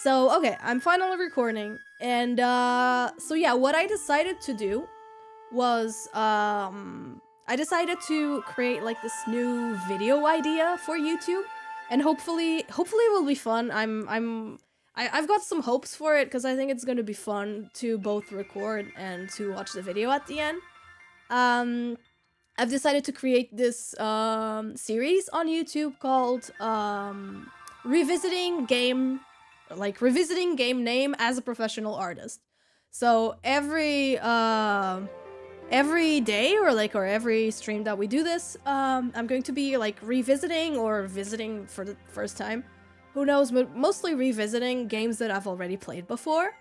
So, okay, I'm finally recording. And, so yeah, what I decided to do was, I decided to create, like, this new video idea for YouTube. And hopefully it will be fun. I've got some hopes for it, because I think it's gonna be fun to both record and to watch the video at the end. I've decided to create this, series on YouTube called, Revisiting Game Name as a Professional Artist. So every day or every stream that we do this, I'm going to be like revisiting or visiting for the first time. Who knows, but mostly revisiting games that I've already played before.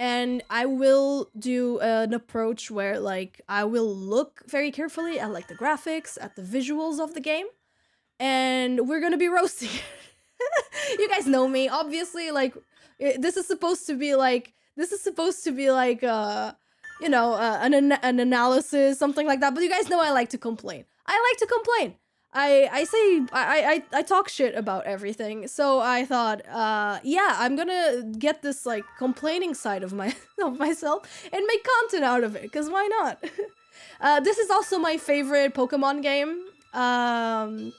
And I will do an approach where like I will look very carefully at like the graphics, at the visuals of the game, and we're gonna be roasting it. You guys know me, obviously. Like, this is supposed to be like you know, an analysis, something like that. But you guys know I like to complain. I talk shit about everything. So I thought, yeah, I'm gonna get this like complaining side of myself and make content out of it. Cause why not? This is also my favorite Pokemon game. I'm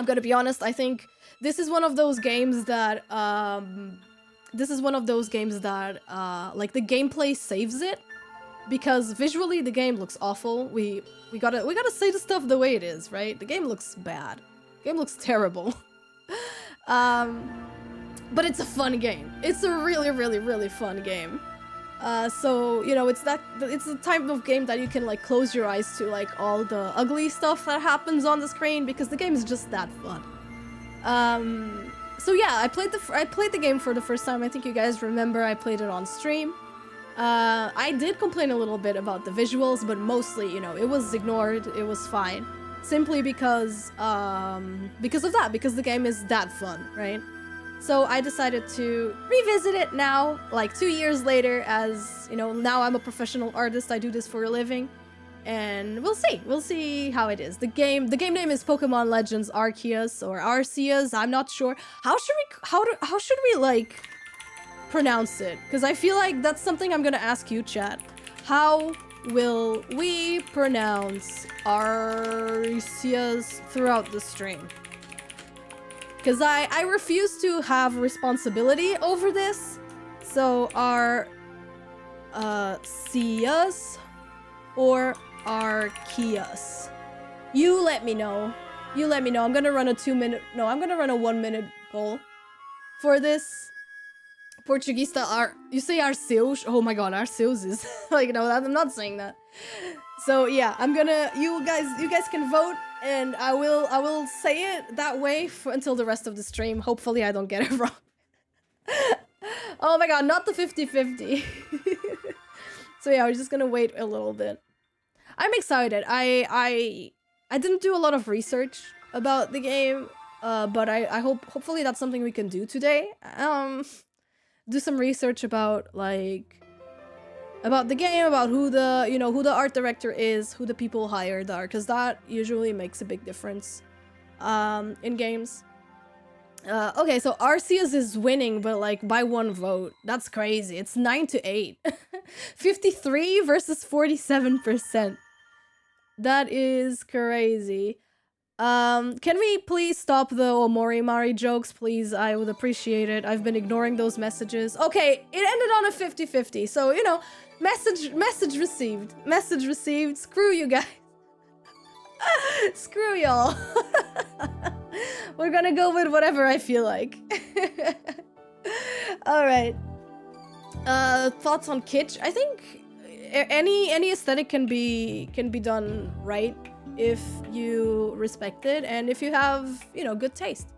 gonna be honest. I think this is one of those games that like the gameplay saves it, because visually the game looks awful. We gotta say the stuff the way it is, right? The game looks bad. The game looks terrible. But it's a fun game. It's a really fun game. So, you know, it's the type of game that you can like close your eyes to like all the ugly stuff that happens on the screen, because the game is just that fun. So yeah, I played the game for the first time. I think you guys remember I played it on stream. I did complain a little bit about the visuals, but mostly, you know, it was ignored. It was fine, simply because of that, because the game is that fun, right? So I decided to revisit it now, like 2 years later, as, you know, now I'm a professional artist. I do this for a living. And we'll see how it is. The game name is Pokemon Legends Arceus or Arceus. I'm not sure. How should we like pronounce it? Because I feel like that's something I'm gonna ask you, chat. How will we pronounce Arceus throughout the stream? Because I refuse to have responsibility over this. So Arceus or Arceus. You let me know. I'm gonna run a 1 minute goal for this. Portuguesa you say Arceus? Oh my god, Arceus is like, no, I'm not saying that. So yeah, you guys can vote, and I will say it that way until the rest of the stream. Hopefully I don't get it wrong. Oh my god, not the 50-50. So yeah, we're just gonna wait a little bit. I'm excited. I didn't do a lot of research about the game, but I hopefully that's something we can do today. Do some research about the game, about who the art director is, who the people hired are, because that usually makes a big difference in games. Okay, so Arceus is winning, but like by 1 vote. That's crazy. It's 9-8. 53 versus 47%. That is crazy. Can we please stop the Omorimari jokes, please? I would appreciate it. I've been ignoring those messages. Okay, it ended on a 50-50, so, you know, message received. Message received. Screw you guys. Screw y'all. We're gonna go with whatever I feel like. Alright. Thoughts on kitsch? I think any aesthetic can be done right if you respect it and if you have, you know, good taste.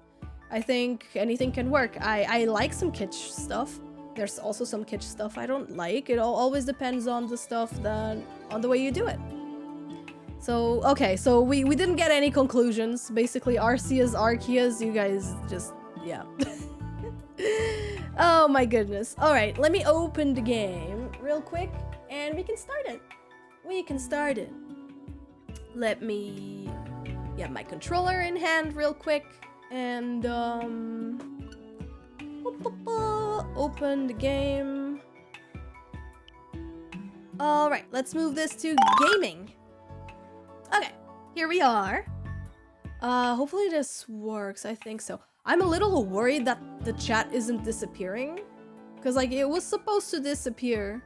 I think anything can work. I like some kitsch stuff. There's also some kitsch stuff I don't like. It always depends on the way you do it. So, okay, so we didn't get any conclusions. Basically, Arceus, you guys just, yeah. Oh my goodness. Alright, let me open the game real quick, and we can start it. Let me get my controller in hand real quick, and, open the game. All right, let's move this to gaming. Okay, here we are. Hopefully this works. I think so. I'm a little worried that the chat isn't disappearing, because like it was supposed to disappear.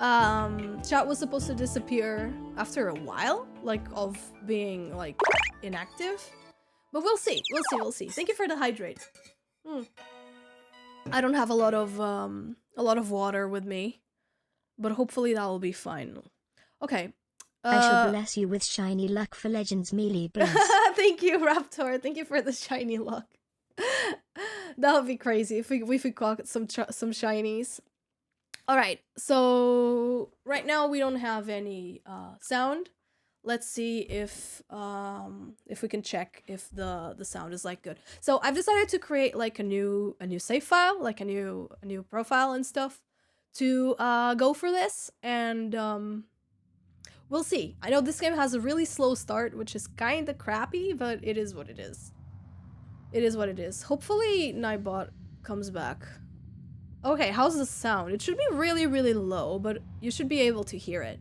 Chat was supposed to disappear after a while, like of being like inactive. But we'll see. We'll see. Thank you for the hydrate. I don't have a lot of water with me, but hopefully that will be fine. Okay. I shall bless you with shiny luck for Legends Melee Bless. Thank you, Raptor. Thank you for the shiny luck. That would be crazy if we got some shinies. All right. So right now we don't have any sound. Let's see if we can check if the sound is like good. So I've decided to create like a new save file, like a new profile and stuff to go for this, and we'll see. I know this game has a really slow start, which is kind of crappy, but it is what it is. It is what it is. Hopefully Nightbot comes back. Okay, how's the sound? It should be really, really low, but you should be able to hear it.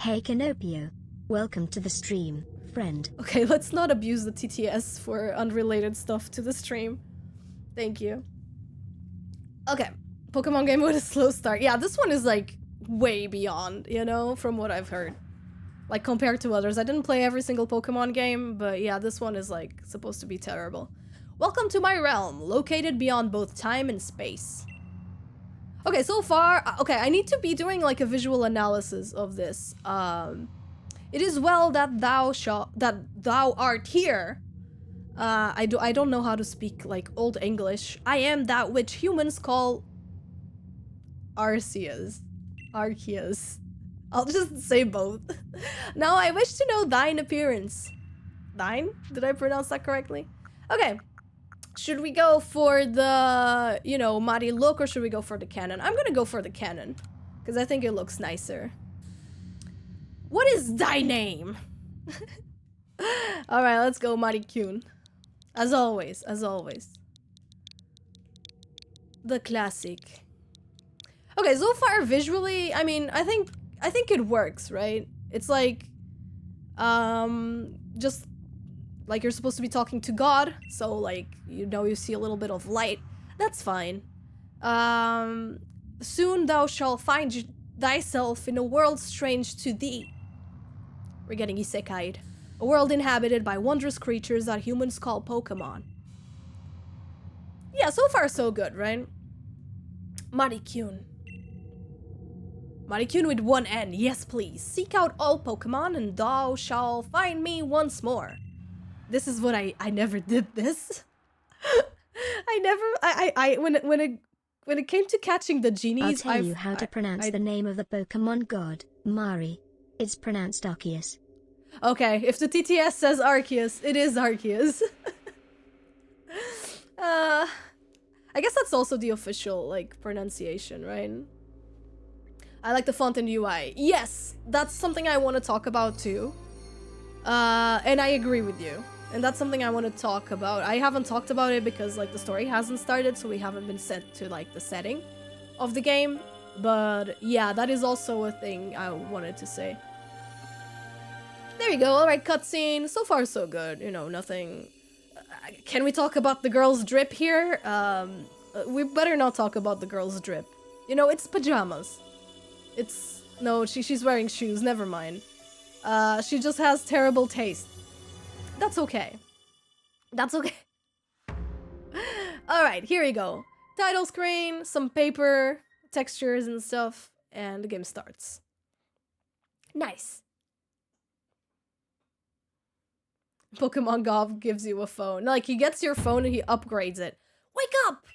Hey Canopio. Welcome to the stream, friend. Okay, let's not abuse the TTS for unrelated stuff to the stream. Thank you. Okay, Pokemon game with a slow start. Yeah, this one is like way beyond, you know, from what I've heard. Like compared to others. I didn't play every single Pokemon game, but yeah, this one is like supposed to be terrible. Welcome to my realm, located beyond both time and space. Okay, so far, okay, I need to be doing like a visual analysis of this. It is well that thou art here. I don't know how to speak like Old English. I am that which humans call Arceus. Arceus. I'll just say both. Now I wish to know thine appearance. Thine? Did I pronounce that correctly? Okay. Should we go for the, you know, Mari look, or should we go for the cannon? I'm gonna go for the cannon, because I think it looks nicer. What is thy name? Alright, let's go Marikyuun. As always, as always. The classic. Okay, so far visually, I mean, I think it works, right? It's like, just like you're supposed to be talking to God, so like, you know, you see a little bit of light. That's fine. Soon thou shalt find thyself in a world strange to thee. We're getting isekai'd. A world inhabited by wondrous creatures that humans call Pokémon. Yeah, so far so good, right? Marikyuun. Marikyuun with one N, yes please. Seek out all Pokémon and thou shalt find me once more. This is what I never did this. When it came to catching the genies, I'll tell you how to pronounce the name of the Pokemon god, Mari. It's pronounced Arceus. Okay, if the TTS says Arceus, it is Arceus. I guess that's also the official, like, pronunciation, right? I like the font and UI. Yes, that's something I want to talk about too. And I agree with you. And that's something I want to talk about. I haven't talked about it because, like, the story hasn't started, so we haven't been sent to, like, the setting of the game. But, yeah, that is also a thing I wanted to say. There you go, alright, cutscene. So far, so good. You know, nothing... Can we talk about the girl's drip here? We better not talk about the girl's drip. You know, it's pajamas. It's... No, she's wearing shoes, never mind. She just has terrible taste. That's okay. That's okay. Alright, here you go. Title screen, some paper, textures and stuff, and the game starts. Nice. Pokemon Go gives you a phone. Like, he gets your phone and he upgrades it. Wake up!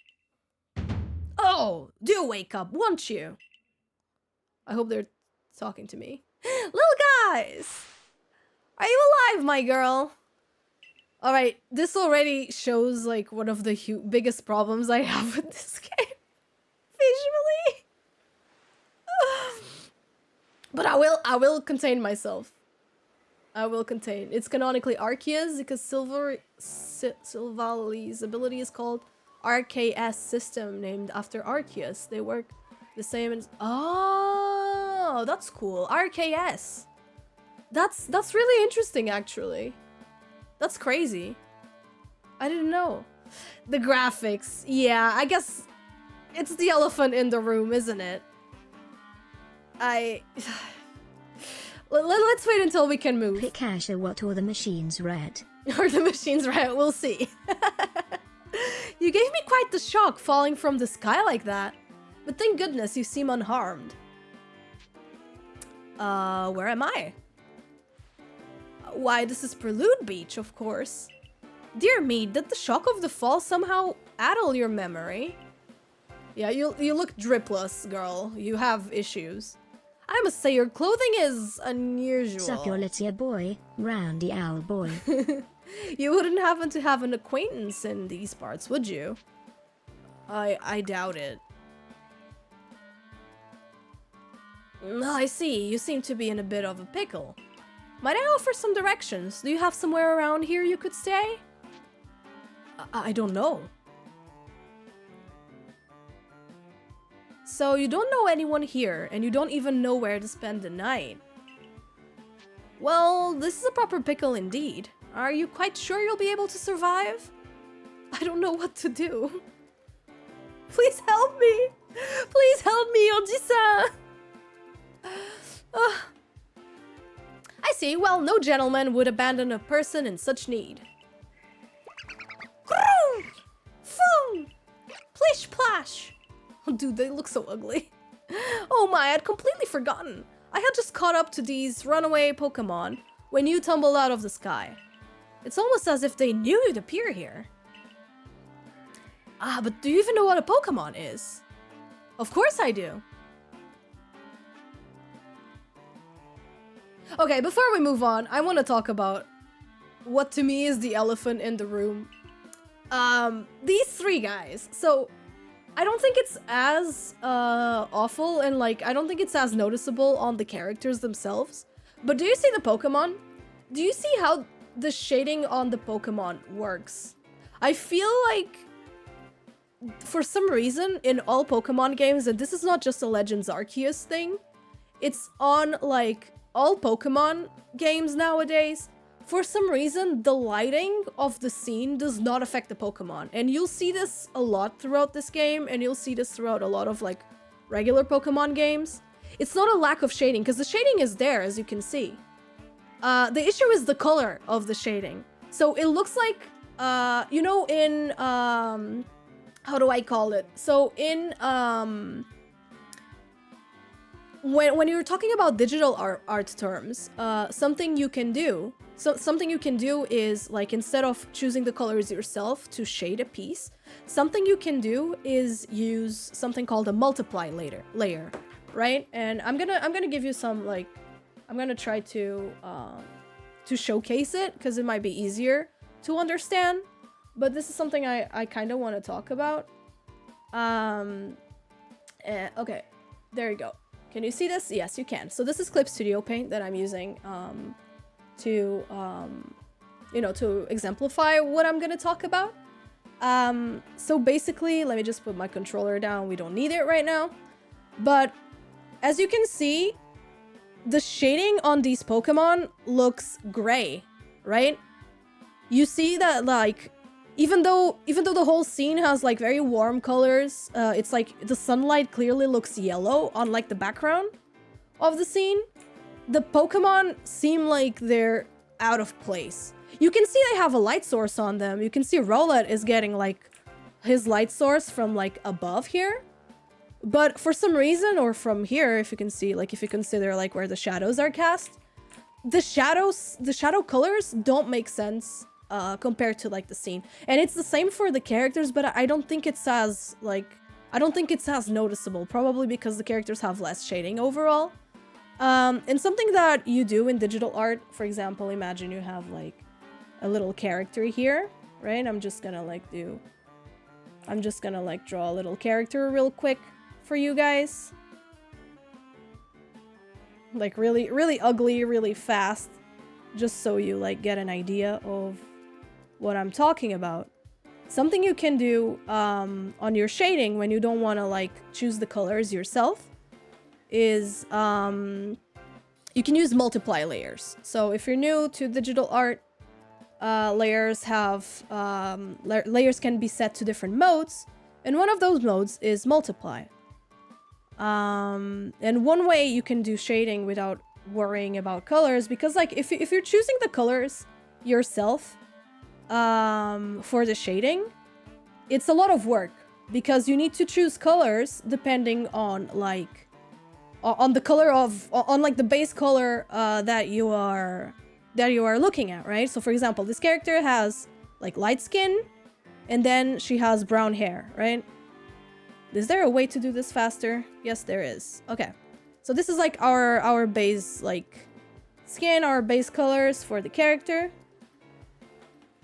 Oh, do wake up, won't you? I hope they're talking to me. Little guys! Are you alive, my girl? Alright, this already shows, like, one of the biggest problems I have with this game. Visually. But I will contain myself. I will contain. It's canonically Arceus because Silvali's ability is called RKS system named after Arceus. They work the same as... Oh, that's cool. RKS. That's really interesting, actually. That's crazy. I didn't know. The graphics. Yeah, I guess it's the elephant in the room, isn't it? Let's wait until we can move. Pikachu, what or the machine's red? Or the machine's right, we'll see. You gave me quite the shock falling from the sky like that. But thank goodness you seem unharmed. Where am I? Why, this is Prelude Beach, of course. Dear me, did the shock of the fall somehow addle your memory? Yeah, you look dripless, girl. You have issues. I must say your clothing is unusual. Suck your little boy, roundy owl boy. You wouldn't happen to have an acquaintance in these parts, would you? I doubt it. I see, you seem to be in a bit of a pickle. Might I offer some directions? Do you have somewhere around here you could stay? I don't know. So you don't know anyone here, and you don't even know where to spend the night. Well, this is a proper pickle indeed. Are you quite sure you'll be able to survive? I don't know what to do. Please help me! Please help me, Oji-san! I see. Well, no gentleman would abandon a person in such need. Foom! Plish plash! Oh, dude, they look so ugly. Oh my, I'd completely forgotten. I had just caught up to these runaway Pokémon when you tumbled out of the sky. It's almost as if they knew you'd appear here. Ah, but do you even know what a Pokémon is? Of course I do. Okay, before we move on, I want to talk about what to me is the elephant in the room. These three guys. So, I don't think it's as awful and like, I don't think it's as noticeable on the characters themselves. But do you see the Pokemon? Do you see how the shading on the Pokemon works? I feel like, for some reason, in all Pokemon games, and this is not just a Legends Arceus thing, it's on like all Pokemon games nowadays. For some reason, the lighting of the scene does not affect the Pokemon. And you'll see this a lot throughout this game, and you'll see this throughout a lot of like regular Pokemon games. It's not a lack of shading, because the shading is there, as you can see. The issue is the color of the shading. So it looks like, you know, in, how do I call it? So in, when you're talking about digital art terms, something you can do is, like, instead of choosing the colors yourself to shade a piece, something you can do is use something called a multiply layer, right? And I'm gonna give you some, like, I'm gonna try to showcase it because it might be easier to understand. But this is something I kind of want to talk about. Okay, there you go. Can you see this? Yes, you can. So this is Clip Studio Paint that I'm using to you know, to exemplify what I'm gonna talk about. So basically, let me just put my controller down. We don't need it right now. But as you can see, the shading on these Pokemon looks gray, right? You see that, like, even though the whole scene has like very warm colors, it's like the sunlight clearly looks yellow on like the background of the scene. The Pokemon seem like they're out of place. You can see they have a light source on them. You can see Rowlet is getting like his light source from like above here. But for some reason, or from here, if you can see, like if you consider like where the shadows are cast, the shadow colors don't make sense compared to like the scene. And it's the same for the characters, but I don't think it's as noticeable, probably because the characters have less shading overall. And something that you do in digital art, for example, imagine you have like a little character here, right? I'm just gonna draw a little character real quick for you guys. Like really, really ugly, really fast, just so you like get an idea of what I'm talking about. something you can do on your shading when you don't want to like choose the colors yourself is you can use multiply layers. So if you're new to digital art, layers can be set to different modes, and one of those modes is multiply. And one way you can do shading without worrying about colors, because like if you're choosing the colors yourself for the shading, it's a lot of work because you need to choose colors depending on like on the color of on like the base color that you are looking at, right? So for example, this character has like light skin and then she has brown hair, right? Is there a way to do this faster? Yes, there is. Okay. So this is like our base like skin, our base colors for the character.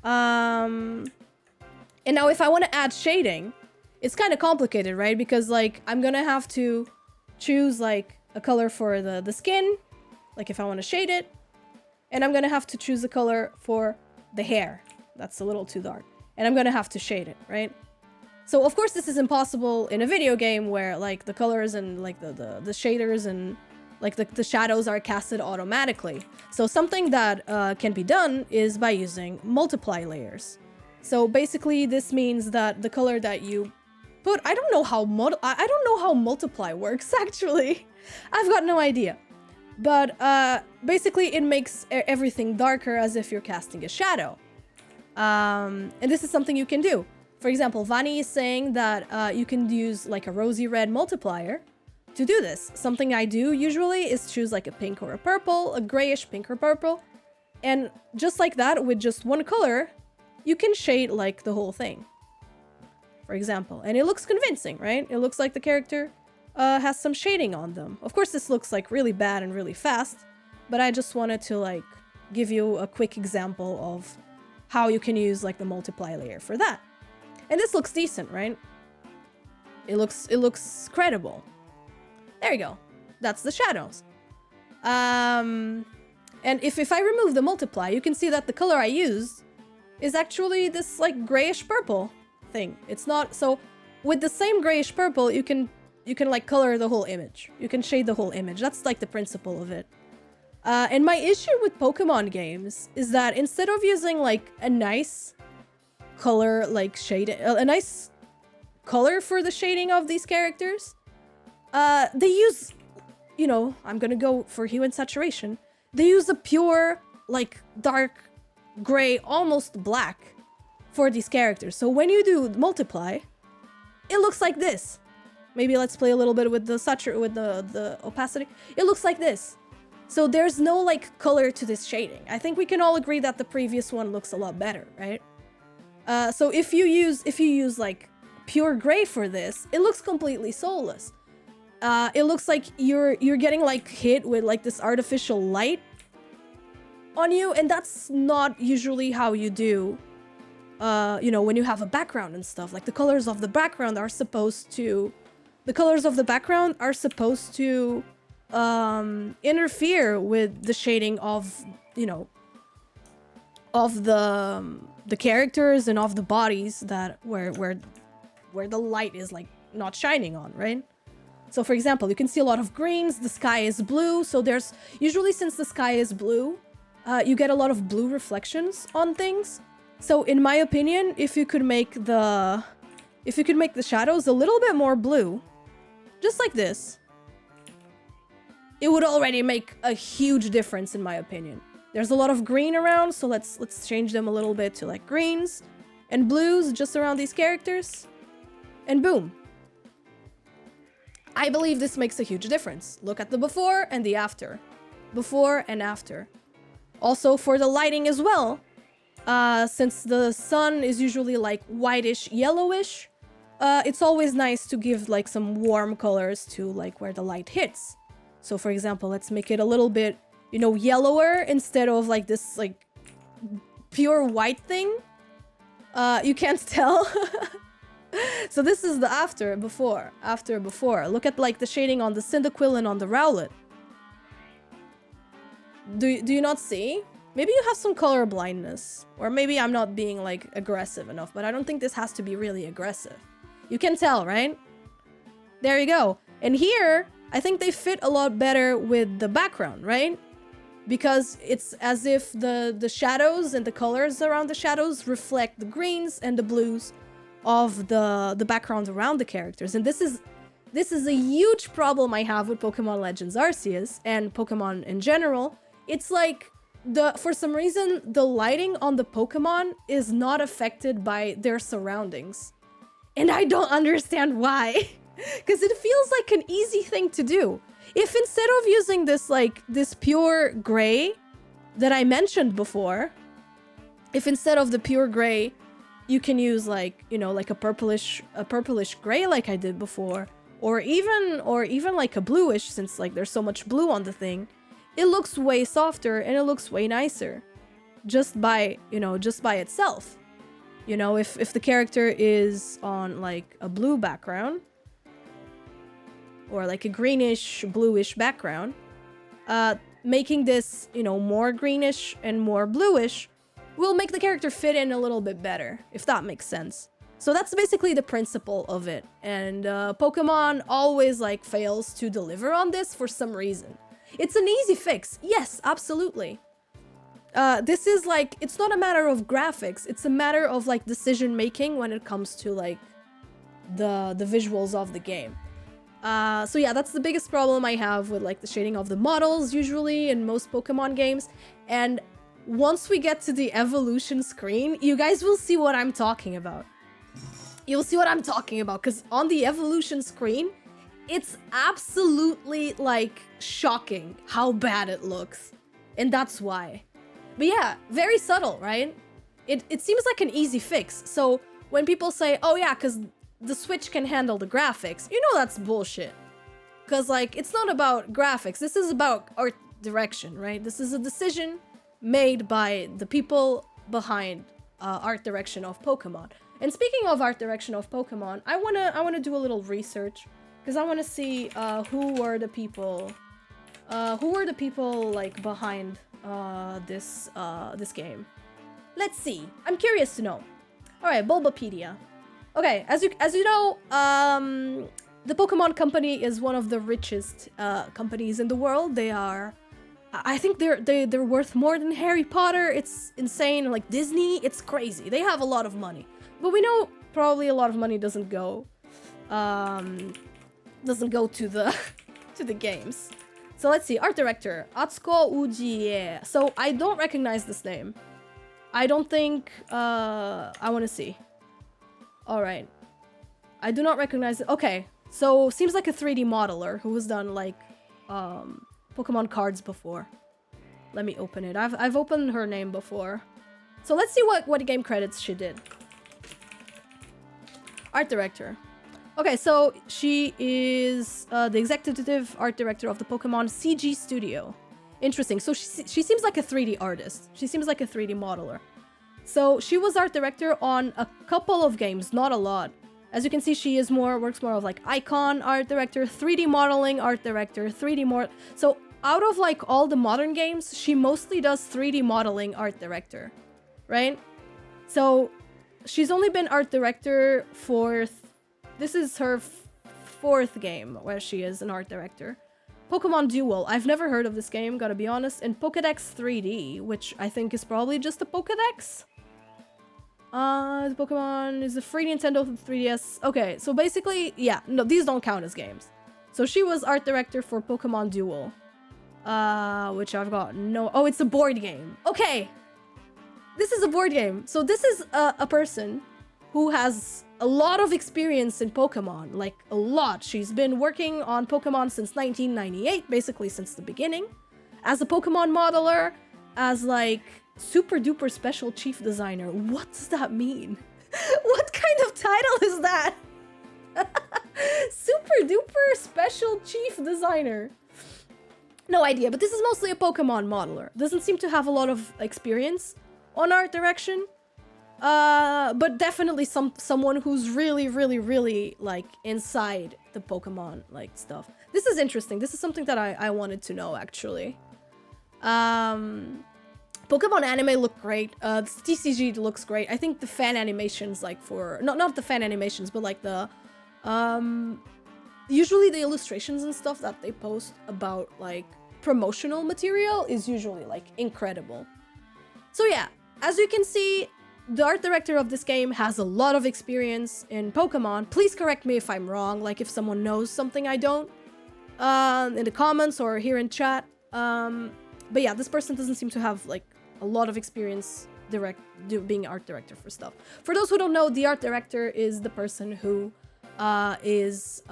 And now if I want to add shading, it's kind of complicated, right? Because like I'm gonna have to choose like a color for the skin, like if I want to shade it, and I'm gonna have to choose a color for the hair. That's a little too dark. And I'm gonna have to shade it, right? So of course this is impossible in a video game where like the colors and like the shaders and like the shadows are casted automatically. So something that can be done is by using multiply layers. So basically this means that the color that you put, I don't know how multiply works actually. I've got no idea. But basically it makes everything darker as if you're casting a shadow. And this is something you can do. For example, Vani is saying that you can use like a rosy red multiplier to do this. Something I do usually is choose like a pink or a purple, a grayish pink or purple. And just like that, with just one color, you can shade like the whole thing. For example, and it looks convincing, right? It looks like the character has some shading on them. Of course, this looks like really bad and really fast, but I just wanted to like give you a quick example of how you can use like the multiply layer for that. And this looks decent, right? It looks credible. There you go. That's the shadows. And if I remove the multiply, you can see that the color I use is actually this like grayish purple thing. It's not so with the same grayish purple, you can like color the whole image. You can shade the whole image. That's like the principle of it. And my issue with Pokemon games is that instead of using like a nice color like shade, a nice color for the shading of these characters, they use, you know, I'm gonna go for hue and saturation. They use a pure like dark gray, almost black for these characters. So when you do multiply, it looks like this. Maybe let's play a little bit with the opacity. It looks like this. So there's no like color to this shading. I think we can all agree that the previous one looks a lot better, right? So if you use like pure gray for this, it looks completely soulless. It looks like you're getting like hit with like this artificial light on you, and that's not usually how you do you know, when you have a background and stuff. Like the colors of the background are supposed to interfere with the shading of, you know, of the characters and of the bodies that where the light is like not shining on, right? So for example, you can see a lot of greens, the sky is blue, so there's usually, since the sky is blue, you get a lot of blue reflections on things. So in my opinion, if you could make the shadows a little bit more blue, just like this, it would already make a huge difference in my opinion. There's a lot of green around, so let's change them a little bit to like greens and blues just around these characters. And boom. I believe this makes a huge difference. Look at the before and the after. Before and after. Also for the lighting as well, since the sun is usually like whitish, yellowish, it's always nice to give like some warm colors to like where the light hits. So for example, let's make it a little bit, you know, yellower instead of like this like pure white thing. You can't tell. So this is the after, before. Look at like the shading on the Cyndaquil and on the Rowlet. Do you not see? Maybe you have some color blindness, or maybe I'm not being like aggressive enough, but I don't think this has to be really aggressive. You can tell, right? There you go. And here, I think they fit a lot better with the background, right? Because it's as if the shadows and the colors around the shadows reflect the greens and the blues of the background around the characters. And this is a huge problem I have with Pokemon Legends Arceus and Pokemon in general. It's like for some reason the lighting on the Pokemon is not affected by their surroundings. And I don't understand why. Because it feels like an easy thing to do. If instead of using this pure gray that I mentioned before, if instead of the pure gray, you can use like a purplish gray like I did before, or even like a bluish, since like there's so much blue on the thing, it looks way softer and it looks way nicer just by itself. If the character is on like a blue background, or like a greenish, bluish background, making this, more greenish and more bluish will make the character fit in a little bit better, if that makes sense. So that's basically the principle of it. And Pokemon always like fails to deliver on this for some reason. It's an easy fix. Yes, absolutely. This is like, it's not a matter of graphics. It's a matter of like decision making when it comes to like the visuals of the game. So yeah, that's the biggest problem I have with like the shading of the models usually in most Pokemon games. And once we get to the evolution screen, you guys will see what I'm talking about. You'll see what I'm talking about, because on the evolution screen, it's absolutely like shocking how bad it looks. And that's why. But yeah, very subtle, right? It seems like an easy fix. So when people say, oh yeah, because the Switch can handle the graphics, that's bullshit. Because like, it's not about graphics. This is about art direction, right? This is a decision made by the people behind art direction of Pokemon. And speaking of art direction of Pokemon, I wanna do a little research, because I wanna see who were the people like behind this game. Let's see. I'm curious to know. All right, Bulbapedia. Okay, as you know, the Pokemon Company is one of the richest companies in the world. They are, I think they're worth more than Harry Potter. It's insane. Like Disney, it's crazy. They have a lot of money, but we know probably a lot of money doesn't go to the to the games. So let's see. Art director Atsuko Ujie. So I don't recognize this name. I don't think. I want to see. All right, I do not recognize it. Okay, so seems like a 3D modeler who has done like Pokemon cards before. Let me open it. I've opened her name before. So let's see what game credits she did. Art director. Okay, so she is the executive art director of the Pokemon CG Studio. Interesting. So she seems like a 3D artist. She seems like a 3D modeler. So she was art director on a couple of games, not a lot. As you can see, she works more of like icon art director, 3D modeling art director, 3D more. So out of like all the modern games, she mostly does 3D modeling art director, right? So she's only been art director for this is her fourth game where she is an art director. Pokemon Duel. I've never heard of this game, gotta be honest. And Pokédex 3D, which I think is probably just a Pokédex. The Pokemon is a free Nintendo 3DS. Okay, so basically, yeah, no, these don't count as games. So she was art director for Pokemon Duel. Which I've got no... Oh, it's a board game. Okay! This is a board game. So this is a person who has a lot of experience in Pokemon. Like, a lot. She's been working on Pokemon since 1998, basically since the beginning. As a Pokemon modeler, as like... super duper special chief designer. What does that mean? What kind of title is that? Super duper special chief designer. No idea, but this is mostly a Pokemon modeler. Doesn't seem to have a lot of experience on art direction. But definitely someone who's really like inside the Pokemon like stuff. This is interesting. This is something that I wanted to know actually. Pokemon anime look great. The TCG looks great. I think the fan animations, like for not the fan animations, but like the usually the illustrations and stuff that they post about like promotional material is usually like incredible. So yeah, as you can see, the art director of this game has a lot of experience in Pokemon. Please correct me if I'm wrong, like if someone knows something I don't, in the comments or here in chat. But yeah, this person doesn't seem to have like a lot of experience being art director for stuff. For those who don't know, the art director is the person who is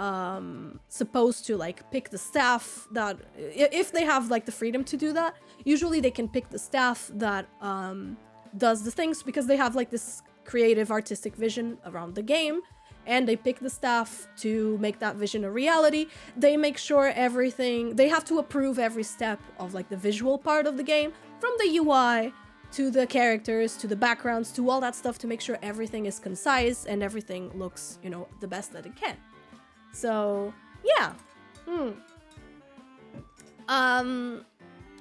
supposed to like pick the staff that, if they have like the freedom to do that, usually they can pick the staff that does the things because they have like this creative artistic vision around the game, and they pick the staff to make that vision a reality. They make sure everything, they have to approve every step of like the visual part of the game, from the UI to the characters, to the backgrounds, to all that stuff, to make sure everything is concise and everything looks, you know, the best that it can. So, yeah.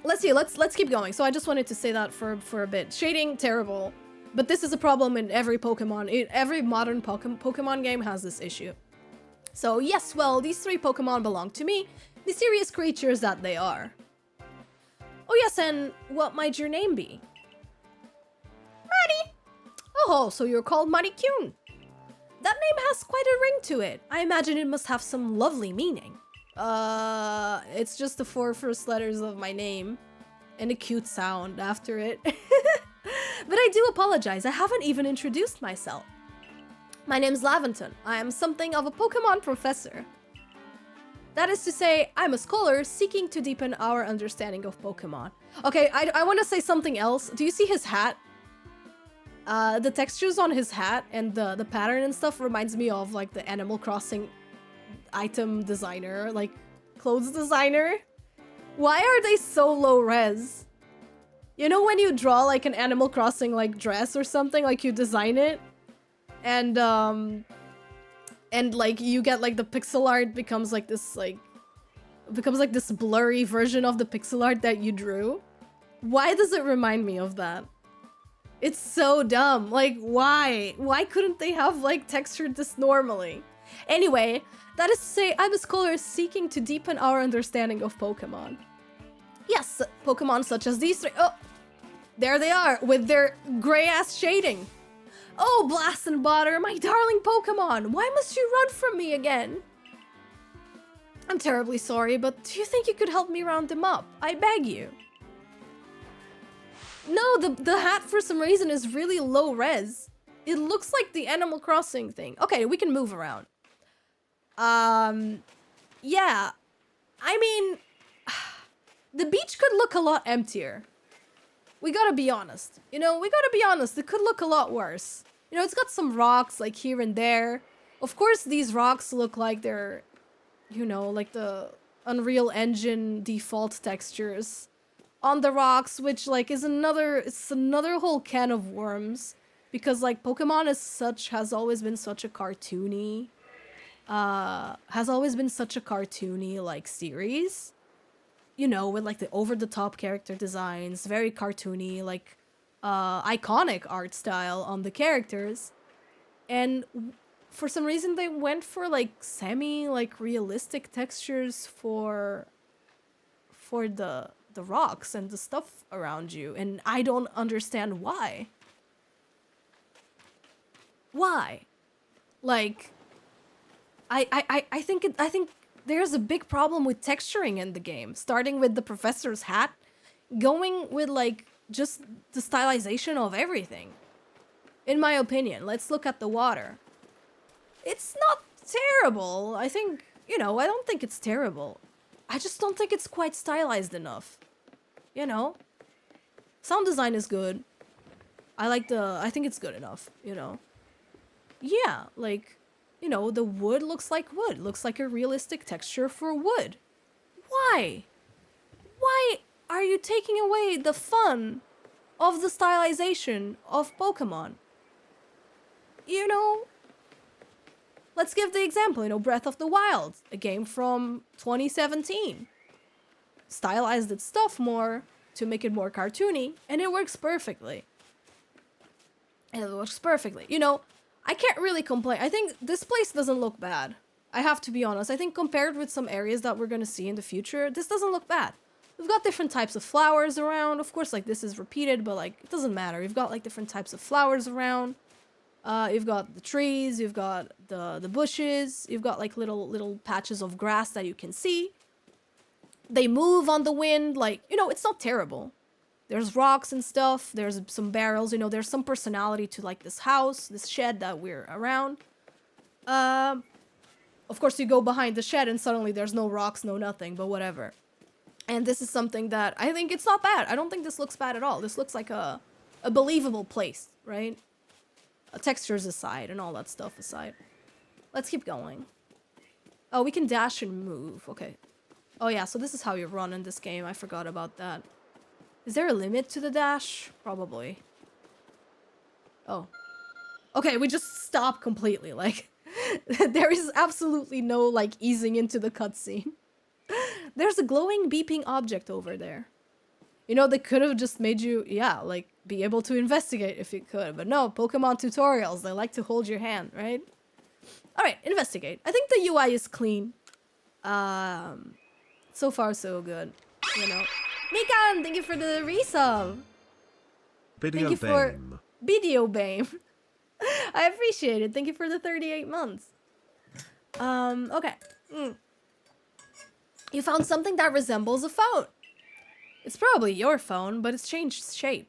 Let's see, let's keep going. So I just wanted to say that for a bit. Shading, terrible. But this is a problem in every Pokemon. Every modern Pokemon game has this issue. So yes, well, these 3 Pokemon belong to me, the serious creatures that they are. Oh yes, and what might your name be? Mari! Oh, so you're called Marikyuun. That name has quite a ring to it. I imagine it must have some lovely meaning. It's just the 4 first letters of my name and a cute sound after it. But I do apologize, I haven't even introduced myself. My name's Laventon. I am something of a Pokemon professor. That is to say, I'm a scholar seeking to deepen our understanding of Pokemon. Okay, I want to say something else. Do you see his hat? The textures on his hat and the pattern and stuff reminds me of like the Animal Crossing item designer, like clothes designer. Why are they so low res? You know when you draw like an Animal Crossing like dress or something, like you design it and like you get like the pixel art becomes like this this blurry version of the pixel art that you drew? Why does it remind me of that? It's so dumb. Like, why? Why couldn't they have like textured this normally? Anyway, that is to say, I'm a scholar seeking to deepen our understanding of Pokemon. Yes, Pokemon such as these 3. Oh, there they are with their gray-ass shading. Oh, blast and bother, my darling Pokemon! Why must you run from me again? I'm terribly sorry, but do you think you could help me round them up? I beg you. No, the hat for some reason is really low res. It looks like the Animal Crossing thing. Okay, we can move around. Yeah. I mean, the beach could look a lot emptier. We gotta be honest. You know, we gotta be honest. It could look a lot worse. You know, it's got some rocks, like, here and there. Of course, these rocks look like they're, you know, like the Unreal Engine default textures on the rocks, which, like, is another whole can of worms. Because, like, Pokemon has always been such a cartoony, like, series. You know, with, like, the over-the-top character designs, very cartoony, like, iconic art style on the characters. And for some reason they went for like realistic textures for the rocks and the stuff around you, and I don't understand why. Like, I think there's a big problem with texturing in the game, starting with the professor's hat, going with like just the stylization of everything. In my opinion, let's look at the water. It's not terrible. I think, you know, I don't think it's terrible. I just don't think it's quite stylized enough. You know? Sound design is good. I think it's good enough, you know? Yeah, like, you know, the wood looks like wood. Looks like a realistic texture for wood. Why? Why are you taking away the fun of the stylization of Pokemon? You know, let's give the example, you know, Breath of the Wild, a game from 2017. Stylized its stuff more to make it more cartoony, and it works perfectly. You know, I can't really complain. I think this place doesn't look bad. I have to be honest. I think compared with some areas that we're gonna see in the future, this doesn't look bad. We've got different types of flowers around. Of course, like, this is repeated, but, like, it doesn't matter. You've got, like, different types of flowers around. You've got the trees, you've got the bushes, you've got, like, little patches of grass that you can see. They move on the wind, like, you know, it's not terrible. There's rocks and stuff, there's some barrels, you know, there's some personality to, like, this house, this shed that we're around. Of course, you go behind the shed and suddenly there's no rocks, no nothing, but whatever. And this is something that I think it's not bad. I don't think this looks bad at all. This looks like a believable place, right? Textures aside and all that stuff aside. Let's keep going. Oh, we can dash and move. Okay. Oh yeah, so this is how you run in this game. I forgot about that. Is there a limit to the dash? Probably. Oh. Okay, we just stop completely. Like, there is absolutely no, like, easing into the cutscene. There's a glowing, beeping object over there. You know, they could have just made you, yeah, like, be able to investigate if you could. But no, Pokemon tutorials, they like to hold your hand, right? Alright, investigate. I think the UI is clean. So far, so good. You know. Mikan, thank you for the resub. Thank you for Video Bame. I appreciate it. Thank you for the 38 months. Okay. You found something that resembles a phone. It's probably your phone, but it's changed shape.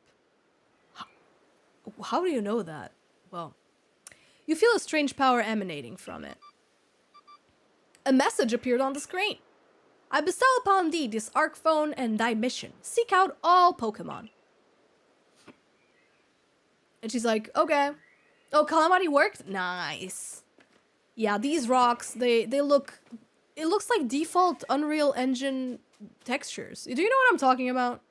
How do you know that? Well, you feel a strange power emanating from it. A message appeared on the screen. I bestow upon thee this Arc phone and thy mission. Seek out all Pokemon. And she's like, okay. Oh, Calamity worked? Nice. Yeah, these rocks, they look... It looks like default Unreal Engine textures. Do you know what I'm talking about?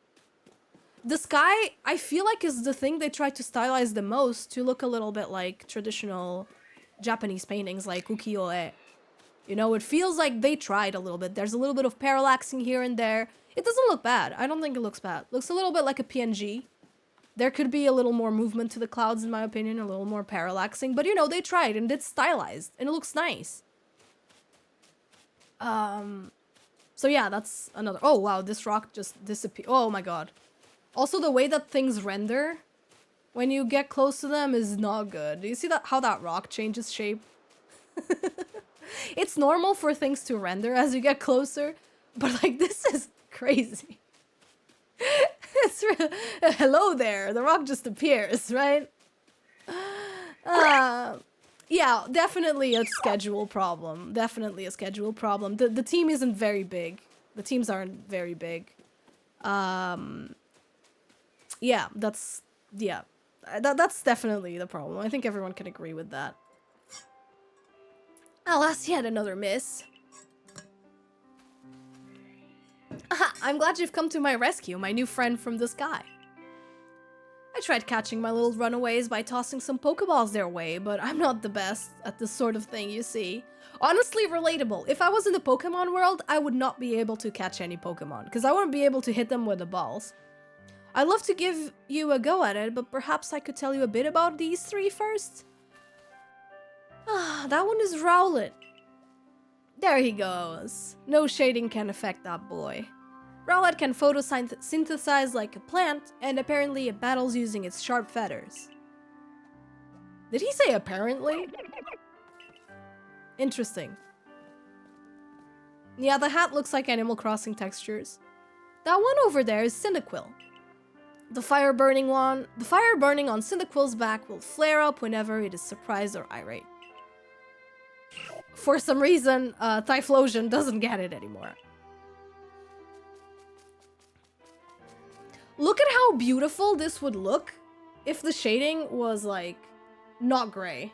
The sky, I feel like, is the thing they try to stylize the most to look a little bit like traditional Japanese paintings like ukiyo-e. You know, it feels like they tried a little bit. There's a little bit of parallaxing here and there. It doesn't look bad. I don't think it looks bad. Looks a little bit like a PNG. There could be a little more movement to the clouds, in my opinion, a little more parallaxing. But, you know, they tried, and it's stylized, and it looks nice. So yeah, that's another... Oh, wow, this rock just disappeared. Oh, my god. Also, the way that things render when you get close to them is not good. Do you see that how that rock changes shape? It's normal for things to render as you get closer, but, like, this is crazy. It's hello there, the rock just appears, right? Yeah, definitely a schedule problem. Definitely a schedule problem. The team isn't very big. The teams aren't very big. Yeah, that's definitely the problem. I think everyone can agree with that. Alas, yet another miss. Aha, I'm glad you've come to my rescue, my new friend from the sky. I tried catching my little runaways by tossing some Pokeballs their way, but I'm not the best at this sort of thing, you see. Honestly, relatable. If I was in the Pokemon world, I would not be able to catch any Pokemon, because I wouldn't be able to hit them with the balls. I'd love to give you a go at it, but perhaps I could tell you a bit about these three first? Ah, that one is Rowlet. There he goes. No shading can affect that boy. Rowlet can photosynthesize like a plant, and apparently it battles using its sharp feathers. Did he say apparently? Interesting. Yeah, the hat looks like Animal Crossing textures. That one over there is Cyndaquil. The fire burning on Cyndaquil's back will flare up whenever it is surprised or irate. For some reason, Typhlosion doesn't get it anymore. Look at how beautiful this would look if the shading was, like, not gray.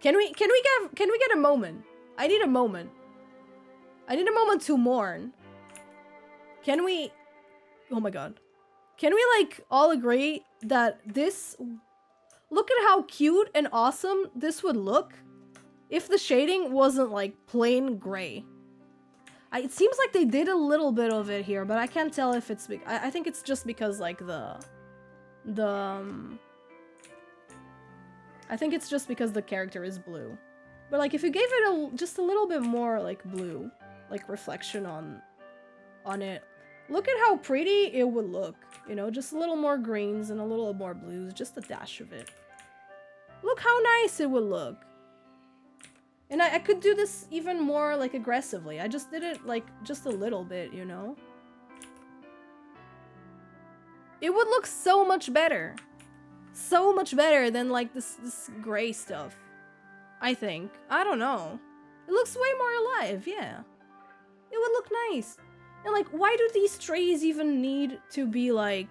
Can we get a moment? I need a moment. I need a moment to mourn. Can we... Oh my god. Can we, like, all agree that this... Look at how cute and awesome this would look if the shading wasn't, like, plain gray. It seems like they did a little bit of it here, but I can't tell if it's... I think it's just because, like, I think it's just because the character is blue. But, like, if you gave it just a little bit more, like, blue, like, reflection on it, look at how pretty it would look. You know, just a little more greens and a little more blues, just a dash of it. Look how nice it would look. And I could do this even more, like, aggressively. I just did it, like, just a little bit, you know? It would look so much better. So much better than, like, this gray stuff. I think. I don't know. It looks way more alive, yeah. It would look nice. And, like, why do these trees even need to be, like...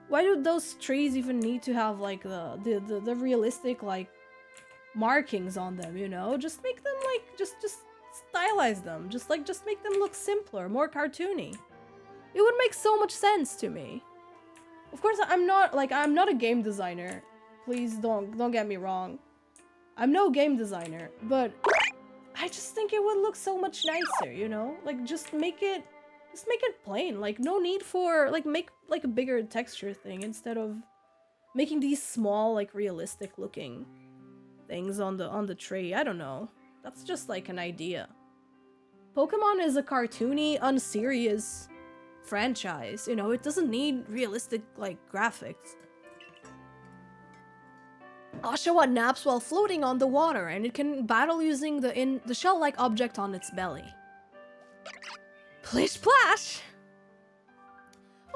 Why do those trees even need to have, like, the realistic, like, markings on them, you know? Just make them, like, just stylize them. Just make them look simpler, more cartoony. It would make so much sense to me. Of course, I'm not a game designer. Please don't get me wrong. I'm no game designer, but I just think it would look so much nicer, you know? Like, just make it plain. Like, no need for, like, make, like, a bigger texture thing instead of making these small, like, realistic looking things on the tree. I don't know. That's just, like, an idea. Pokemon is a cartoony, unserious franchise, you know? It doesn't need realistic, like, graphics. Oshawott naps while floating on the water, and it can battle using the shell-like object on its belly. Plish Splash!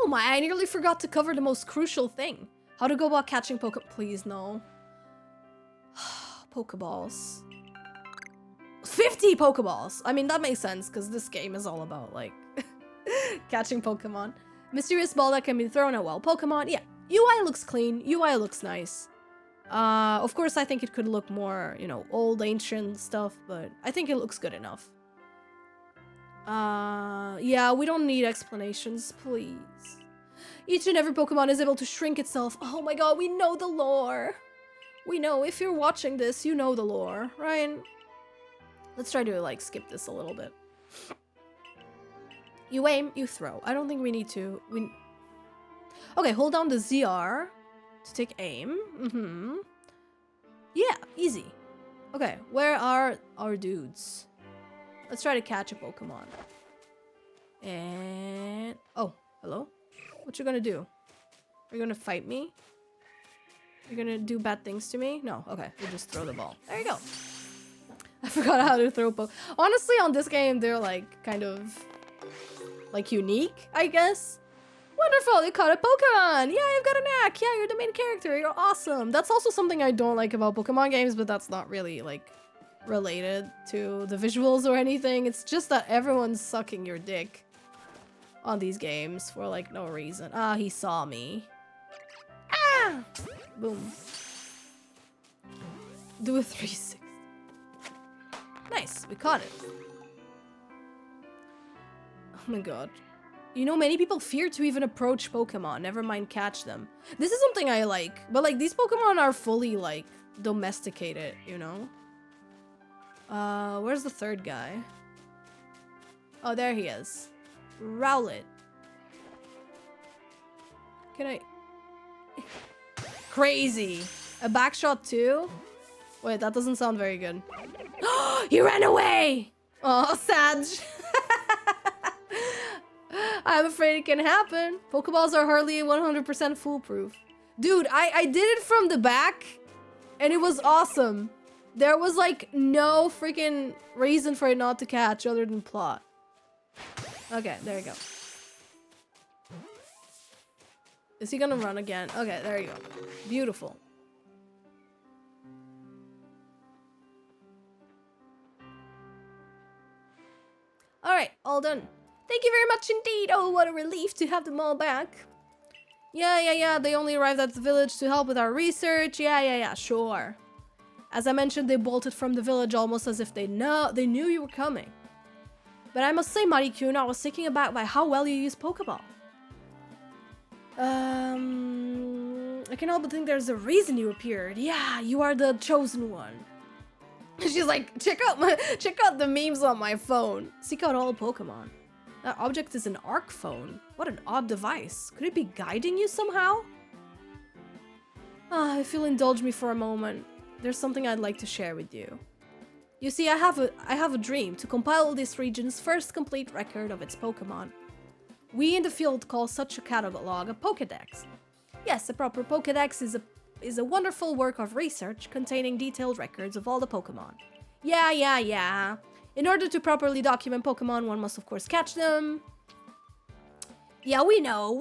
Oh my, I nearly forgot to cover the most crucial thing. How to go about catching Please, no. Pokeballs. 50 Pokeballs! I mean, that makes sense, because this game is all about, like, catching Pokemon. Mysterious ball that can be thrown at wild Pokemon. Yeah, UI looks clean. UI looks nice. Of course, I think it could look more, you know, old, ancient stuff, but I think it looks good enough. Yeah, we don't need explanations, please. Each and every Pokemon is able to shrink itself. Oh my god, we know the lore. We know, if you're watching this, you know the lore, right? Let's try to, like, skip this a little bit. You aim, you throw. I don't think we need to. Okay, hold down the ZR to take aim. Yeah, easy. Okay, where are our dudes? Let's try to catch a Pokemon. And... oh, hello? What you gonna do? Are you gonna fight me? You're gonna do bad things to me? No, okay, you just throw the ball. There you go. I forgot how to throw honestly, on this game, they're, like, kind of, like, unique, I guess. Wonderful, you caught a Pokemon! Yeah, you've got a knack! Yeah, you're the main character, you're awesome! That's also something I don't like about Pokemon games, but that's not really, like, related to the visuals or anything. It's just that everyone's sucking your dick on these games for, like, no reason. Ah, he saw me. Ah! Boom. Do a 360. Nice, we caught it. Oh my god. You know, many people fear to even approach Pokemon, never mind catch them. This is something I like, but, like, these Pokemon are fully, like, domesticated, you know? Where's the third guy? Oh, there he is. Rowlet. Can I... Crazy. A backshot too? Wait, that doesn't sound very good. He ran away! Oh, Sag. I'm afraid it can happen. Pokeballs are hardly 100% foolproof. Dude, I did it from the back, and it was awesome. There was, like, no freaking reason for it not to catch other than plot. Okay, there you go. Is he gonna run again? Okay, there you go. Beautiful. Alright, all done. Thank you very much indeed. Oh, what a relief to have them all back. Yeah. They only arrived at the village to help with our research. Yeah, sure. As I mentioned, they bolted from the village almost as if they knew you were coming. But I must say, Marikyuun, I was taken aback by how well you use Pokeball. I can't help but think there's a reason you appeared. Yeah, you are the chosen one. She's like, check out the memes on my phone. Seek out all Pokemon. That object is an Arc phone. What an odd device. Could it be guiding you somehow? Ah, if you'll indulge me for a moment, there's something I'd like to share with you. You see, I have a dream to compile this region's first complete record of its Pokemon. We in the field call such a catalog a Pokédex. Yes, a proper Pokédex is a wonderful work of research containing detailed records of all the Pokemon. Yeah. In order to properly document Pokemon, one must of course catch them. Yeah, we know.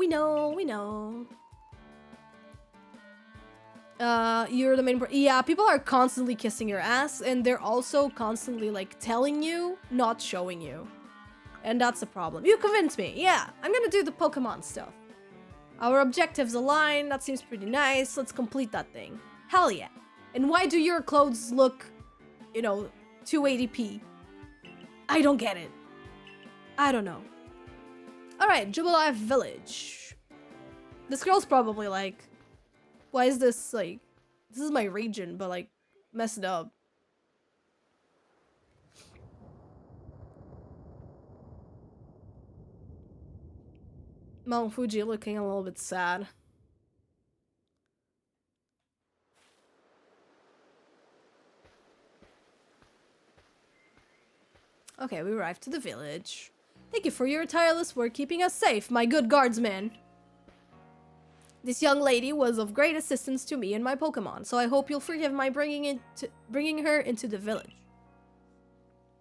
You're the main yeah, people are constantly kissing your ass, and they're also constantly, like, telling you, not showing you. And that's a problem. You convinced me. Yeah, I'm gonna do the Pokemon stuff. Our objectives align. That seems pretty nice. Let's complete that thing. Hell yeah. And why do your clothes look, you know, 280p? I don't get it. I don't know. Alright, Jubilife Village. This girl's probably like, why is this, like, this is my region, but, like, messed up. Mount Fuji looking a little bit sad. Okay, we arrived to the village. Thank you for your tireless work keeping us safe, my good guardsman. This young lady was of great assistance to me and my Pokemon, so I hope you'll forgive my bringing her into the village.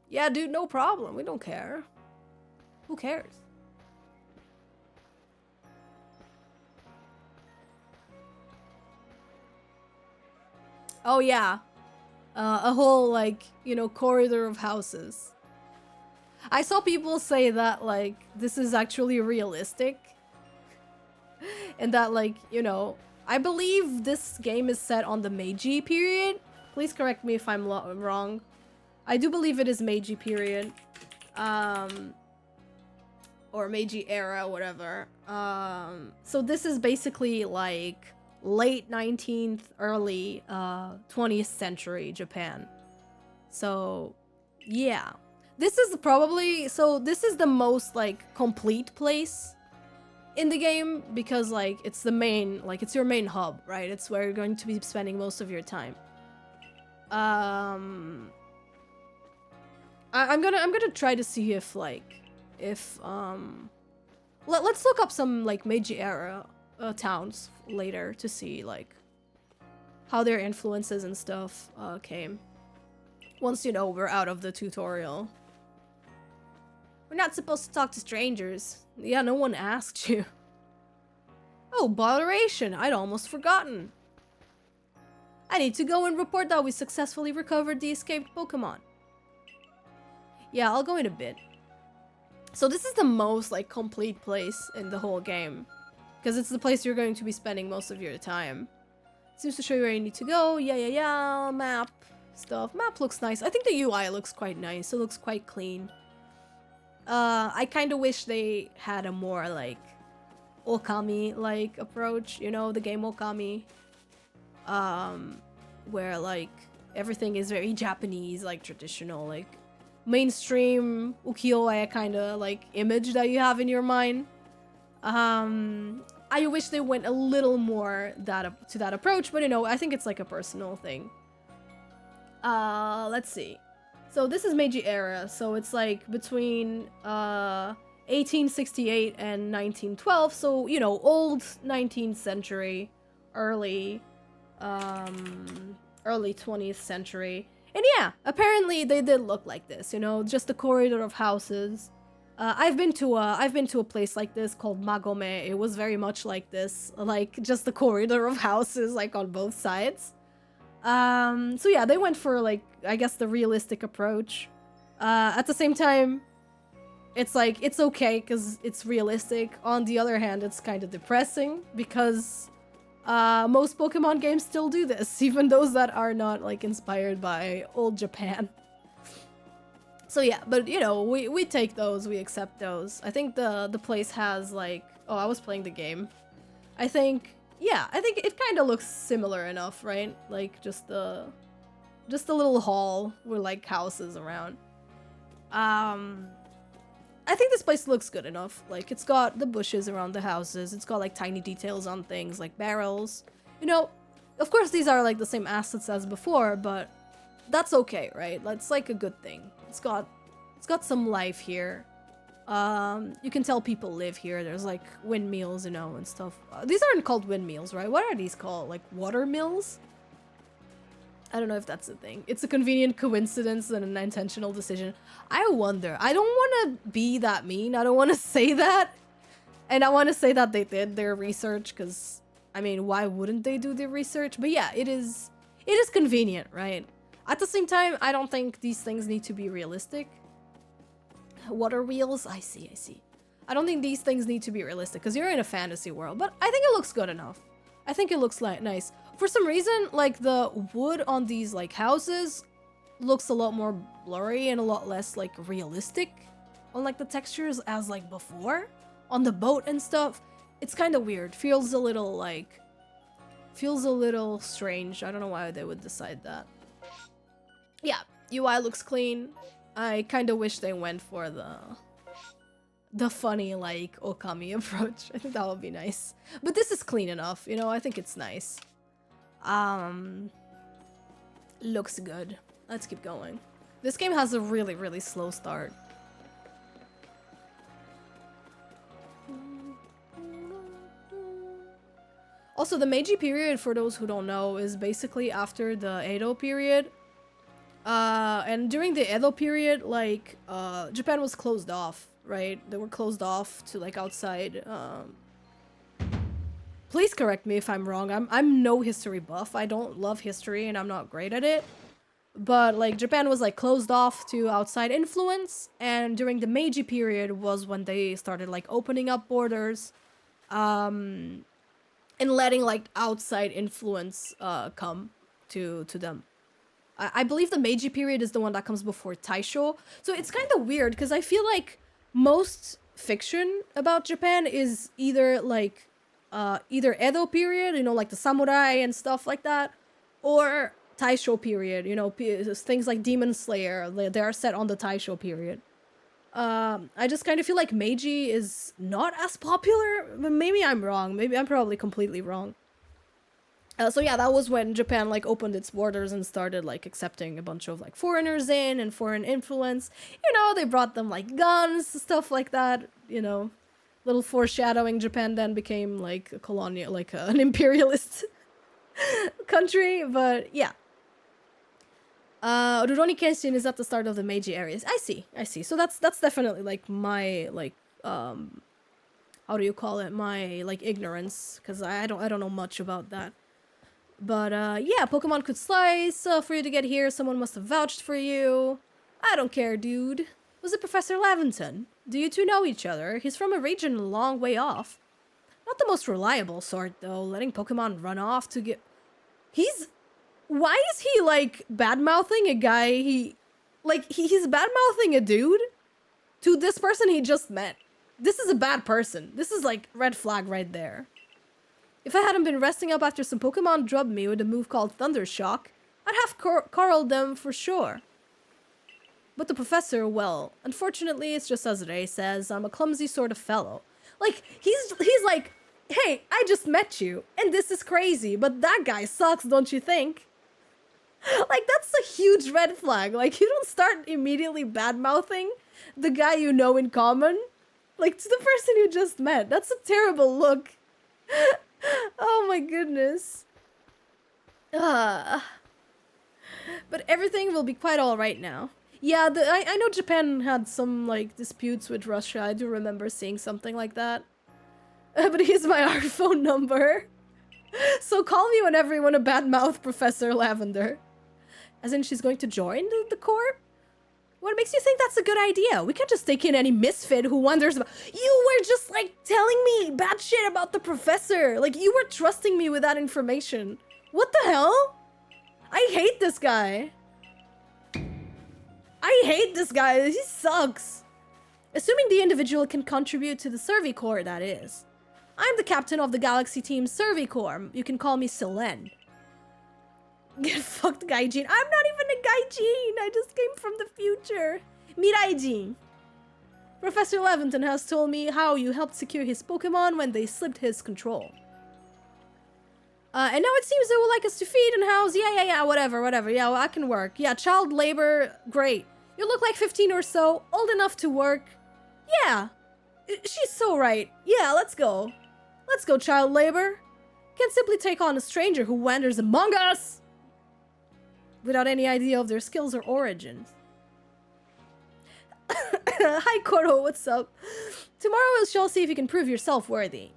Yeah, dude, no problem. We don't care. Who cares? Oh yeah, a whole, like, you know, corridor of houses. I saw people say that, like, this is actually realistic. And that, like, you know, I believe this game is set on the Meiji period. Please correct me if I'm wrong. I do believe it is Meiji period. Or Meiji era, whatever. So this is basically, like, late 19th, early 20th century Japan. So, yeah. This is probably, so this is the most, like, complete place in the game because, like, it's the main, like, it's your main hub, right? It's where you're going to be spending most of your time. I'm gonna try to see if, like, let's look up some, like, Meiji era towns later to see, like, how their influences and stuff came. Once, you know, we're out of the tutorial. We're not supposed to talk to strangers. Yeah, no one asked you. Oh, botheration. I'd almost forgotten. I need to go and report that we successfully recovered the escaped Pokemon. Yeah, I'll go in a bit. So this is the most, like, complete place in the whole game. Because it's the place you're going to be spending most of your time. Seems to show you where you need to go. Yeah. Map stuff. Map looks nice. I think the UI looks quite nice. It looks quite clean. I kind of wish they had a more, like, Okami-like approach, you know, the game Okami. Where, like, everything is very Japanese, like, traditional, like, mainstream ukiyo-e kind of, like, image that you have in your mind. I wish they went a little more to that approach, but, you know, I think it's, like, a personal thing. Let's see. So this is Meiji era, so it's like between 1868 and 1912, so, you know, old 19th century, early 20th century. And yeah, apparently they did look like this, you know, just a corridor of houses. I've been to a place like this called Magome. It was very much like this, like just a corridor of houses, like on both sides. So yeah, they went for, like, I guess the realistic approach. At the same time, it's like, it's okay because it's realistic. On the other hand, it's kind of depressing because most Pokemon games still do this, even those that are not, like, inspired by old Japan. So yeah, but, you know, we take those, we accept those. I think the place has, like, oh, I was playing the game. I think, yeah, I think it kind of looks similar enough, right? Like, just the Just a little hall with like houses around. I think this place looks good enough. Like, it's got the bushes around the houses. It's got like tiny details on things like barrels. You know, of course these are like the same assets as before, but that's okay, right? That's like a good thing. It's got some life here. You can tell people live here. There's like windmills, you know, and stuff. These aren't called windmills, right? What are these called? Like water mills? I don't know if that's a thing. It's a convenient coincidence and an intentional decision. I wonder. I don't want to be that mean. I don't want to say that. And I want to say that they did their research because, I mean, why wouldn't they do their research? But yeah, it is convenient, right? At the same time, I don't think these things need to be realistic. Water wheels? I see. I don't think these things need to be realistic because you're in a fantasy world, but I think it looks good enough. I think it looks like nice. For some reason, like the wood on these like houses looks a lot more blurry and a lot less like realistic on like the textures as like before on the boat and stuff. It's kind of weird. Feels a little strange. I don't know why they would decide that. Yeah, UI looks clean. I kind of wish they went for the funny, like, Okami approach. I think that would be nice. But this is clean enough, you know? I think it's nice. Looks good. Let's keep going. This game has a really, really slow start. Also, the Meiji period, for those who don't know, is basically after the Edo period. And during the Edo period, like, Japan was closed off, right? They were closed off to, like, outside, Please correct me if I'm wrong. I'm no history buff. I don't love history and I'm not great at it. But, like, Japan was, like, closed off to outside influence. And during the Meiji period was when they started, like, opening up borders. And letting, like, outside influence, come to them. I believe the Meiji period is the one that comes before Taisho. So it's kind of weird because I feel like most fiction about Japan is either like either Edo period, you know, like the samurai and stuff like that, or Taisho period, you know, things like Demon Slayer, they are set on the Taisho period. I just kind of feel like Meiji is not as popular. Maybe I'm wrong. Maybe I'm probably completely wrong. So yeah, that was when Japan like opened its borders and started like accepting a bunch of like foreigners in and foreign influence. You know, they brought them like guns, stuff like that, you know. Little foreshadowing, Japan then became like a colonial, like an imperialist country, but yeah. Rurouni Kenshin is at the start of the Meiji areas. I see. So that's definitely like my like how do you call it? My like ignorance, because I don't know much about that. But, yeah, Pokemon could slice for you to get here. Someone must have vouched for you. I don't care, dude. Was it Professor Laventon? Do you two know each other? He's from a region a long way off. Not the most reliable sort, though. Letting Pokemon run off to get... Why is he, like, bad-mouthing a guy he's bad-mouthing a dude to this person he just met. This is a bad person. This is, like, red flag right there. If I hadn't been resting up after some Pokemon drubbed me with a move called Thunder Shock, I'd have corralled them for sure. But the professor, well, unfortunately, it's just as Ray says, I'm a clumsy sort of fellow. Like, he's like, hey, I just met you, and this is crazy, but that guy sucks, don't you think? Like, that's a huge red flag. Like, you don't start immediately bad-mouthing the guy you know in common, like, to the person you just met. That's a terrible look. Oh my goodness. But everything will be quite alright now. Yeah, I know Japan had some, like, disputes with Russia. I do remember seeing something like that. But here's my our phone number. So call me whenever you want to badmouth Professor Lavender. As in, she's going to join the Corps? What makes you think that's a good idea? We can't just take in any misfit who wonders about... You were just, like, telling me bad shit about the professor. Like, you were trusting me with that information. What the hell? I hate this guy. He sucks. Assuming the individual can contribute to the Survey Corps, that is. I'm the captain of the Galaxy Team's Survey Corps. You can call me Selene. Get fucked, Gaijin. I'm not even a Gaijin. I just came from the future. Miraijin. Professor Leventon has told me how you helped secure his Pokemon when they slipped his control. And now it seems they would like us to feed and house. Yeah, whatever. Yeah, well, I can work. Yeah, child labor, great. You look like 15 or so, old enough to work. Yeah, she's so right. Yeah, let's go. Let's go, child labor. Can't simply take on a stranger who wanders among us without any idea of their skills or origins. Hi, Koro, what's up? Tomorrow we shall see if you can prove yourself worthy.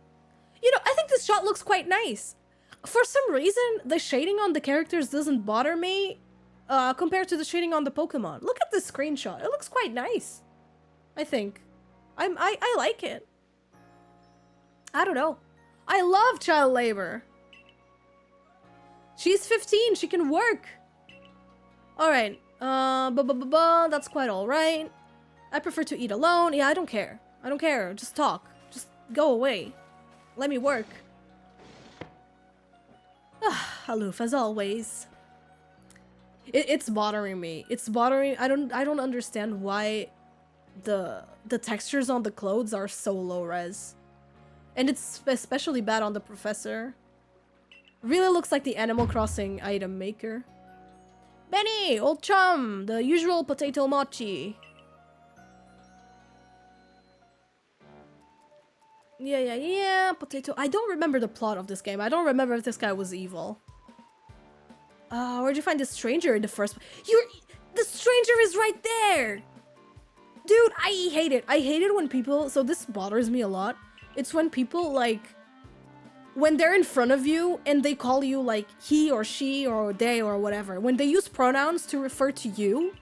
You know, I think this shot looks quite nice. For some reason, the shading on the characters doesn't bother me compared to the shading on the Pokemon. Look at this screenshot. It looks quite nice. I think. I like it. I don't know. I love child labor. She's 15. She can work. Alright. That's quite alright. I prefer to eat alone. Yeah, I don't care. I don't care. Just talk. Just go away. Let me work. Aloof as always. It's bothering me. It's bothering. I don't understand why the textures on the clothes are so low res. And it's especially bad on the professor. Really looks like the Animal Crossing item maker. Benny, old chum, the usual potato mochi. Yeah, potato. I don't remember the plot of this game. I don't remember if this guy was evil. Where'd you find this stranger in the first place? The stranger is right there! Dude, I hate it. I hate it when people, so this bothers me a lot. It's when people, like, when they're in front of you and they call you, like, he or she or they or whatever. When they use pronouns to refer to you,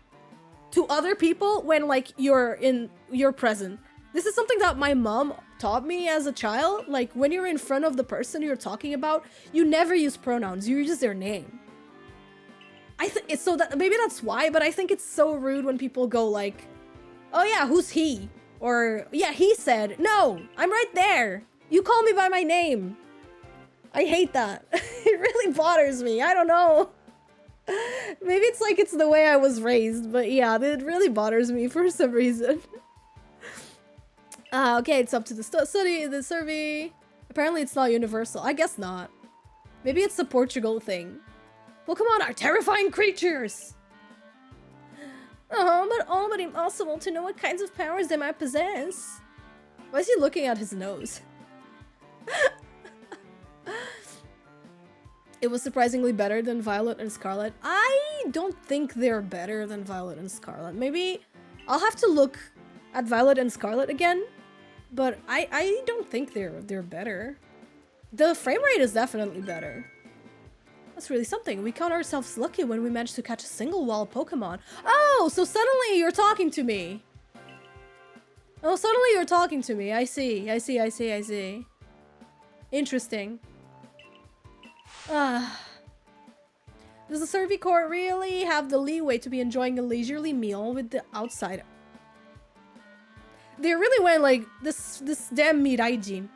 to other people when, like, you're present. This is something that my mom taught me as a child. Like, when you're in front of the person you're talking about, you never use pronouns. You use their name. I think it's so that maybe that's why, but I think it's so rude when people go like, "Oh yeah, who's he?" Or, "Yeah, he said." No, I'm right there. You call me by my name. I hate that. It really bothers me. I don't know. Maybe it's like it's the way I was raised, but yeah, it really bothers me for some reason. Okay, it's up to the the survey. Apparently it's not universal. I guess not. Maybe it's a Portugal thing. Pokemon are terrifying creatures! But all but impossible to know what kinds of powers they might possess. Why is he looking at his nose? It was surprisingly better than Violet and Scarlet. I don't think they're better than Violet and Scarlet. Maybe I'll have to look at Violet and Scarlet again. But I don't think they're better. The frame rate is definitely better. That's really something. We count ourselves lucky when we manage to catch a single wild Pokemon. Oh, so suddenly you're talking to me. Oh, suddenly you're talking to me. I see. Interesting. Does the survey court really have the leeway to be enjoying a leisurely meal with the outsider? They really went like this damn Miraijin.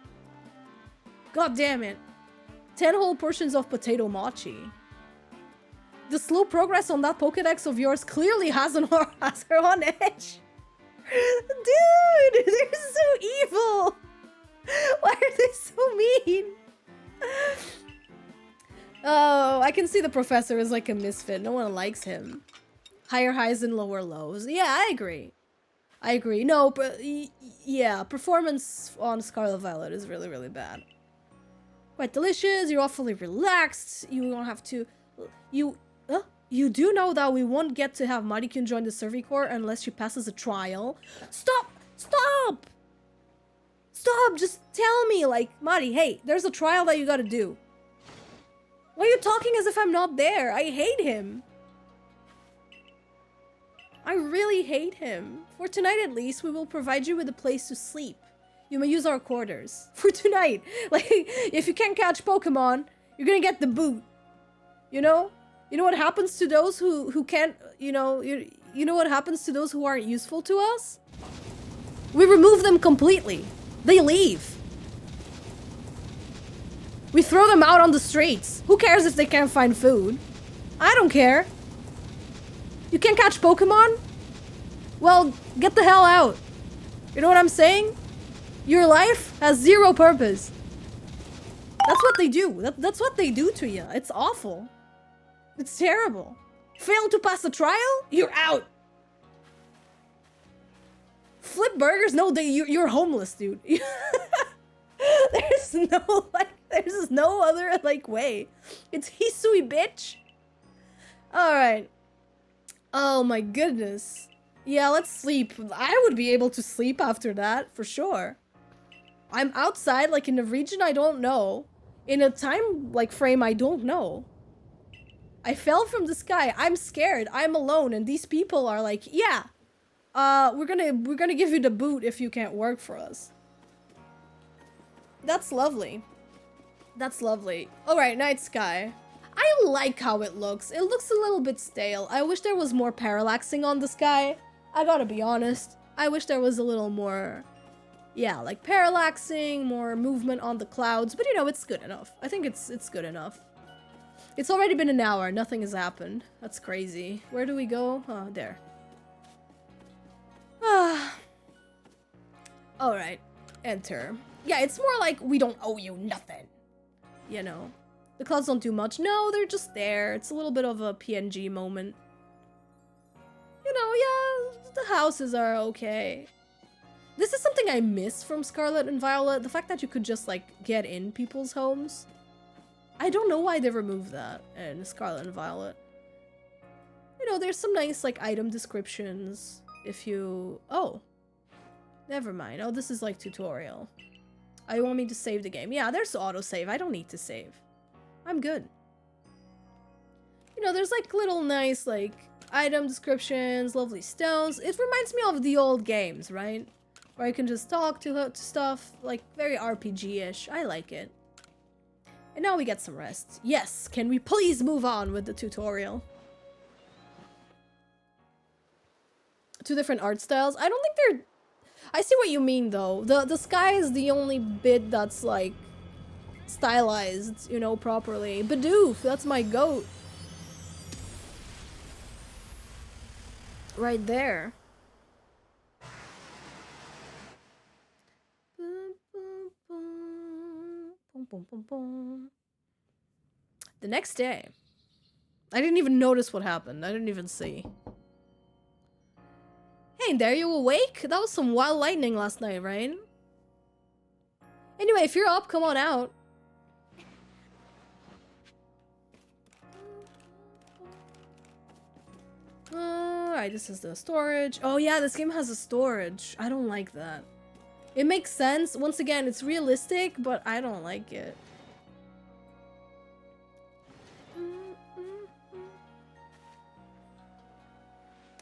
God damn it. 10 whole portions of potato mochi. The slow progress on that Pokédex of yours clearly has her on edge. Dude, they're so evil. Why are they so mean? Oh, I can see the professor is like a misfit. No one likes him. Higher highs and lower lows. Yeah, I agree. No, but yeah, performance on Scarlet Violet is really, really bad. Quite delicious. You're awfully relaxed. You don't have to. You do know that we won't get to have Marikyuun join the survey corps unless she passes a trial. Stop! Just tell me, like, Mari, hey, there's a trial that you gotta do. Why are you talking as if I'm not there? I hate him. I really hate him. For tonight at least, we will provide you with a place to sleep. You may use our quarters. For tonight. Like, if you can't catch Pokemon, you're gonna get the boot. You know? You know what happens to those who can't, you know what happens to those who aren't useful to us? We remove them completely. They leave. We throw them out on the streets. Who cares if they can't find food? I don't care. You can't catch Pokemon? Well, get the hell out. You know what I'm saying? Your life has zero purpose. That's what they do. That's what they do to you. It's awful. It's terrible. Fail to pass the trial? You're out. Flip burgers? No, you're homeless, dude. There's no other, like, way. It's Hisui, bitch. Alright. Oh my goodness. Yeah, let's sleep. I would be able to sleep after that, for sure. I'm outside, like, in a region I don't know. In a time, like, frame I don't know. I fell from the sky. I'm scared. I'm alone, and these people are like, yeah. We're gonna give you the boot if you can't work for us. That's lovely. That's lovely. Alright, night sky. I like how it looks. It looks a little bit stale. I wish there was more parallaxing on the sky. I gotta be honest. I wish there was a little more, yeah, like parallaxing, more movement on the clouds. But you know, it's good enough. I think it's good enough. It's already been an hour. Nothing has happened. That's crazy. Where do we go? Oh, there. Alright. Enter. Yeah, it's more like we don't owe you nothing. You know. The clouds don't do much. No, they're just there. It's a little bit of a PNG moment. You know, yeah, the houses are okay. This is something I miss from Scarlet and Violet. The fact that you could just, like, get in people's homes. I don't know why they removed that in Scarlet and Violet. You know, there's some nice, like, item descriptions. If you... Oh. Never mind. Oh, this is, like, tutorial. Oh, you want me to save the game? Yeah, there's autosave. I don't need to save. I'm good. You know, there's, like, little nice, like, item descriptions, lovely stones. It reminds me of the old games, right? Where you can just talk to stuff, like, very RPG-ish. I like it. And now we get some rest. Yes, can we please move on with the tutorial? Two different art styles. I don't think they're... I see what you mean, though. The sky is the only bit that's, like, stylized, you know, properly. Bidoof, that's my goat. Right there. The next day. I didn't even notice what happened. I didn't even see. Hey, there, you awake? That was some wild lightning last night, right? Anyway, if you're up, come on out. Alright, this is the storage. Oh yeah, this game has a storage. I don't like that. It makes sense. Once again, it's realistic, but I don't like it.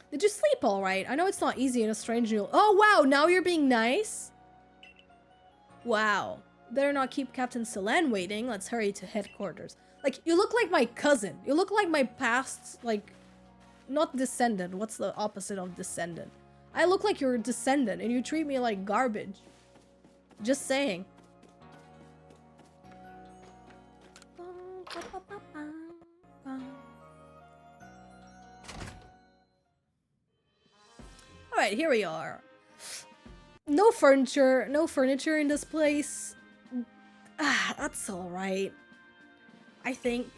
Did you sleep all right? I know it's not easy in a strange new... Oh, wow! Now you're being nice? Wow. Better not keep Captain Selene waiting. Let's hurry to headquarters. Like, you look like my cousin. You look like my past, like... Not descendant. What's the opposite of descendant? I look like your descendant, and you treat me like garbage. Just saying. Alright, here we are. No furniture in this place. Ah, that's alright. I think.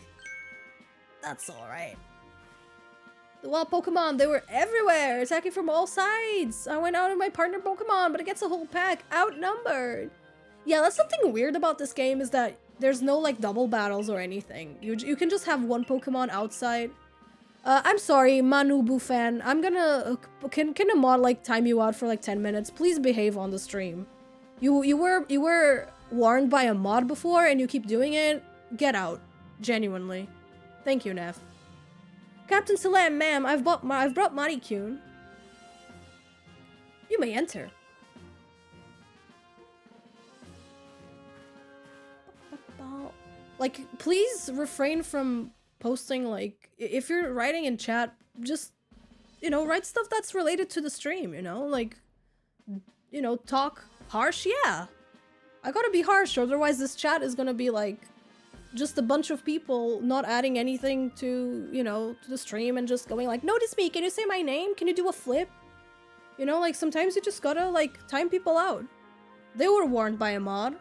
That's alright. The wild Pokemon, they were everywhere, attacking from all sides. I went out with my partner Pokemon, but it gets a whole pack, outnumbered. Yeah, that's something weird about this game, is that there's no, like, double battles or anything. You can just have one Pokemon outside. I'm sorry, Manubu fan. I'm gonna... Can a mod, like, time you out for, like, 10 minutes? Please behave on the stream. You were warned by a mod before, and you keep doing it. Get out. Genuinely. Thank you, Neff. Captain Selene, ma'am, I've brought Marikyuun. You may enter. Like, please refrain from posting, like, if you're writing in chat, just, you know, write stuff that's related to the stream, you know? Like, you know, talk harsh, yeah. I gotta be harsh, otherwise this chat is gonna be, like, just a bunch of people not adding anything to, you know, to the stream and just going like, notice me, can you say my name? Can you do a flip? You know, like sometimes you just gotta like time people out. They were warned by a mod.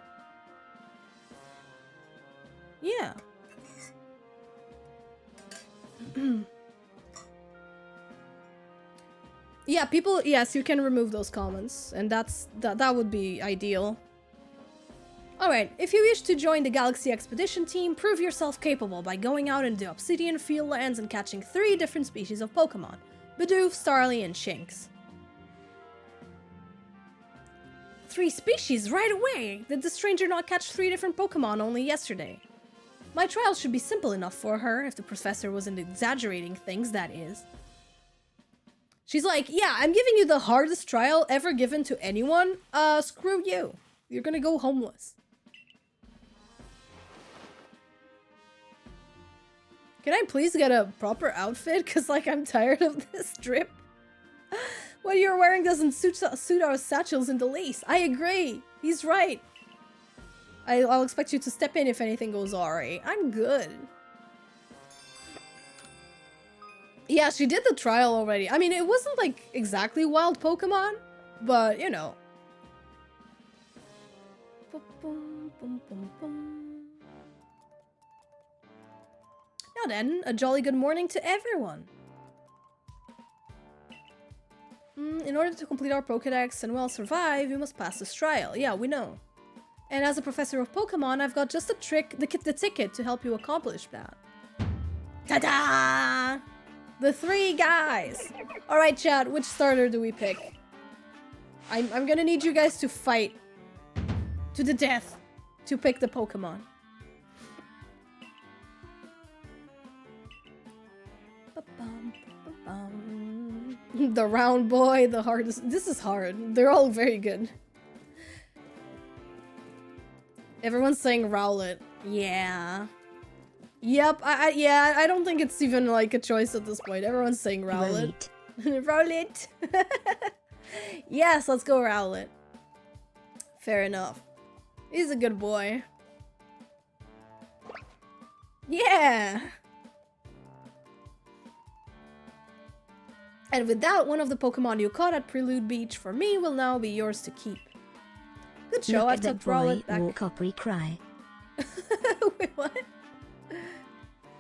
Yeah. Yeah, people, yes, you can remove those comments, and that would be ideal. Alright, if you wish to join the Galaxy Expedition team, prove yourself capable by going out into the Obsidian Fieldlands and catching 3 different species of Pokémon. Bidoof, Starly, and Shinx. 3 species right away! Did the stranger not catch 3 different Pokémon only yesterday? My trial should be simple enough for her, if the professor wasn't exaggerating things, that is. She's like, yeah, I'm giving you the hardest trial ever given to anyone. Screw you. You're gonna go homeless. Can I please get a proper outfit? Cause like I'm tired of this drip. What you're wearing doesn't suit our satchels and the lace. I agree. He's right. I'll expect you to step in if anything goes awry. I'm good. Yeah, she did the trial already. I mean, it wasn't like exactly wild Pokemon, but you know. Now then, a jolly good morning to everyone. In order to complete our Pokédex and well survive, we must pass this trial. Yeah, we know. And as a professor of Pokemon, I've got just the ticket to help you accomplish that. Ta-da! The 3 guys! Alright, chat, which starter do we pick? I'm gonna need you guys to fight to the death to pick the Pokemon. The round boy, the hardest. This is hard. They're all very good. Everyone's saying Rowlet. Yeah. Yep, yeah, I don't think it's even like a choice at this point. Everyone's saying Rowlet. Rowlet. Yes, let's go Rowlet. Fair enough. He's a good boy. Yeah! And with that, one of the Pokemon you caught at Prelude Beach for me will now be yours to keep. Good show, I've tucked Rowlet back. Walk up, cry. Wait, what?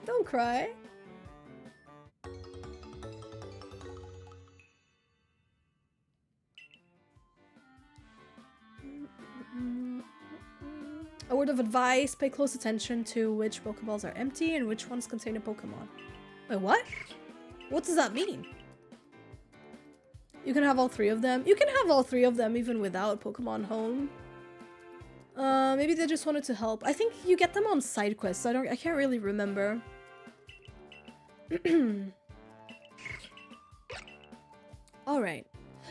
Don't cry. A word of advice, pay close attention to which Pokeballs are empty and which ones contain a Pokemon. Wait, what? What does that mean? You can have all 3 of them. You can have all 3 of them even without Pokemon Home. Maybe they just wanted to help. I think you get them on side quests. I can't really remember. Alright.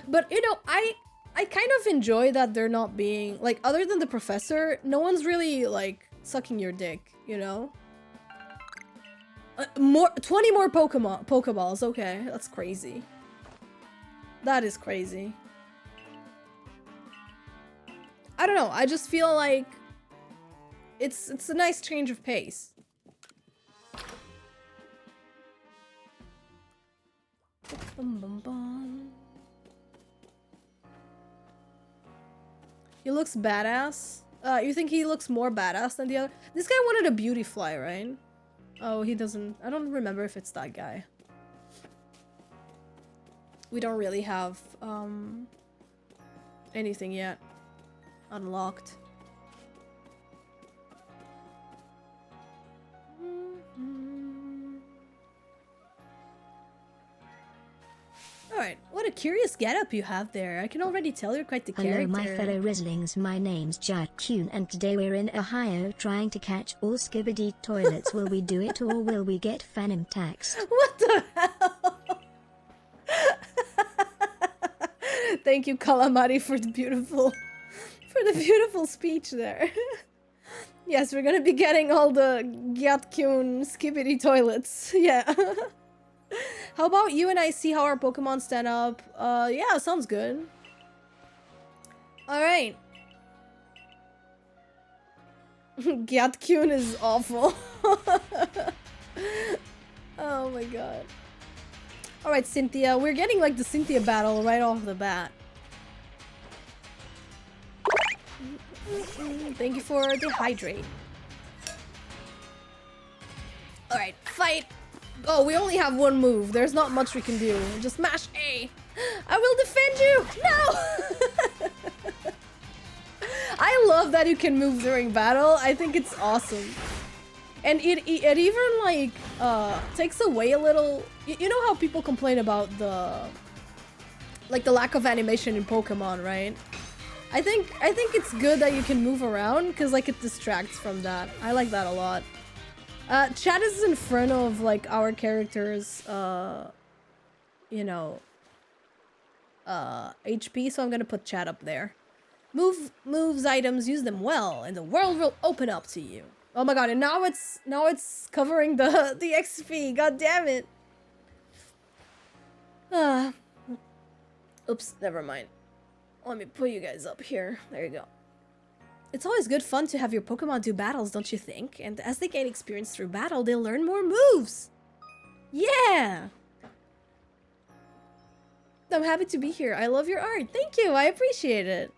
But you know, I kind of enjoy that they're not being like, other than the professor, no one's really like sucking your dick, you know? 20 more Pokeballs, okay, that's crazy. That is crazy. I don't know, I just feel like it's a nice change of pace. He looks badass. You think he looks more badass than the other? This guy wanted a Beautyfly, right? Oh, he doesn't. I don't remember if it's that guy. We don't really have anything yet unlocked. Alright, what a curious getup you have there. I can already tell you're quite the character. Hello my fellow Rizzlings, my name's Marikyuun and today we're in Ohio trying to catch all skibbity toilets. Will we do it or will we get phantom taxed? What the hell? Thank you, Calamari, for the beautiful speech there. Yes, we're gonna be getting all the Marikyuun skibbity toilets. Yeah. How about you and I see how our Pokemon stand up? Yeah, sounds good. Alright. Gyatkyun is awful. Oh my god. Alright, Cynthia. We're getting like the Cynthia battle right off the bat. Thank you for the hydrate. Alright, fight! Oh, we only have one move. There's not much we can do. Just mash A. I will defend you! No! I love that you can move during battle. I think it's awesome. And it even like takes away a little... You know how people complain about the lack of animation in Pokemon, right? I think it's good that you can move around because like it distracts from that. I like that a lot. Chat is in front of like our characters you know HP, so I'm gonna put chat up there. Moves items, use them well, and the world will open up to you. Oh my god, and now it's covering the XP. God damn it. Oops, never mind. Let me put you guys up here. There you go. It's always good fun to have your Pokemon do battles, don't you think? And as they gain experience through battle, they'll learn more moves. Yeah! I'm happy to be here. I love your art. Thank you. I appreciate it.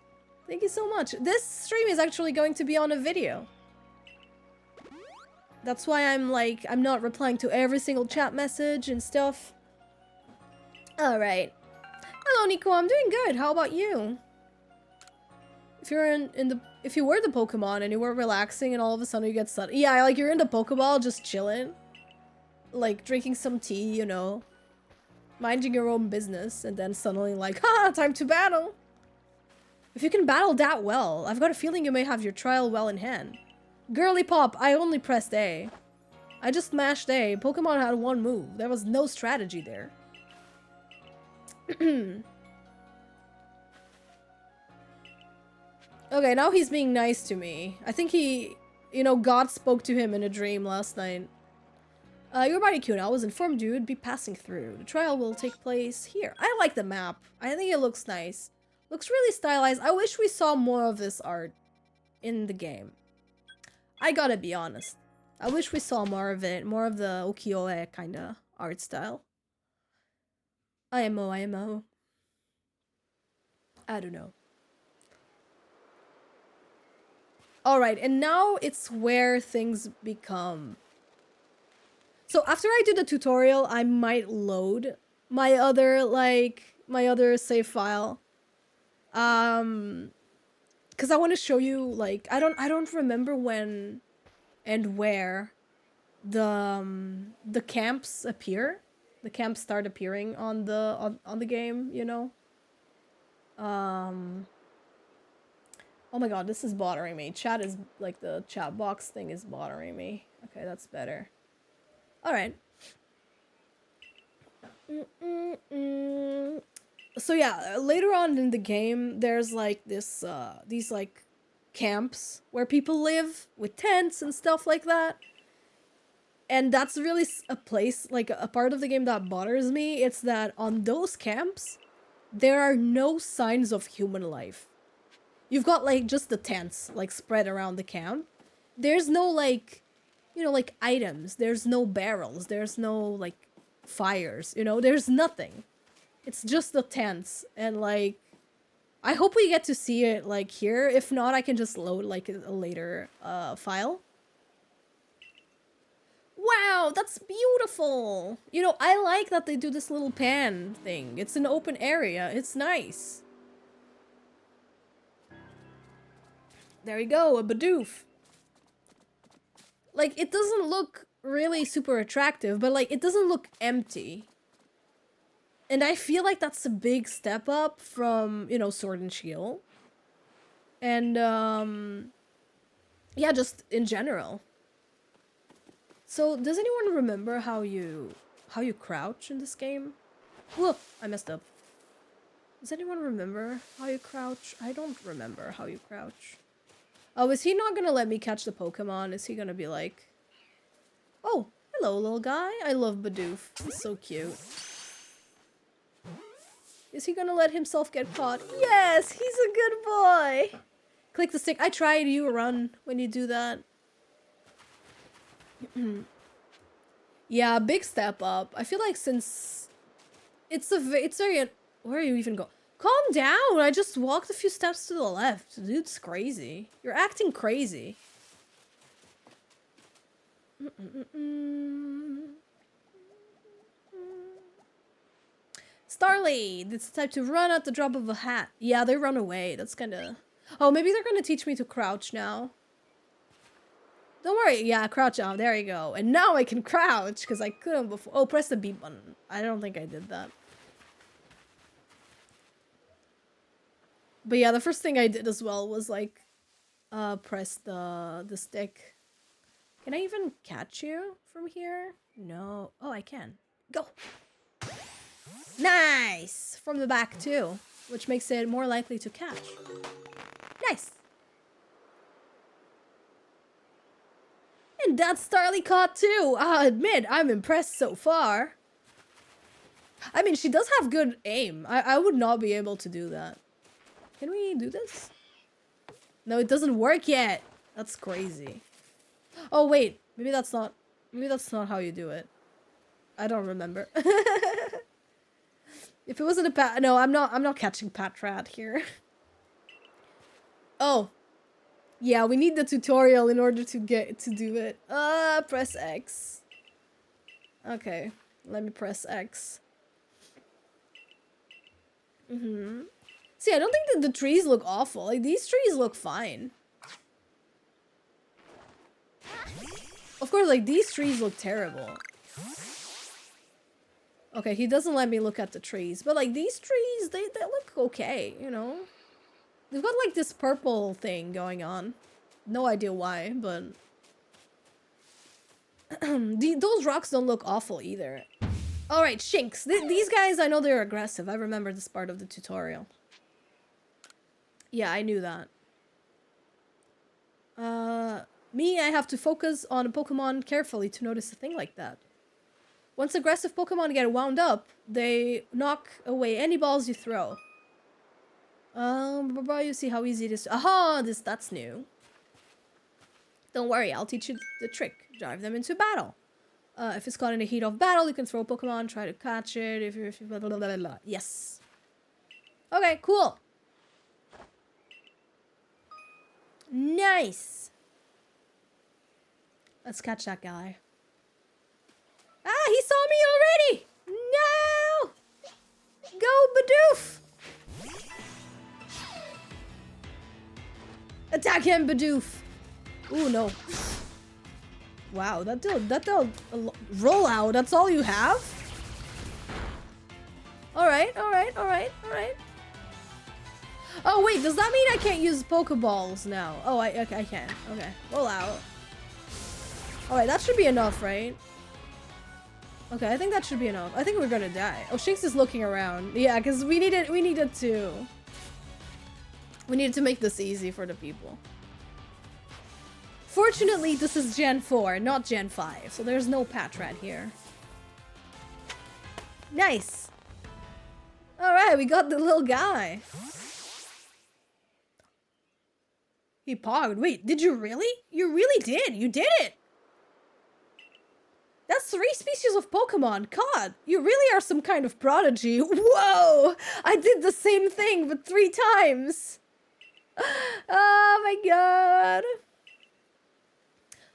Thank you so much. This stream is actually going to be on a video. That's why I'm not replying to every single chat message and stuff. Alright. Hello, Nico. I'm doing good. How about you? If you're if you were the Pokemon and you were relaxing and all of a sudden you get sudden, yeah, like you're in the Pokeball just chilling, like drinking some tea, you know, minding your own business, and then suddenly like, ha, time to battle. If you can battle that well, I've got a feeling you may have your trial well in hand. Girly pop, I only pressed A. I just mashed A. Pokemon had one move. There was no strategy there. Okay, now he's being nice to me. I think he, you know, God spoke to him in a dream last night. Your Marikyuun, I was informed you would be passing through. The trial will take place here. I like the map. I think it looks nice. Looks really stylized. I wish we saw more of this art in the game. I gotta be honest. I wish we saw more of it. More of the ukiyo-e kind of art style. IMO. I don't know. Alright, and now it's where things become... So after I do the tutorial, I might load my other, my other save file. Because I want to show you, like, I don't remember when and where the camps appear. The camps start appearing on the game, you know? Oh my god, this is bothering me. Chat is, like, the chat box thing is bothering me. Okay, that's better. Alright. So yeah, later on in the game, there's, like, this, these, like, camps where people live with tents and stuff like that. And that's really a place, like, a part of the game that bothers me. It's that on those camps, there are no signs of human life. You've got, like, just the tents, like, spread around the camp. There's no, like, you know, like, items. There's no barrels. There's no, like, fires. You know, there's nothing. It's just the tents. And, like, I hope we get to see it, like, here. If not, I can just load, like, a later file. Wow, that's beautiful! You know, I like that they do this little pan thing. It's an open area. It's nice. There we go, a Bidoof. Like, it doesn't look really super attractive, but, like, it doesn't look empty. And I feel like that's a big step up from, you know, Sword and Shield. And, yeah, just in general. So, does anyone remember how you crouch in this game? Whoop, I messed up. Does anyone remember how you crouch? I don't remember how you crouch. Oh, is he not gonna let me catch the Pokemon? Is he gonna be like... Oh, hello, little guy. I love Bidoof. He's so cute. Is he gonna let himself get caught? Yes, he's a good boy. Click the stick. I tried. You run when you do that. Yeah, big step up. I feel like since it's very. Where are you even go? Calm down. I just walked a few steps to the left. Dude's crazy. You're acting crazy. Starly, it's the type to run at the drop of a hat. Yeah, they run away. That's kind of... Oh, maybe they're going to teach me to crouch now. Don't worry. Yeah, crouch out. There you go. And now I can crouch because I couldn't before. Oh, press the B button. I don't think I did that. But yeah, the first thing I did as well was like press the stick. Can I even catch you from here? No. Oh, I can. Go. Nice! From the back too, which makes it more likely to catch. Nice! And that's Starly caught too! I'll admit, I'm impressed so far. I mean, she does have good aim. I would not be able to do that. Can we do this? No, it doesn't work yet. That's crazy. Oh, wait. Maybe that's not how you do it. I don't remember. If it wasn't a pat... No, I'm not catching Patrat here. Oh. Yeah, we need the tutorial in order to do it. Press X. Okay, let me press X. See, I don't think that the trees look awful. Like, these trees look fine. Of course, like, these trees look terrible. Okay, he doesn't let me look at the trees. But, like, these trees, they look okay, you know? They've got, like, this purple thing going on. No idea why, but... those rocks don't look awful either. Alright, Shinx. These guys, I know they're aggressive. I remember this part of the tutorial. Yeah, I knew that. Me, I have to focus on a Pokemon carefully to notice a thing like that. Once aggressive Pokemon get wound up, they knock away any balls you throw. You see how easy it is. Aha! That's new. Don't worry, I'll teach you the trick. Drive them into battle. If it's caught in the heat of battle, you can throw a Pokemon, try to catch it. If you blah, blah, blah, blah. Yes. Okay, cool. Nice. Let's catch that guy. Ah, he saw me already! No! Go, Bidoof! Attack him, Bidoof! Ooh, no. Wow, that dealt roll out. That's all you have? Alright. Oh, wait, does that mean I can't use Pokeballs now? Oh, I can. Okay, roll out. Alright, that should be enough, right? Okay, I think that should be enough. I think we're gonna die. Oh, Shinx is looking around. Yeah, because we needed to make this easy for the people. Fortunately, this is Gen 4, not Gen 5, so there's no Patrat here. Nice! Alright, we got the little guy. He pogged. Wait, did you really? You really did! You did it! That's 3 species of Pokemon. God, you really are some kind of prodigy. Whoa! I did the same thing, but 3 times. Oh my god.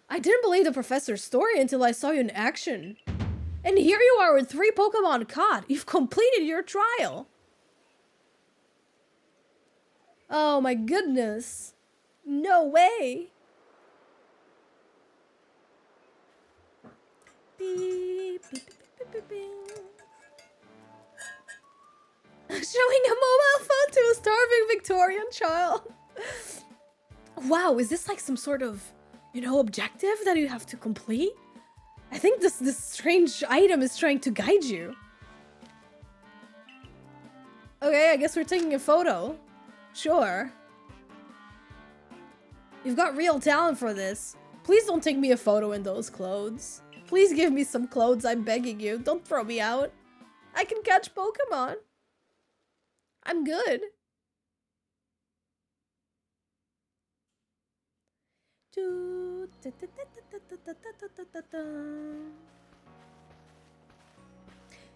I didn't believe the professor's story until I saw you in action. And here you are with 3 Pokemon caught. You've completed your trial. Oh my goodness. No way. Beep, beep, beep, beep, beep. Showing a mobile phone to a starving Victorian child. Wow, is this like some sort of, you know, objective that you have to complete? I think this strange item is trying to guide you. Okay, I guess we're taking a photo. Sure. You've got real talent for this. Please don't take me a photo in those clothes. Please give me some clothes, I'm begging you. Don't throw me out. I can catch Pokemon. I'm good.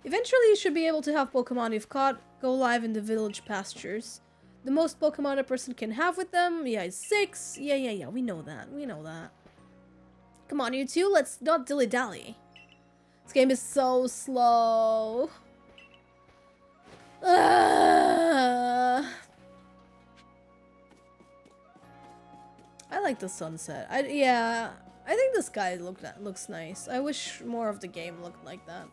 Eventually, you should be able to have Pokemon you've caught go live in the village pastures. The most Pokemon a person can have with them, yeah, is 6. Yeah, we know that. We know that. Come on, you two, let's not dilly-dally. This game is so slow. I like the sunset. I think the sky looks nice. I wish more of the game looked like that.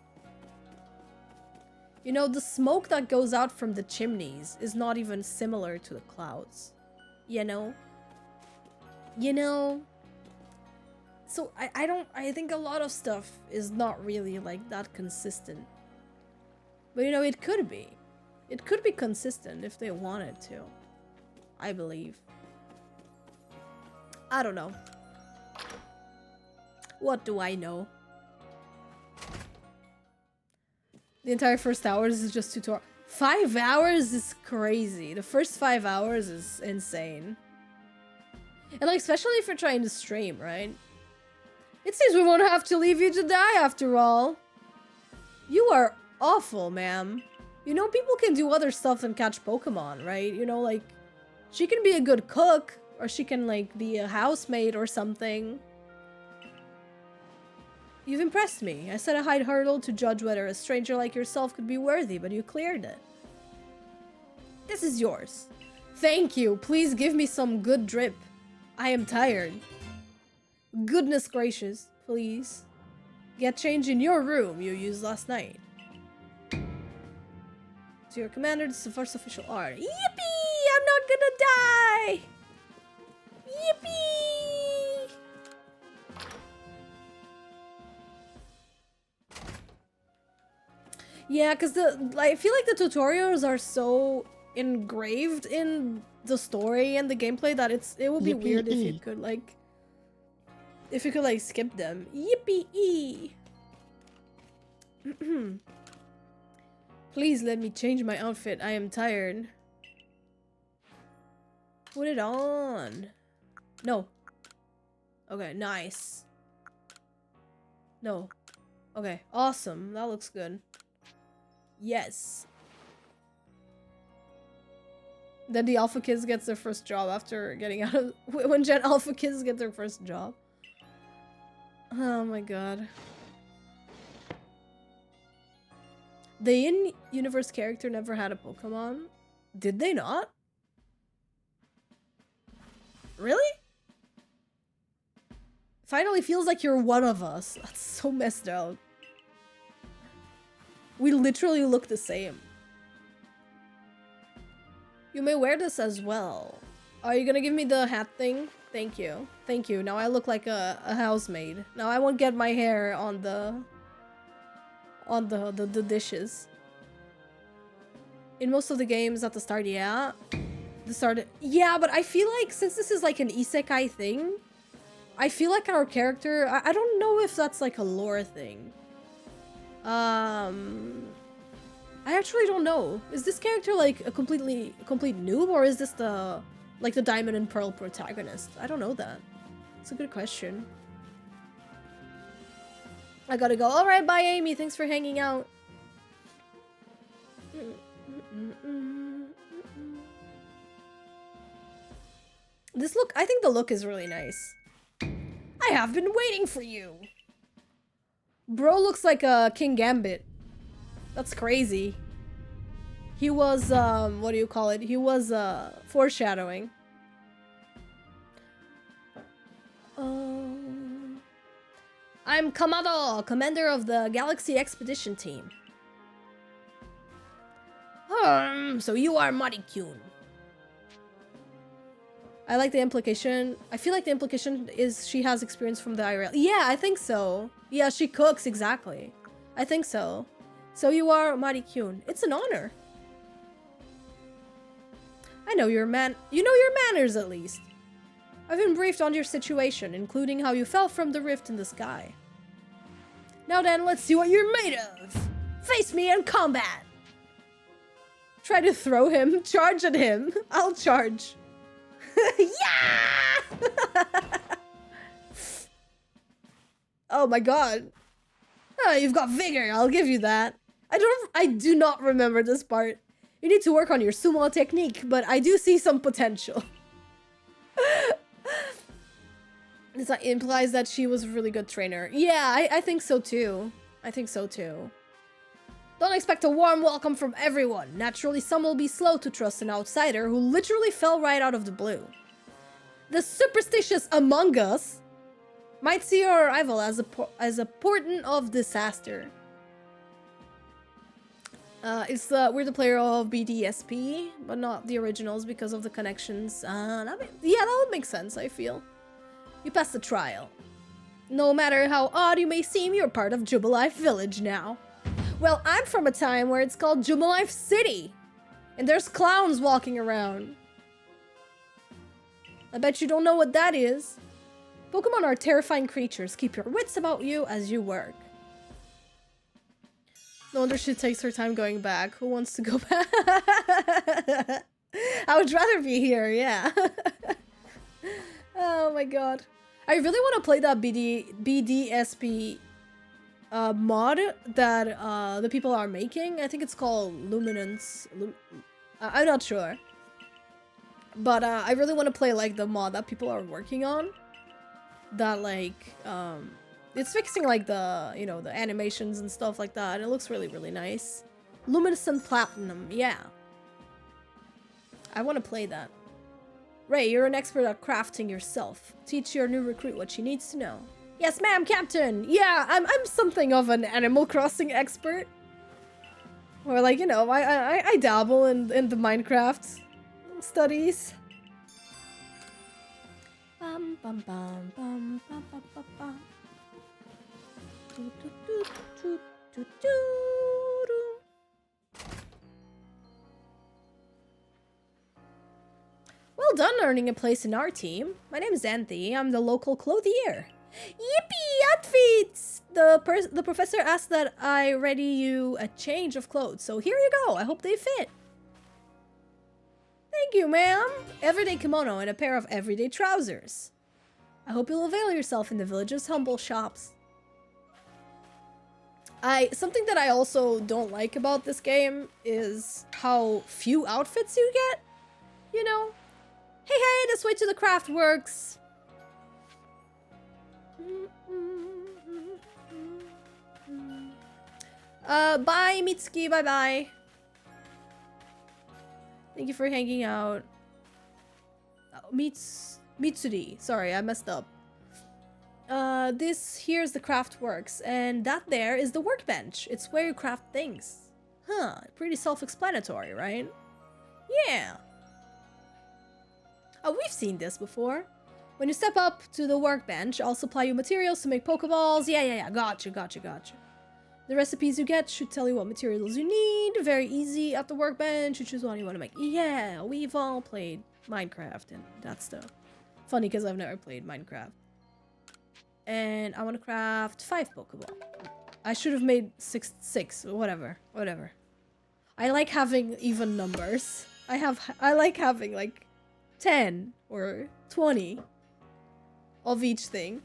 You know, the smoke that goes out from the chimneys is not even similar to the clouds. You know? You know? So I think a lot of stuff is not really like that consistent. But you know, it could be. It could be consistent if they wanted to. I believe. I don't know. What do I know? The entire first hours is just tutorial. 5 hours is crazy. The first 5 hours is insane. And like, especially if you're trying to stream, right? It seems we won't have to leave you to die after all. You are awful, ma'am. You know, people can do other stuff than catch Pokemon, right? You know, like, she can be a good cook, or she can, like, be a housemaid or something. You've impressed me. I set a high hurdle to judge whether a stranger like yourself could be worthy, but you cleared it. This is yours. Thank you. Please give me some good drip. I am tired. Goodness gracious, please. Get change in your room you used last night. To your commander, this is the first official order. Yippee! I'm not gonna die! Yippee! Yeah, because I feel like the tutorials are so engraved in the story and the gameplay that it would be weird if you could like skip them. Yippee! Please let me change my outfit. I am tired. Put it on. No. Okay, nice. No. Okay, awesome. That looks good. Yes. Then the Alpha Kids gets their first job after getting out of... When Gen Alpha Kids get their first job. Oh my god. The in-universe character never had a Pokemon? Did they not? Really? Finally feels like you're one of us. That's so messed up. We literally look the same. You may wear this as well. Are you gonna give me the hat thing? Thank you. Thank you. Now I look like a housemaid. Now I won't get my hair on the dishes. In most of the games at the start, yeah. Yeah, but I feel like since this is like an isekai thing, I feel like our character, I don't know if that's like a lore thing. I actually don't know. Is this character like a complete noob, or is this the Diamond and Pearl protagonist? I don't know that. It's a good question. I gotta go. Alright, bye Amy. Thanks for hanging out. This look, I think the look is really nice. I have been waiting for you. Bro looks like a King Gambit. That's crazy. He was, what do you call it? He was, foreshadowing. I'm Kamado, commander of the Galaxy Expedition Team. So you are Marikyuun. I like the implication. I feel like the implication is she has experience from the IRL. Yeah, I think so. Yeah, she cooks, exactly. I think so. So you are Marikyuun. It's an honor. I know your you know your manners at least. I've been briefed on your situation, including how you fell from the rift in the sky. Now then, let's see what you're made of. Face me in combat. Try to throw him. Charge at him. I'll charge. Yeah! Oh my god. Oh, you've got vigor, I'll give you that. I do not remember this part. You need to work on your sumo technique, but I do see some potential. This implies that she was a really good trainer. Yeah, I think so too. I think so too. Don't expect a warm welcome from everyone. Naturally, some will be slow to trust an outsider who literally fell right out of the blue. The superstitious among us might see your arrival as a portent of disaster. We're the player of BDSP, but not the originals because of the connections. Yeah, that would make sense, I feel. You passed the trial. No matter how odd you may seem, you're part of Jubilife Village now. Well, I'm from a time where it's called Jubilife City, and there's clowns walking around. I bet you don't know what that is. Pokemon are terrifying creatures. Keep your wits about you as you work. No wonder she takes her time going back. Who wants to go back? I would rather be here, yeah. Oh my god. I really want to play that BDSP mod that the people are making. I think it's called Luminance. I'm not sure. But I really want to play like the mod that people are working on. That like, it's fixing like the, you know, the animations and stuff like that. It looks really, really nice. Luminescent Platinum, yeah. I want to play that. Ray, you're an expert at crafting yourself. Teach your new recruit what she needs to know. Yes, ma'am, Captain. Yeah, I'm something of an Animal Crossing expert. Or like, you know, I dabble in the Minecraft studies. Bum bum bum bum bum bum bum bum. Do, do, do, do, do, do, do. Well done earning a place in our team. My name is Anthe. I'm the local clothier. Yippee! Outfits! The professor asked that I ready you a change of clothes, so here you go. I hope they fit. Thank you, ma'am. Everyday kimono and a pair of everyday trousers. I hope you'll avail yourself in the village's humble shops. Something that I also don't like about this game is how few outfits you get. You know? Hey, this way to the craft works. Bye, Mitsuki. Bye-bye. Thank you for hanging out. Oh, Mitsuri. Sorry, I messed up. This here's the craft works, and that there is the workbench. It's where you craft things. Huh, pretty self-explanatory, right? Yeah. Oh, we've seen this before. When you step up to the workbench, I'll supply you materials to make Pokeballs. Yeah. Gotcha. The recipes you get should tell you what materials you need. Very easy at the workbench. You choose what you want to make. Yeah, we've all played Minecraft and that stuff. Funny because I've never played Minecraft. And I want to craft 5 Pokeball. I should have made six. Whatever. I like having even numbers. I like having like 10 or 20 of each thing.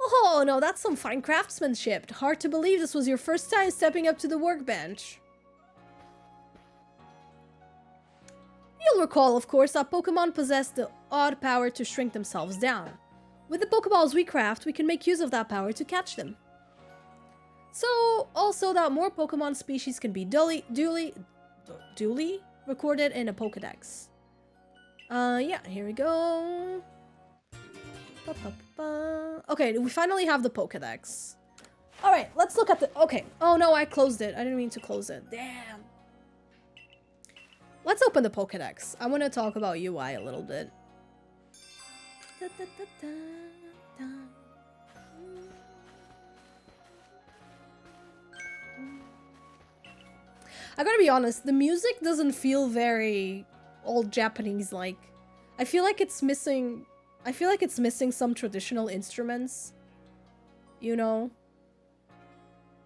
Oh no, that's some fine craftsmanship. Hard to believe this was your first time stepping up to the workbench. You'll recall, of course, that Pokemon possess the odd power to shrink themselves down. With the Pokeballs we craft, we can make use of that power to catch them. So, also that more Pokemon species can be duly recorded in a Pokedex. Yeah, here we go. Okay, we finally have the Pokedex. Alright, let's look at the... Okay. Oh no, I closed it. I didn't mean to close it. Damn. Let's open the Pokedex. I want to talk about UI a little bit. I gotta be honest, the music doesn't feel very old Japanese-like. I feel like it's missing some traditional instruments. You know?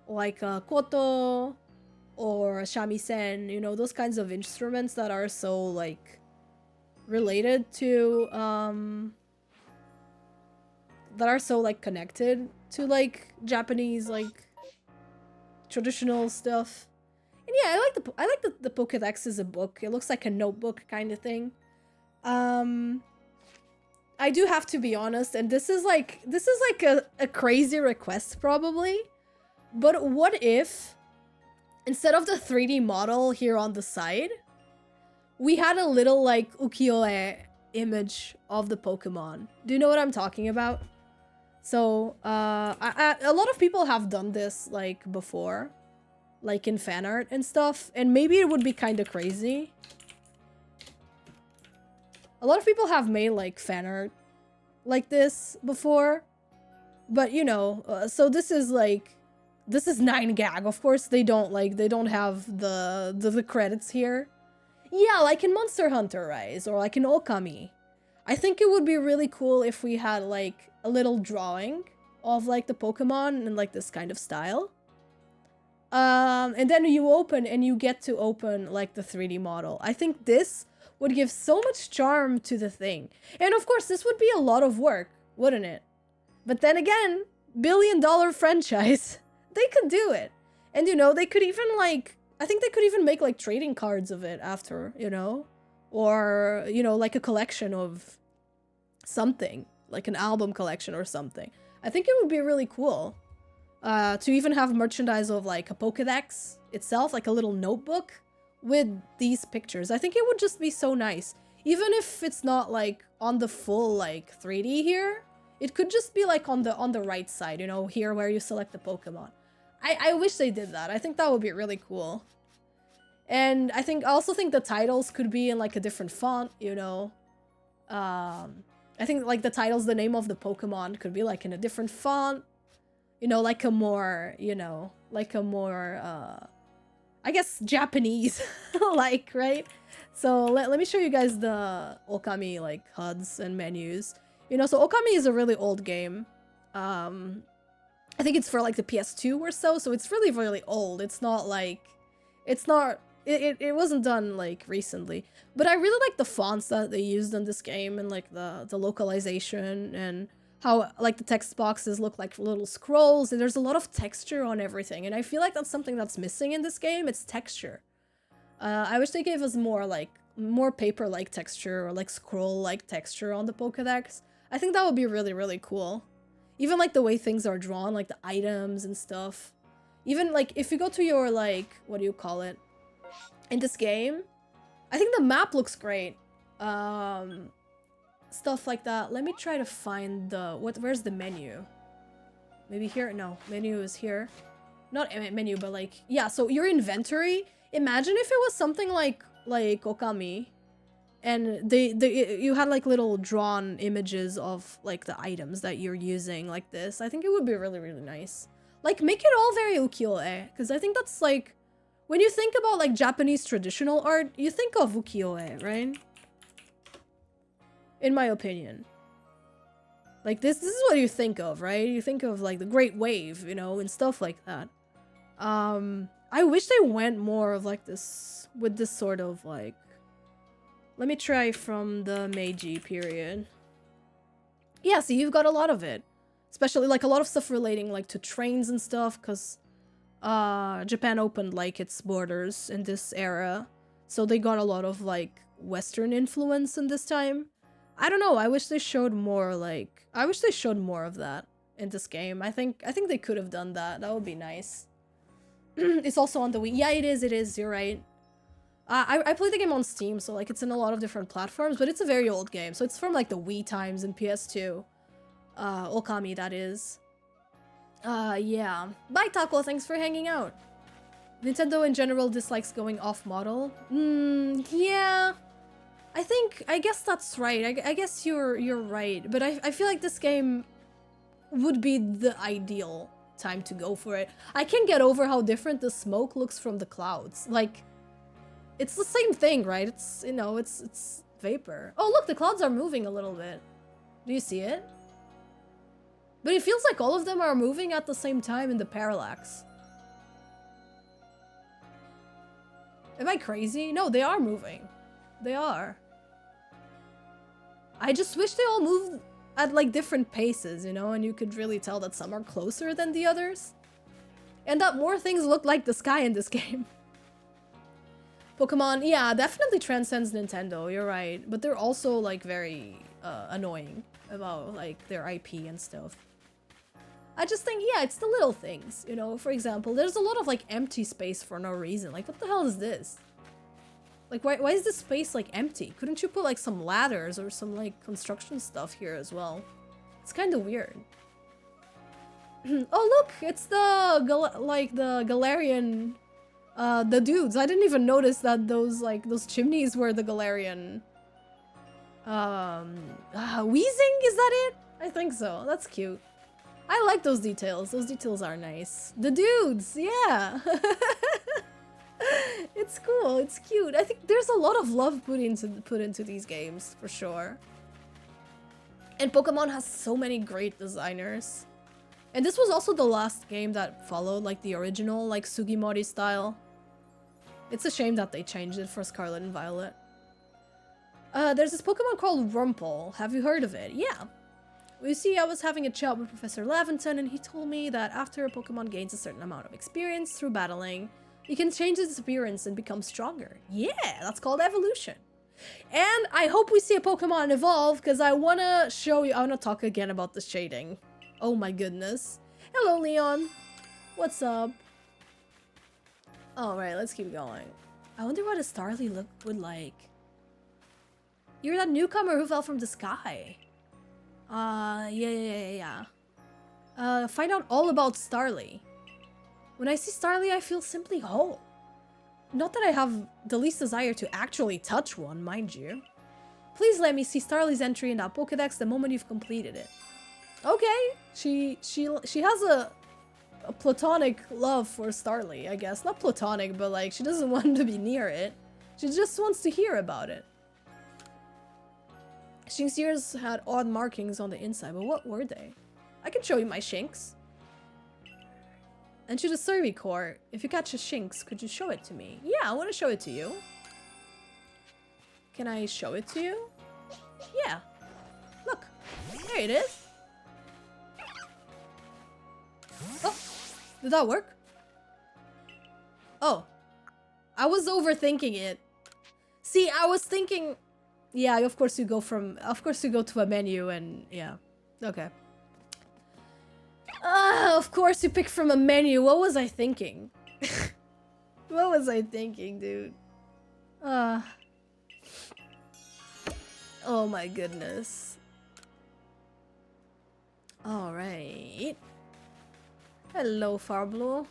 Like koto or shamisen, you know, those kinds of instruments that are so, like, related to, that are so like connected to like Japanese like traditional stuff. And yeah, I like the Pokédex as a book. It looks like a notebook kind of thing. I do have to be honest, and this is like a crazy request probably, but what if instead of the 3D model here on the side, we had a little like ukiyo-e image of the Pokemon? Do you know what I'm talking about? So a lot of people have done this like before, like in fan art and stuff, and maybe it would be kind of crazy. A lot of people have made like fan art like this before, but you know, so this is 9gag. Of course, they don't have the credits here. Yeah, like in Monster Hunter Rise or like in Okami. I think it would be really cool if we had like a little drawing of like the Pokemon in like this kind of style. And then you open and you get to open like the 3D model. I think this would give so much charm to the thing. And of course, this would be a lot of work, wouldn't it? But then again, billion-dollar franchise, they could do it. And you know, they could even like, I think they could even make like trading cards of it after, you know? Or, you know, like a collection of something, like an album collection or something. I think it would be really cool to even have merchandise of like a Pokédex itself, like a little notebook with these pictures. I think it would just be so nice. Even if it's not like on the full like 3D here, it could just be like on the right side, you know, here where you select the Pokemon. I wish they did that. I think that would be really cool. And I also think the titles could be in like a different font, you know. I think like the titles, the name of the Pokemon could be like in a different font. You know, like a more, you know, like a more, I guess Japanese, like, right? So let me show you guys the Okami, like, HUDs and menus. You know, so Okami is a really old game. I think it's for, like, the PS2 or so it's really, really old. It's not, like, it wasn't done, like, recently. But I really like the fonts that they used in this game and, like, the localization and how, like, the text boxes look like little scrolls, and there's a lot of texture on everything, and I feel like that's something that's missing in this game. It's texture. I wish they gave us more, like, more paper-like texture or, like, scroll-like texture on the Pokédex. I think that would be really, really cool. Even, like, the way things are drawn, like, the items and stuff. Even, like, if you go to your, like, what do you call it? In this game, I think the map looks great. Stuff like that. Let me try to find the... where's the menu? Maybe here? No, menu is here. Not menu, but like... Yeah, so your inventory. Imagine if it was something like Okami. And you had like little drawn images of like the items that you're using like this. I think it would be really, really nice. Like, make it all very ukiyo-e. Because I think that's like... When you think about like Japanese traditional art, you think of ukiyo-e, right? In my opinion. Like, this is what you think of, right? You think of, like, the Great Wave, you know, and stuff like that. I wish they went more of, like, this... with this sort of, like... Let me try from the Meiji period. Yeah, see, you've got a lot of it. Especially, like, a lot of stuff relating, like, to trains and stuff, because... Japan opened, like, its borders in this era. So they got a lot of, like, Western influence in this time. I don't know, I wish they showed more, like... I wish they showed more of that in this game. I think they could have done that. That would be nice. It's also on the Wii. Yeah, it is, you're right. I played the game on Steam, so, like, it's in a lot of different platforms, but it's a very old game. So it's from, like, the Wii times and PS2. Okami, that is. Yeah. Bye, Taco, thanks for hanging out. Nintendo in general dislikes going off-model. Yeah. I guess that's right. I guess you're right. But I feel like this game would be the ideal time to go for it. I can't get over how different the smoke looks from the clouds. Like, it's the same thing, right? It's, you know, it's vapor. Oh, look, the clouds are moving a little bit. Do you see it? But it feels like all of them are moving at the same time in the parallax. Am I crazy? No, they are moving. They are. I just wish they all moved at like different paces, you know, and you could really tell that some are closer than the others. And that more things look like the sky in this game. Pokemon, yeah, definitely transcends Nintendo, you're right. But they're also like very annoying about like their IP and stuff. I just think, yeah, it's the little things, you know. For example, there's a lot of like empty space for no reason. Like, what the hell is this? Like, why is this space like empty? Couldn't you put like some ladders or some like construction stuff here as well? It's kind of weird. Oh look, it's the Galarian, the dudes. I didn't even notice that those chimneys were the Galarian. Wheezing, is that it? I think so. That's cute. I like those details. Those details are nice. The dudes, yeah. It's cool. It's cute. I think there's a lot of love put into these games for sure. And Pokemon has so many great designers. And this was also the last game that followed like the original like Sugimori style. It's a shame that they changed it for Scarlet and Violet. There's this Pokemon called Rumpel. Have you heard of it? Yeah. Well, you see, I was having a chat with Professor Laventon, and he told me that after a Pokemon gains a certain amount of experience through battling, it can change its appearance and become stronger. Yeah, that's called evolution. And I hope we see a Pokemon evolve, because I want to show you... I want to talk again about the shading. Oh my goodness. Hello, Leon. What's up? Alright, let's keep going. I wonder what a Starly look would like. You're that newcomer who fell from the sky. Yeah. Find out all about Starly. When I see Starly, I feel simply whole. Not that I have the least desire to actually touch one, mind you. Please let me see Starly's entry in that Pokédex the moment you've completed it. Okay, she has a platonic love for Starly, I guess. Not platonic, but like she doesn't want to be near it. She just wants to hear about it. Shink's ears had odd markings on the inside, but what were they? I can show you my Shinx. And to the Servicore, if you catch a Shinx, could you show it to me? Yeah, I want to show it to you. Can I show it to you? Yeah. Look, there it is. Oh, did that work? Oh, I was overthinking it. See, I was thinking... Yeah, of course you go to a menu and yeah. Okay. Of course you pick from a menu. What was I thinking? What was I thinking, dude? Oh my goodness. Alright. Hello, Farblu.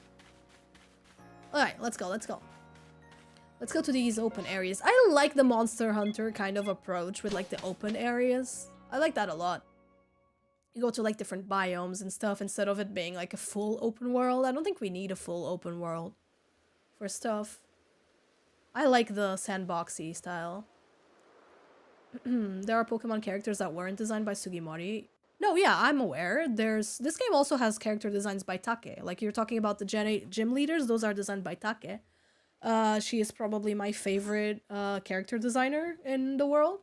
Alright, let's go. Let's go to these open areas. I like the Monster Hunter kind of approach with like the open areas. I like that a lot. You go to like different biomes and stuff instead of it being like a full open world. I don't think we need a full open world for stuff. I like the sandboxy style. There are Pokemon characters that weren't designed by Sugimori. No, yeah, I'm aware. This game also has character designs by Take. Like you're talking about the Gen 8 gym leaders, those are designed by Take. She is probably my favorite character designer in the world.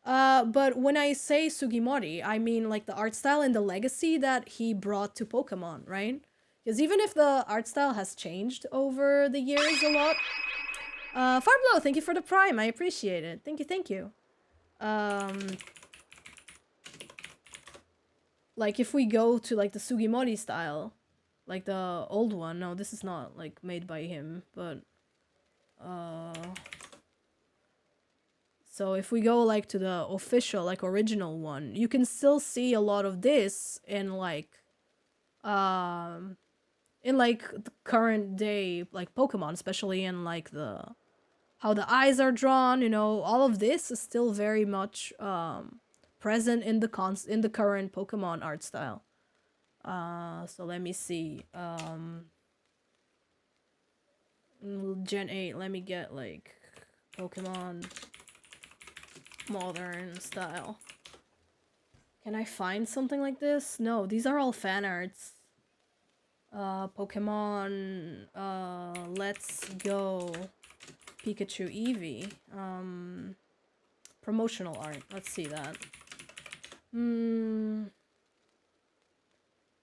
But when I say Sugimori, I mean like the art style and the legacy that he brought to Pokemon, right? Because even if the art style has changed over the years a lot. Farblow, thank you for the Prime. I appreciate it. Thank you. Like if we go to like the Sugimori style, like the old one. No, this is not like made by him, but so if we go like to the official, like original one, you can still see a lot of this in like the current day like Pokemon, especially in like how the eyes are drawn, you know, all of this is still very much present in the current Pokemon art style. So let me see. Gen 8, let me get like Pokemon modern style. Can I find something like this? No, these are all fan arts. Pokemon Let's Go Pikachu Eevee. Promotional art. Let's see that. Mm,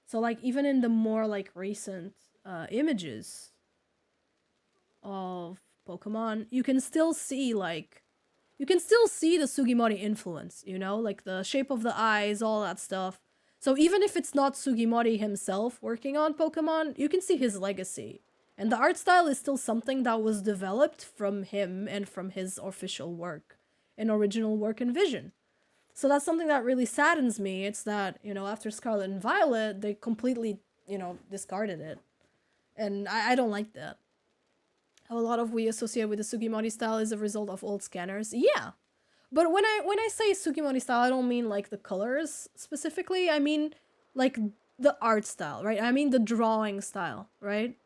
so like even in the more like recent images of Pokemon, you can still see like the Sugimori influence, you know, like the shape of the eyes, all that stuff. So even if it's not Sugimori himself working on Pokemon, you can see his legacy. And the art style is still something that was developed from him and from his official work and original work and vision. So that's something that really saddens me. It's that, you know, after Scarlet and Violet, they completely, you know, discarded it. And I don't like that. How a lot of we associate with the Sugimori style is a result of old scanners. Yeah. But when I say Sugimori style, I don't mean like the colors specifically. I mean like the art style, right? I mean the drawing style, right?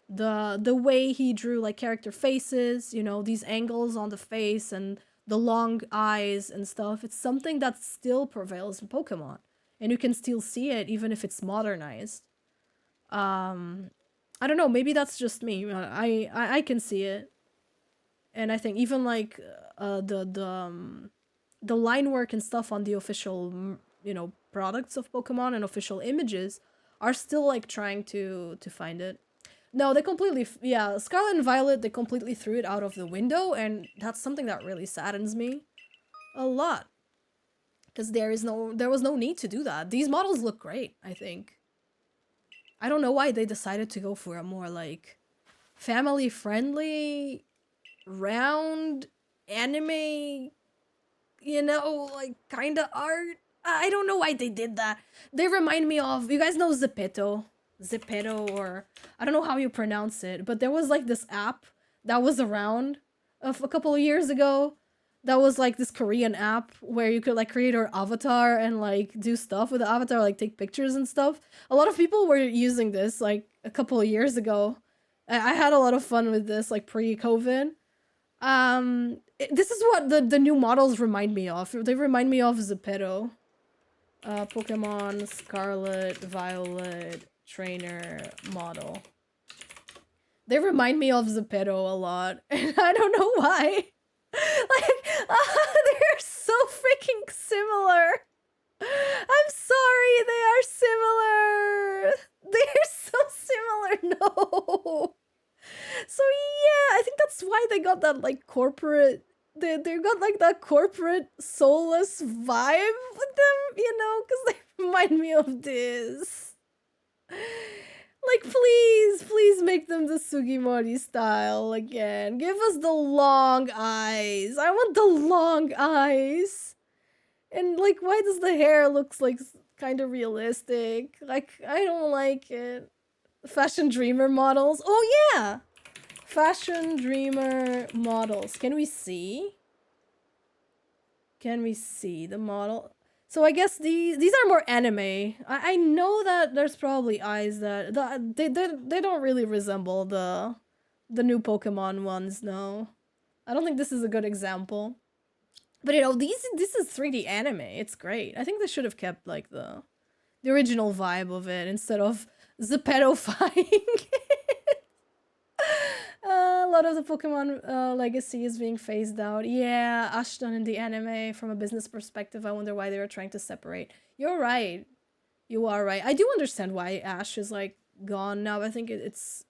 The way he drew like character faces, you know, these angles on the face and the long eyes and stuff. It's something that still prevails in Pokemon. And you can still see it even if it's modernized. I don't know, maybe that's just me. I can see it. And I think even like the line work and stuff on the official, you know, products of Pokemon and official images are still like trying to find it. No, they completely, yeah, Scarlet and Violet, they completely threw it out of the window, and that's something that really saddens me a lot. Because there was no need to do that. These models look great, I think. I don't know why they decided to go for a more, like, family-friendly, round, anime, you know, like, kinda art. I don't know why they did that. They remind me of, you guys know Zepeto, or I don't know how you pronounce it, but there was like this app that was around of a couple of years ago that was like this Korean app where you could like create your avatar and like do stuff with the avatar, like take pictures and stuff. A lot of people were using this like a couple of years ago. I had a lot of fun with this like pre-COVID. This is what the new models remind me of. They remind me of Zepeto. Pokemon Scarlet, Violet, trainer model. They remind me of Zepeto a lot, and I don't know why. Like, they're so freaking similar. I'm sorry, they are similar. They're so similar, no. So yeah, I think that's why they got that, like, corporate... They got, like, that corporate soulless vibe with them, you know? Because they remind me of this. Like, please make them the Sugimori style again. Give us the long eyes. I want the long eyes. And, like, why does the hair looks like kind of realistic? Like, I don't like it. Fashion Dreamer models. Oh, yeah! Fashion Dreamer models. Can we see? Can we see the model? So I guess these are more anime. I know that there's probably eyes that they don't really resemble the new Pokemon ones. No, I don't think this is a good example. But you know, this is 3D anime. It's great. I think they should have kept like the original vibe of it instead of Zepeto-fying. A lot of the Pokemon legacy is being phased out. Yeah, Ashton in the anime, from a business perspective, I wonder why they were trying to separate. You're right. You are right. I do understand why Ash is, like, gone now. I think it's...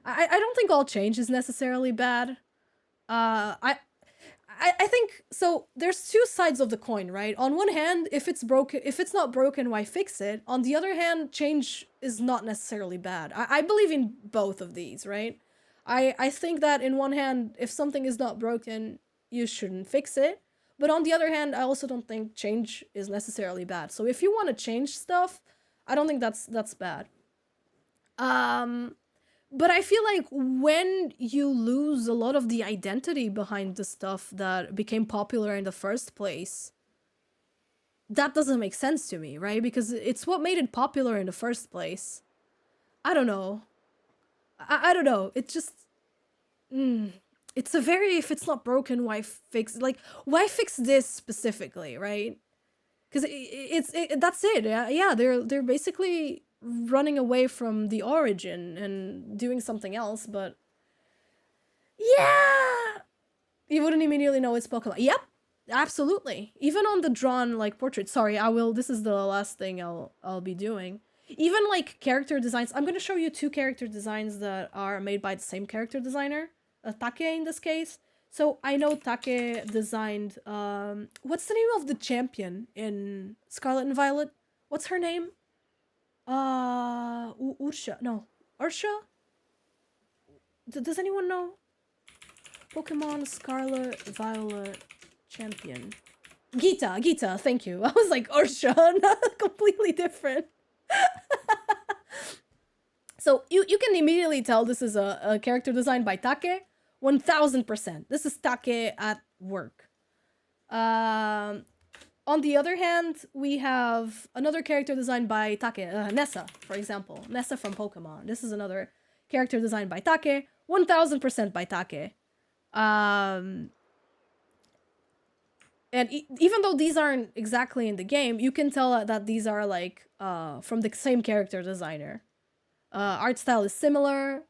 I don't think all change is necessarily bad. I think... So, there's two sides of the coin, right? On one hand, if it's not broken, why fix it? On the other hand, change is not necessarily bad. I believe in both of these, right? I think that in one hand, if something is not broken, you shouldn't fix it. But on the other hand, I also don't think change is necessarily bad. So if you want to change stuff, I don't think that's bad. But I feel like when you lose a lot of the identity behind the stuff that became popular in the first place, that doesn't make sense to me, right? Because it's what made it popular in the first place. I don't know. I don't know. It's just... It's a very, if it's not broken, why fix... Like, why fix this specifically, right? Because that's it. Yeah, they're basically running away from the origin and doing something else, but... Yeah! You wouldn't immediately know it's Pokemon. Yep. Absolutely. Even on the drawn like portrait. Sorry, I will. This is the last thing I'll be doing. Even like character designs. I'm gonna show you two character designs that are made by the same character designer, Take in this case. So I know Take designed. What's the name of the champion in Scarlet and Violet? What's her name? Ursha. No, Ursha. Does anyone know? Pokemon Scarlet Violet champion. Gita, thank you. I was like, Ursha, not completely different. So you can immediately tell this is a character designed by Take. 1000%. This is Take at work. On the other hand, we have another character designed by Take, Nessa, for example. Nessa from Pokemon. This is another character designed by Take. 1000% by Take. And even though these aren't exactly in the game, you can tell that these are like from the same character designer. Art style is similar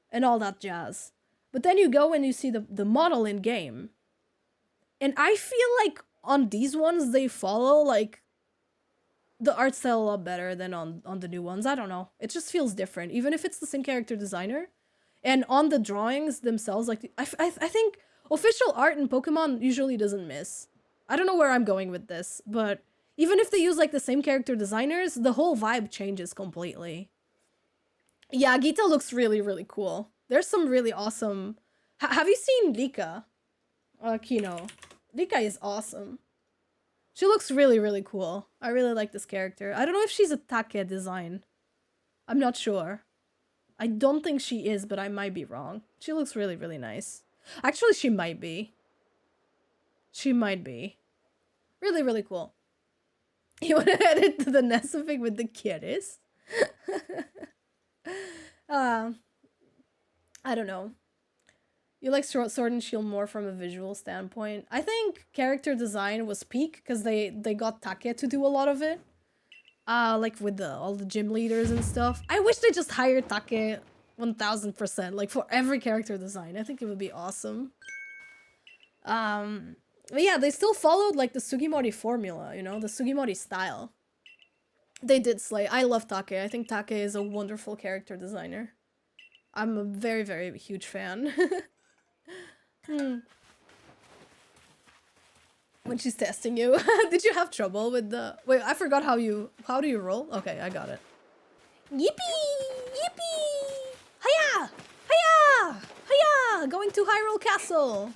and all that jazz. But then you go and you see the model in game. And I feel like on these ones, they follow like the art style a lot better than on the new ones. I don't know. It just feels different, even if it's the same character designer. And on the drawings themselves, like I think official art in Pokemon usually doesn't miss. I don't know where I'm going with this, but even if they use like the same character designers, the whole vibe changes completely. Yeah, Gita looks really, really cool. There's some really awesome... have you seen Lika? Kino. Lika is awesome. She looks really, really cool. I really like this character. I don't know if she's a Take design. I'm not sure. I don't think she is, but I might be wrong. She looks really, really nice. Actually, she might be. She might be. Really, really cool. You want to edit to the Nessific with the kitties? I don't know. You like Sword and Shield more from a visual standpoint. I think character design was peak because they got Take to do a lot of it. Like with all the gym leaders and stuff. I wish they just hired Take 1000%, like for every character design. I think it would be awesome. But yeah, they still followed like the Sugimori formula, you know, the Sugimori style. They did slay. I love Take. I think Take is a wonderful character designer. I'm a very, very huge fan. When she's testing you. Did you have trouble with the... Wait, I forgot how do you roll? Okay, I got it. Yippee! Yippee! Hiya! Hiya! Hiya! Going to Hyrule Castle!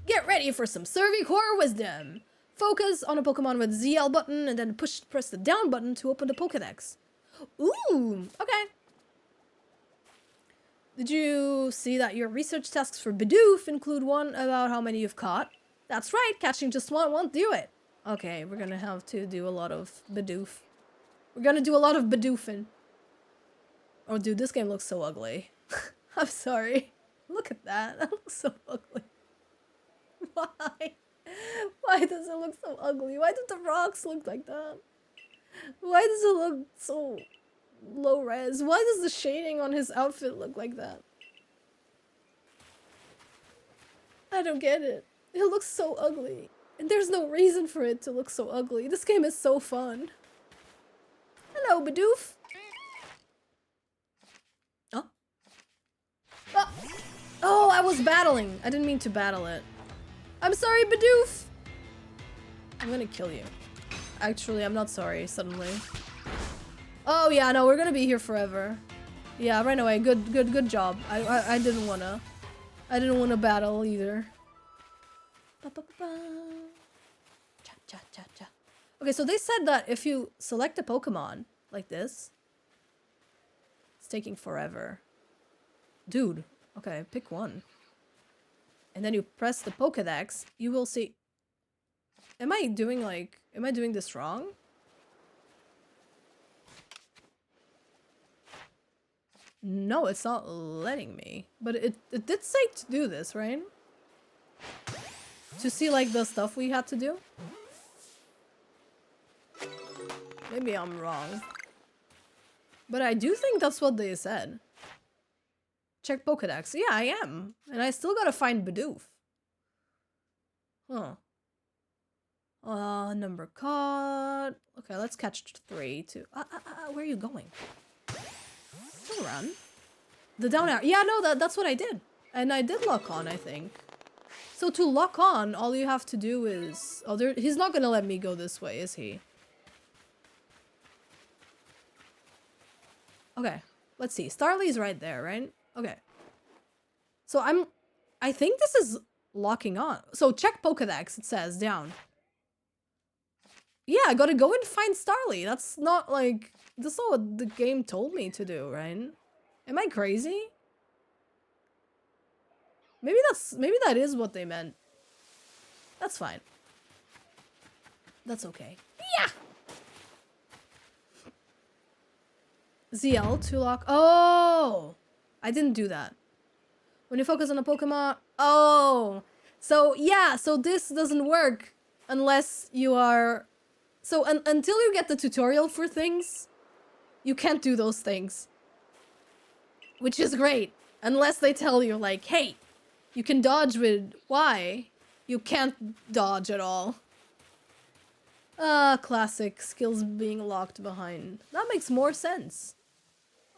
Get ready for some Cervicore Wisdom! Focus on a Pokemon with the ZL button and then press the down button to open the Pokédex. Ooh! Okay. Did you see that your research tasks for Bidoof include one about how many you've caught? That's right, catching just one won't do it. Okay, we're gonna have to do a lot of Bidoof. We're gonna do a lot of Bidoofing. Oh, dude, this game looks so ugly. I'm sorry. Look at that. That looks so ugly. Why? Why does it look so ugly? Why do the rocks look like that? Why does it look so low res? Why does the shading on his outfit look like that? I don't get it. It looks so ugly. And there's no reason for it to look so ugly. This game is so fun. Hello, Bidoof. Oh. Ah. Oh, I was battling. I didn't mean to battle it. I'm sorry, Bidoof. I'm gonna kill you. Actually, I'm not sorry, suddenly. Oh yeah, no, we're gonna be here forever. Yeah, right away. Good job. I didn't wanna battle either. Okay, so they said that if you select a Pokemon like this, it's taking forever. Dude, okay, pick one. And then you press the Pokédex, you will see... Am I doing this wrong? No, it's not letting me. But it did say to do this, right? To see like the stuff we had to do? Maybe I'm wrong. But I do think that's what they said. Check Pokédex. Yeah, I am. And I still gotta find Bidoof. Huh. Number caught. Okay, let's catch 3, 2. Where are you going? Don't run. The down arrow. Yeah, no, that's what I did. And I did lock on, I think. So to lock on, all you have to do is... Oh, he's not gonna let me go this way, is he? Okay, let's see. Starly's right there, right? Okay. So I think this is locking on. So check Pokedex, it says, down. Yeah, I gotta go and find Starly. That's not like... That's not what the game told me to do, right? Am I crazy? Maybe that is what they meant. That's fine. That's okay. Yeah! ZL to lock. Oh! I didn't do that. When you focus on a Pokemon. Oh! So, yeah, so this doesn't work unless you are... So, until you get the tutorial for things, you can't do those things. Which is great. Unless they tell you, like, hey, you can dodge with Y. You can't dodge at all. Classic. Skills being locked behind. That makes more sense.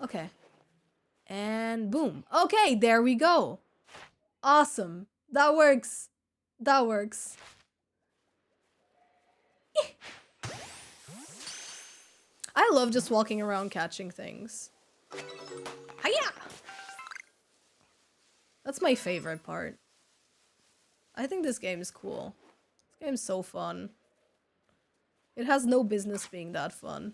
Okay. And boom. Okay, there we go. Awesome. That works. That works. I love just walking around catching things. Hiya! That's my favorite part. I think this game is cool. This game's so fun. It has no business being that fun.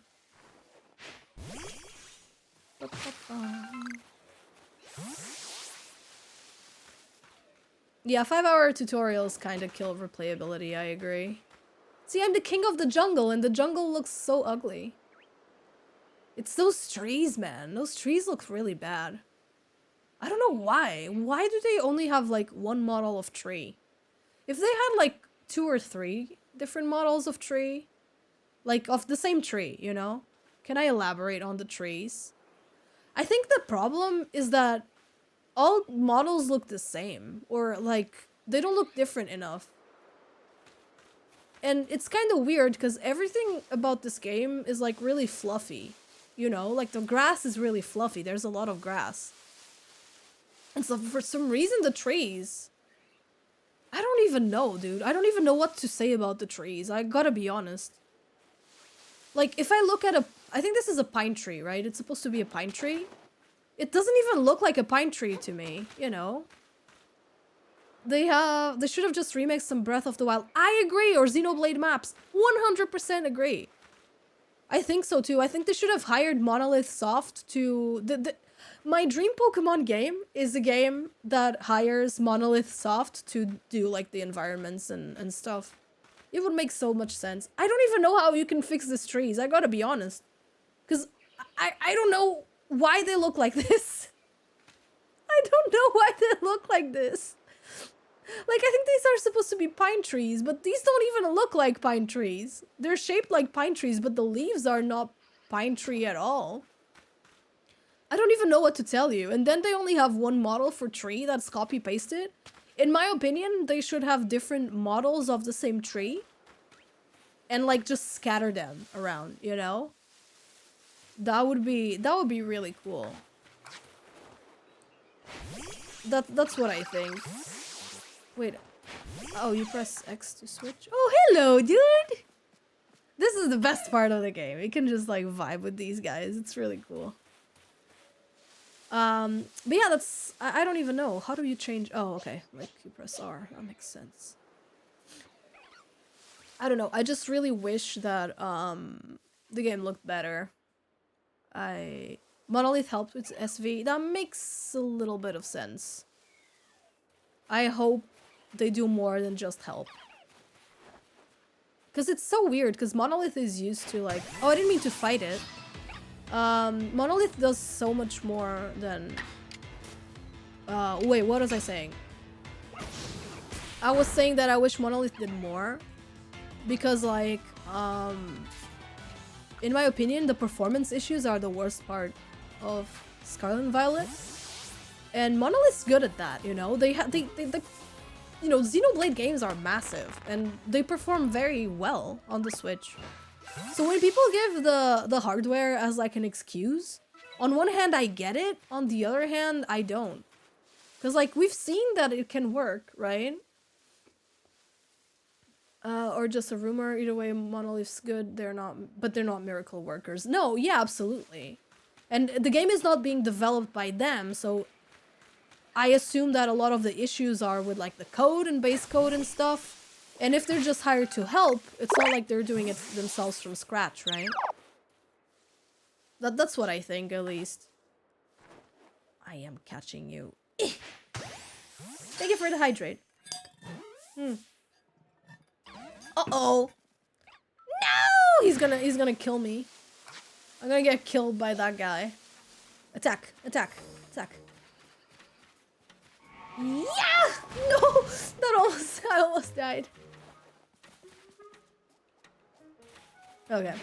Yeah, 5-hour tutorials kind of kill replayability, I agree. See, I'm the king of the jungle, and the jungle looks so ugly. It's those trees, man. Those trees look really bad. I don't know why. Why do they only have, like, one model of tree? If they had, like, 2 or 3 different models of tree, like, of the same tree, you know? Can I elaborate on the trees? I think the problem is that all models look the same, or, like, they don't look different enough. And it's kind of weird, because everything about this game is, like, really fluffy. You know, like, the grass is really fluffy. There's a lot of grass. And so, for some reason, the trees... I don't even know, dude. I don't even know what to say about the trees. I gotta be honest. Like, if I look at a... I think this is a pine tree, right? It's supposed to be a pine tree. It doesn't even look like a pine tree to me, you know? They should have just remixed some Breath of the Wild. I agree, or Xenoblade maps. 100% agree. I think so too. I think they should have hired Monolith Soft to... My dream Pokemon game is a game that hires Monolith Soft to do, like, the environments and stuff. It would make so much sense. I don't even know how you can fix these trees, I gotta be honest. Because I don't know why they look like this. I don't know why they look like this. Like, I think these are supposed to be pine trees, but these don't even look like pine trees. They're shaped like pine trees, but the leaves are not pine tree at all. I don't even know what to tell you. And then they only have one model for tree that's copy-pasted. In my opinion, they should have different models of the same tree. And, like, just scatter them around, you know? That would be really cool. That's what I think. Wait. Oh, you press X to switch? Oh, hello, dude! This is the best part of the game. You can just, like, vibe with these guys. It's really cool. But yeah, that's... I don't even know. How do you change... Oh, okay. Like, you press R. That makes sense. I don't know. I just really wish that, the game looked better. Monolith helped with SV. That makes a little bit of sense. I hope they do more than just help. Because it's so weird, because Monolith is used to, like... Oh, I didn't mean to fight it. Monolith does so much more than... wait, what was I saying? I was saying that I wish Monolith did more. Because, like, in my opinion, the performance issues are the worst part of Scarlet and Violet. And Monolith's good at that, you know? The you know, Xenoblade games are massive and they perform very well on the Switch. So when people give the hardware as like an excuse, on one hand I get it, on the other hand I don't. Because like we've seen that it can work, right? Or just a rumor, either way Monolith's good, but they're not miracle workers. No, yeah, absolutely. And the game is not being developed by them, so I assume that a lot of the issues are with like the code and base code and stuff. And if they're just hired to help, it's not like they're doing it themselves from scratch, right? That's what I think, at least. I am catching you. Thank you for the hydrate. Uh-oh. No! He's gonna kill me. I'm gonna get killed by that guy. Attack, attack, attack. Yeah! No! I almost died. Okay.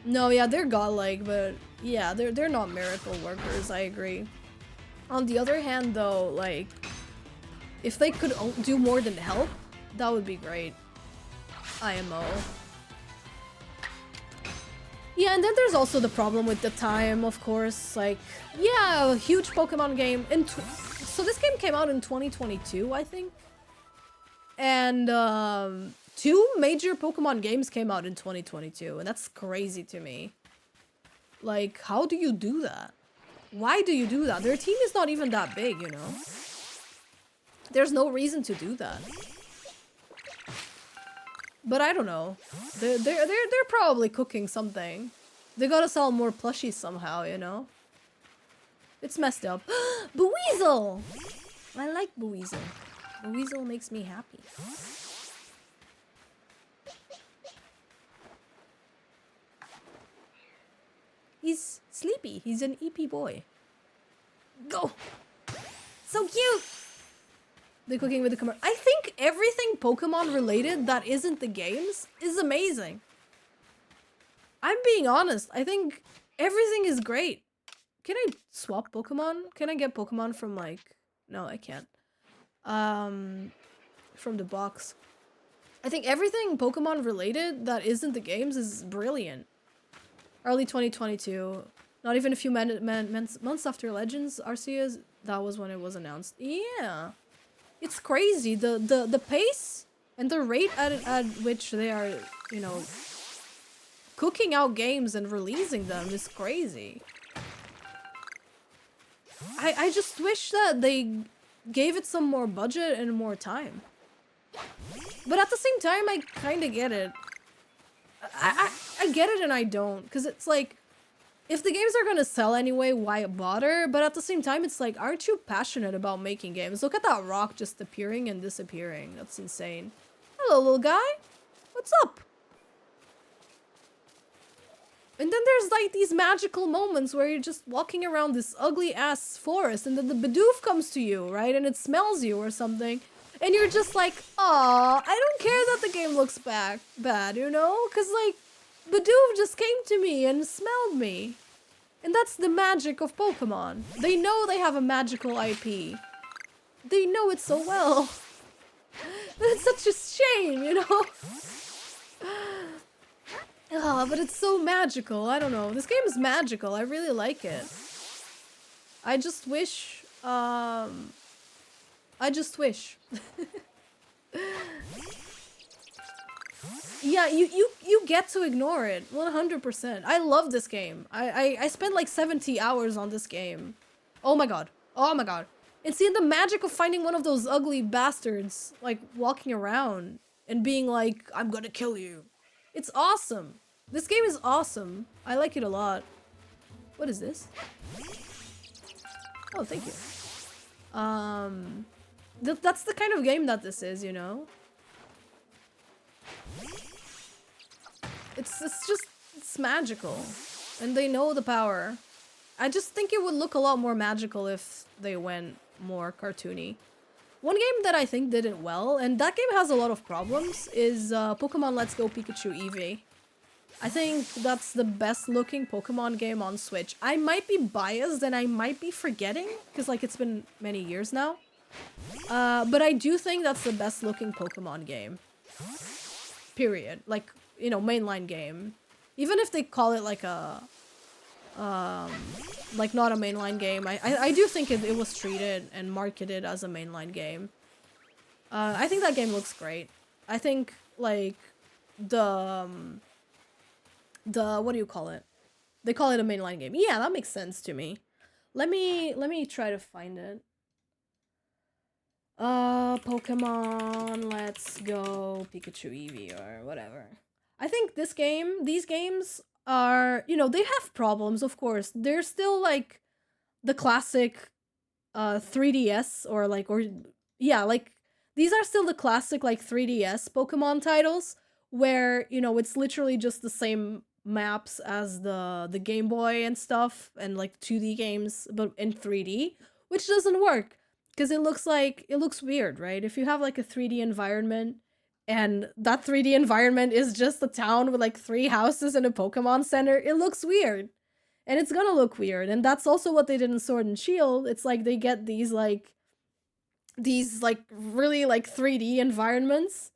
No, yeah, they're godlike, but yeah, they're not miracle workers, I agree. On the other hand, though, like, if they could do more than help, that would be great. IMO. Yeah, and then there's also the problem with the time, of course. Like, yeah, a huge Pokemon game. So this game came out in 2022, I think. And 2 major Pokemon games came out in 2022, and that's crazy to me. Like, how do you do that? Why do you do that? Their team is not even that big, you know? There's no reason to do that. But I don't know. They're probably cooking something. They gotta sell more plushies somehow, you know? It's messed up. Buizel! I like Buizel. Buizel makes me happy. He's sleepy. He's an EP boy. Go! So cute! The cooking with the commercial. I think everything Pokemon related that isn't the games is amazing. I'm being honest. I think everything is great. Can I swap Pokemon? Can I get Pokemon from like... No, I can't. From the box. I think everything Pokemon related that isn't the games is brilliant. Early 2022. Not even a few months after Legends Arceus. That was when it was announced. Yeah. It's crazy. The pace and the rate at which they are, you know, cooking out games and releasing them is crazy. I just wish that they gave it some more budget and more time. But at the same time, I kind of get it. I get it and I don't. Because it's like, if the games are gonna sell anyway, why bother? But at the same time, it's like, aren't you passionate about making games? Look at that rock just appearing and disappearing. That's insane. Hello, little guy. What's up? And then there's like these magical moments where you're just walking around this ugly ass forest and then the Bidoof comes to you, right? And it smells you or something. And you're just like, aw, I don't care that the game looks bad, you know? Because like, Bidoof just came to me and smelled me. And that's the magic of Pokemon. They know they have a magical IP. They know it so well. It's such a shame, you know? Oh, but it's so magical. I don't know. This game is magical. I really like it. I just wish... I just wish. Yeah, you get to ignore it. 100%. I love this game. I spent like 70 hours on this game. Oh my god. Oh my god. And seeing the magic of finding one of those ugly bastards, like, walking around and being like, I'm gonna kill you. It's awesome. This game is awesome. I like it a lot. What is this? Oh, thank you. That's the kind of game that this is, you know? It's magical. And they know the power. I just think it would look a lot more magical if they went more cartoony. One game that I think did it well, and that game has a lot of problems, is Pokemon Let's Go Pikachu Eevee. I think that's the best looking Pokemon game on Switch. I might be biased and I might be forgetting, because like it's been many years now. But I do think that's the best looking Pokemon game. Period. Like, you know, mainline game. Even if they call it like a like not a mainline game, I do think it was treated and marketed as a mainline game. I think that game looks great. I think like the what do you call it? They call it a mainline game. Yeah, that makes sense to me. Let me try to find it. Pokemon, let's go Pikachu Eevee or whatever. I think these games are, you know, they have problems, of course. They're still like the classic 3DS or yeah, like these are still the classic like 3DS Pokemon titles where, you know, it's literally just the same maps as the Game Boy and stuff and like 2D games but in 3D, which doesn't work because it looks weird, right? If you have like a 3D environment and that 3D environment is just a town with like 3 houses and a Pokemon Center, it looks weird. And it's gonna look weird. And that's also what they did in Sword and Shield. It's like they get these really like 3D environments.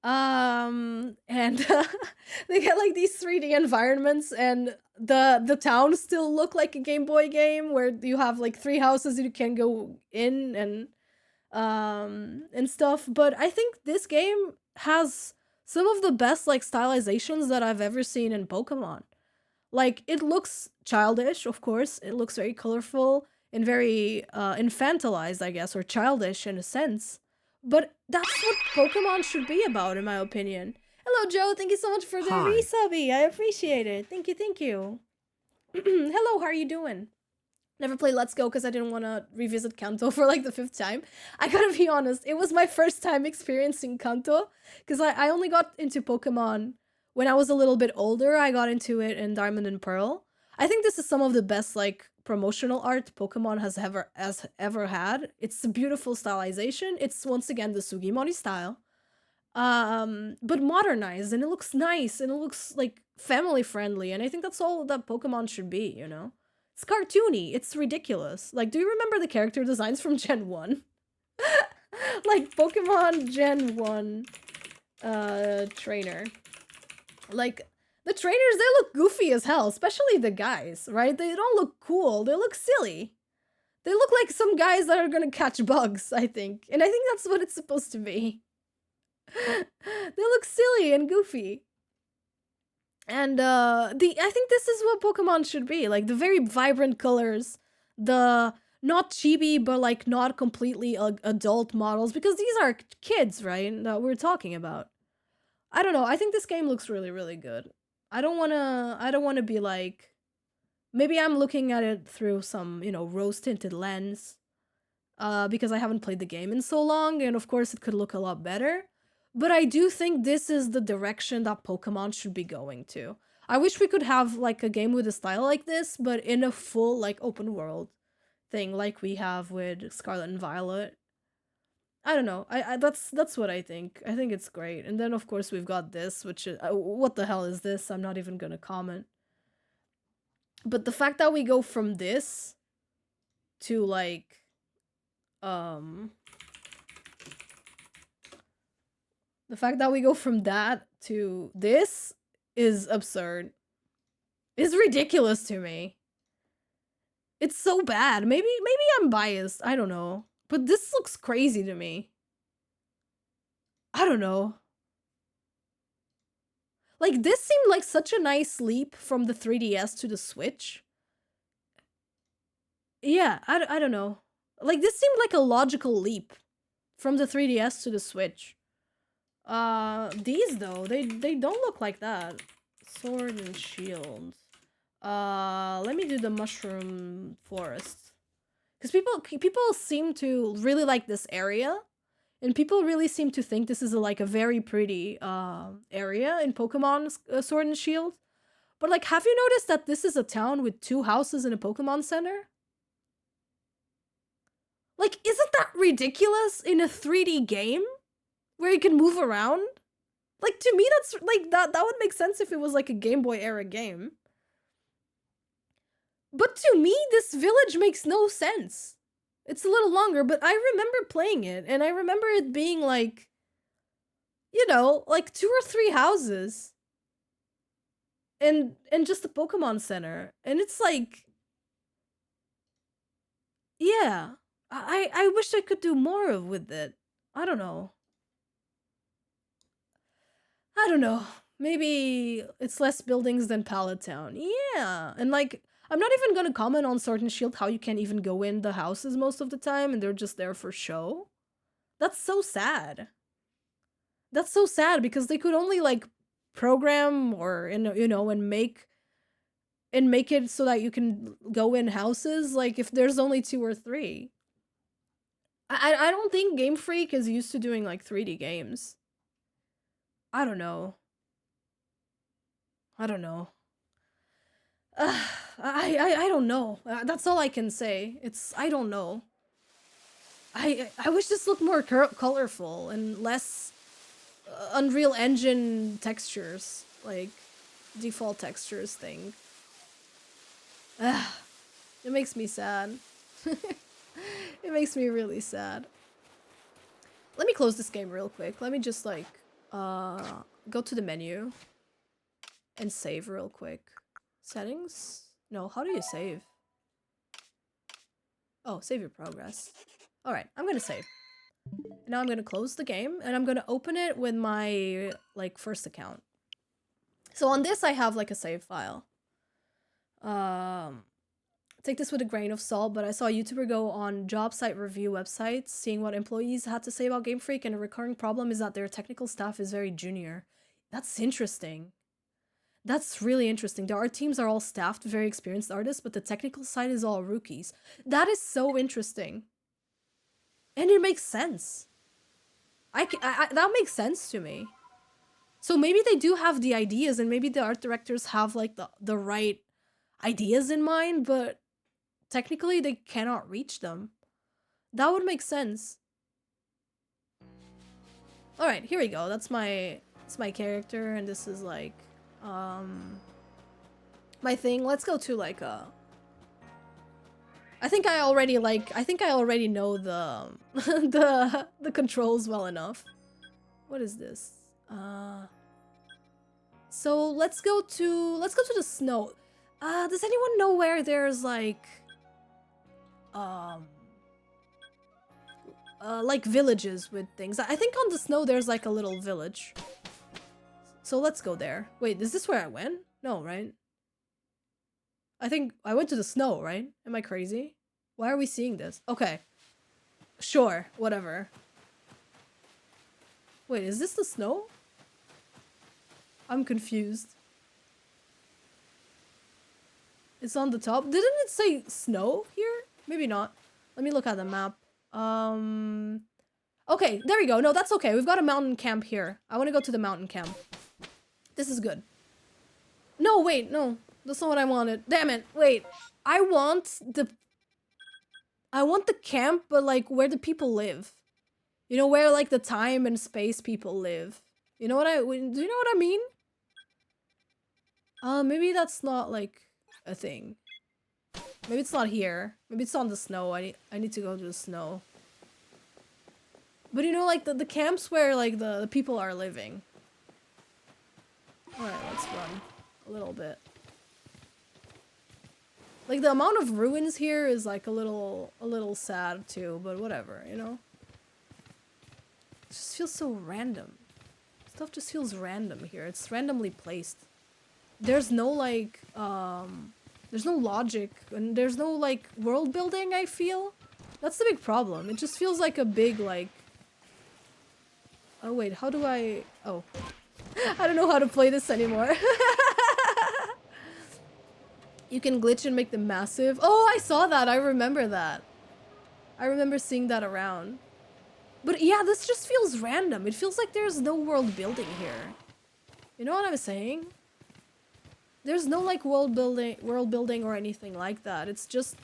And they get like these 3D environments and the towns still look like a Game Boy game where you have like 3 houses you can go in and stuff. But I think this game has some of the best like stylizations that I've ever seen in Pokemon. Like, it looks childish, of course. It looks very colorful and very infantilized, I guess, or childish in a sense. But that's what Pokemon should be about, in my opinion. Hello, Joe. Thank you so much for the Hi. resubby. I appreciate it. Thank you, thank you. Hello, how are you doing? Never played Let's Go because I didn't want to revisit Kanto for like the 5th time. I gotta be honest, it was my first time experiencing Kanto because I only got into Pokemon when I was a little bit older. I got into it in Diamond and Pearl. I think this is some of the best like promotional art Pokemon has ever had. It's a beautiful stylization. It's once again the Sugimori style. But modernized, and it looks nice and it looks like family friendly, and I think that's all that Pokemon should be, you know? It's cartoony. It's ridiculous. Like, do you remember the character designs from Gen 1? Like, Pokemon Gen 1 trainer. Like, the trainers, they look goofy as hell, especially the guys, right? They don't look cool. They look silly. They look like some guys that are gonna catch bugs, I think. And I think that's what it's supposed to be. They look silly and goofy. And I think this is what Pokemon should be. Like, the very vibrant colors, the not chibi, but like not completely adult models, because these are kids, right? That we're talking about. I don't know. I think this game looks really, really good. I don't wanna be like, maybe I'm looking at it through some, you know, rose-tinted lens. Because I haven't played the game in so long, and of course it could look a lot better. But I do think this is the direction that Pokemon should be going to. I wish we could have like a game with a style like this, but in a full like open world thing like we have with Scarlet and Violet. I don't know. I that's what I think. I think it's great. And then of course we've got this, which is what the hell is this? I'm not even gonna comment. But the fact that we go from this to like the fact that we go from that to this is absurd. It's ridiculous to me. It's so bad. Maybe I'm biased. I don't know. But this looks crazy to me. I don't know. Like, this seemed like such a nice leap from the 3DS to the Switch. Yeah, I don't know. Like, this seemed like a logical leap from the 3DS to the Switch. These though, they don't look like that. Sword and Shield. Let me do the Mushroom Forest. Because people seem to really like this area. And people really seem to think this is a very pretty area in Pokemon Sword and Shield. But like, have you noticed that this is a town with 2 houses and a Pokemon Center? Like, isn't that ridiculous in a 3D game? Where you can move around? Like, to me, that's, like, that would make sense if it was, like, a Game Boy era game. But to me, this village makes no sense. It's a little longer, but I remember playing it, and I remember it being like, you know, like 2 or 3 houses. And just the Pokemon Center. And it's like, yeah. I wish I could do more of with it. I don't know. I don't know. Maybe it's less buildings than Pallet Town. Yeah. And like, I'm not even gonna comment on Sword and Shield how you can't even go in the houses most of the time and they're just there for show. That's so sad. That's so sad because they could only like program or you know and make it so that you can go in houses like if there's only 2 or 3. I don't think Game Freak is used to doing like 3D games. I don't know. I don't know. I don't know. That's all I can say. I don't know. I wish this looked more colorful and less Unreal Engine textures, like default textures thing. It makes me sad. It makes me really sad. Let me close this game real quick. Let me just like go to the menu and save real quick. Settings? No, how do you save? Oh, save your progress. Alright, I'm gonna save. Now I'm gonna close the game and I'm gonna open it with my like first account. So on this I have like a save file. Take this with a grain of salt, but I saw a YouTuber go on job site review websites, seeing what employees had to say about Game Freak, and a recurring problem is that their technical staff is very junior. That's interesting. That's really interesting. The art teams are all staffed, very experienced artists, but the technical side is all rookies. That is so interesting. And it makes sense. That makes sense to me. So maybe they do have the ideas, and maybe the art directors have like the right ideas in mind, but technically they cannot reach them. That would make sense. All right, here we go. That's my character, and this is like my thing. Let's go to like I think I already know the the controls well enough. What is this? So let's go to the snow. Does anyone know where there's like villages with things? I think on the snow there's like a little village. So let's go there. Wait, is this where I went? No, right? I think I went to the snow, right? Am I crazy? Why are we seeing this? Okay. Sure, whatever. Wait, is this the snow? I'm confused. It's on the top. Didn't it say snow here? Maybe not. Let me look at the map. Okay, there we go. No, that's okay. We've got a mountain camp here. I want to go to the mountain camp. This is good. No, wait, no. That's not what I wanted. Damn it. Wait. I want the camp, but like where the people live. You know, where like the time and space people live. You know what do you know what I mean? Maybe that's not like a thing. Maybe it's not here. Maybe it's on the snow. I need to go to the snow. But you know, like the camps where like the people are living. Alright, let's run a little bit. Like the amount of ruins here is like a little sad too, but whatever, you know? It just feels so random. Stuff just feels random here. It's randomly placed. There's no like there's no logic and there's no like world building, I feel. That's the big problem. It just feels like a big like oh wait, how do I oh. I don't know how to play this anymore. You can glitch and make them massive. Oh, I saw that. I remember that. I remember seeing that around. But yeah, this just feels random. It feels like there's no world building here. You know what I'm saying? There's no like world building or anything like that. It's just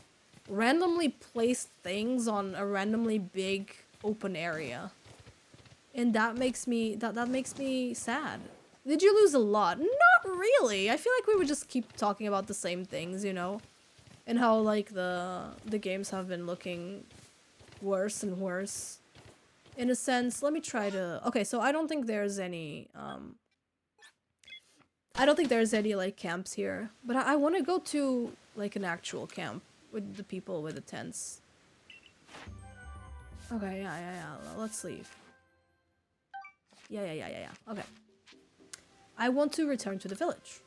randomly placed things on a randomly big open area. And that makes me that makes me sad. Did you lose a lot? Not really. I feel like we would just keep talking about the same things, you know? And how like the games have been looking worse and worse. In a sense, let me try to... Okay, so I don't think there's any, I don't think there's any, like, camps here. But I want to go to, like, an actual camp with the people with the tents. Okay, yeah. Let's leave. Yeah. Okay. I want to return to the village.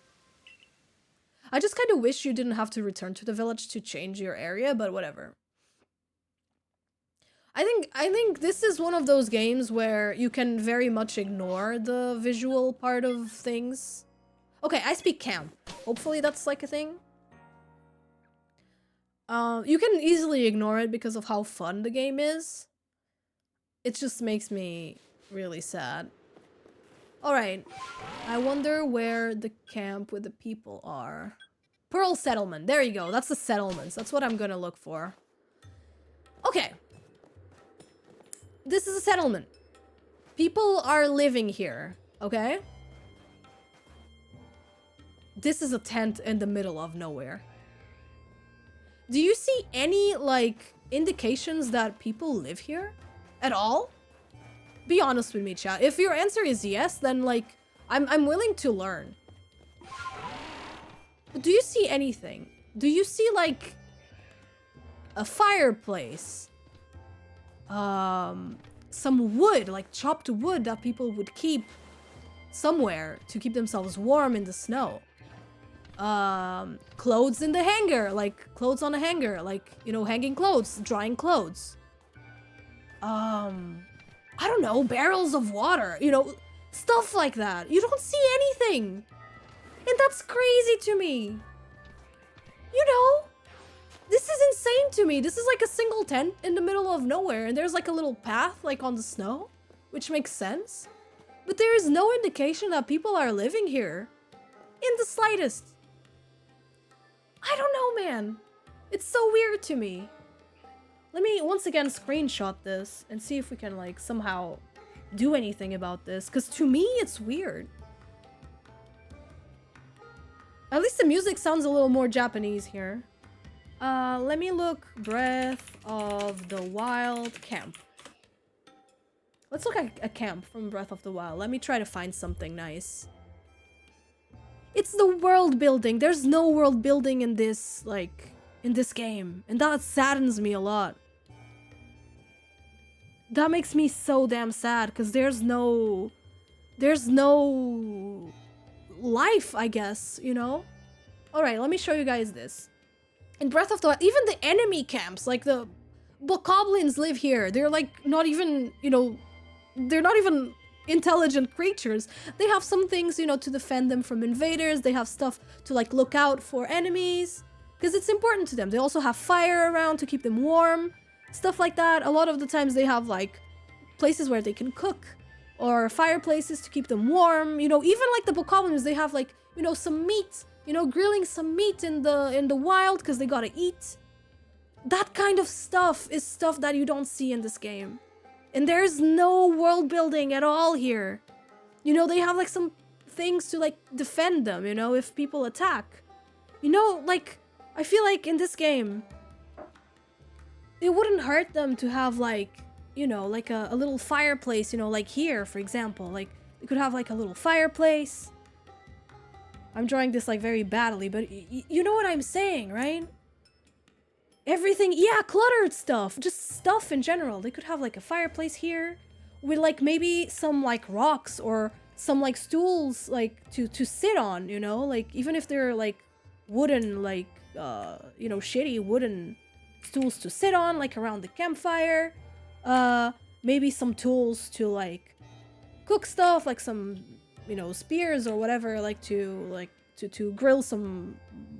I just kind of wish you didn't have to return to the village to change your area, but whatever. I think this is one of those games where you can very much ignore the visual part of things. Okay, I speak camp. Hopefully that's like a thing. You can easily ignore it because of how fun the game is. It just makes me really sad. Alright, I wonder where the camp with the people are. Pearl Settlement, there you go, that's the settlements. That's what I'm gonna look for. Okay. This is a settlement. People are living here, okay? This is a tent in the middle of nowhere. Do you see any, like, indications that people live here? At all? Be honest with me, chat. If your answer is yes, then, like, I'm willing to learn. But do you see anything? Do you see, like, a fireplace? Some wood, like chopped wood that people would keep somewhere to keep themselves warm in the snow. Clothes in the hanger, like clothes on a hanger, like, you know, hanging clothes, drying clothes. I don't know, barrels of water, you know, stuff like that. You don't see anything. And that's crazy to me. You know? This is insane to me. This is like a single tent in the middle of nowhere, and there's like a little path like on the snow, which makes sense. But there is no indication that people are living here. In the slightest. I don't know, man. It's so weird to me. Let me once again screenshot this and see if we can like somehow do anything about this, because to me it's weird. At least the music sounds a little more Japanese here. Let me look Breath of the Wild camp. Let's look at a camp from Breath of the Wild. Let me try to find something nice. It's the world building. There's no world building in this, like, in this game. And that saddens me a lot. That makes me so damn sad, because there's no life, I guess, you know? Alright, let me show you guys this. In Breath of the Wild, even the enemy camps, like the bokoblins live here. They're like not even, you know, they're not even intelligent creatures. They have some things, you know, to defend them from invaders. They have stuff to like look out for enemies because it's important to them. They also have fire around to keep them warm, stuff like that. A lot of the times they have like places where they can cook or fireplaces to keep them warm. You know, even like the bokoblins, they have like, you know, some meat. You know, grilling some meat in the wild because they gotta eat. That kind of stuff is stuff that you don't see in this game. And there's no world building at all here. You know, they have like some things to like defend them, you know, if people attack. You know, like, I feel like in this game, it wouldn't hurt them to have like, you know, like a little fireplace, you know, like here, for example. Like, they could have like a little fireplace. I'm drawing this like very badly, but you know what I'm saying, right? Everything, yeah, cluttered stuff, just stuff in general. They could have like a fireplace here with like maybe some like rocks or some like stools like to sit on, you know, like even if they're like wooden, like you know, shitty wooden stools to sit on, like around the campfire. Maybe some tools to like cook stuff, like some, you know, spears or whatever, like to grill some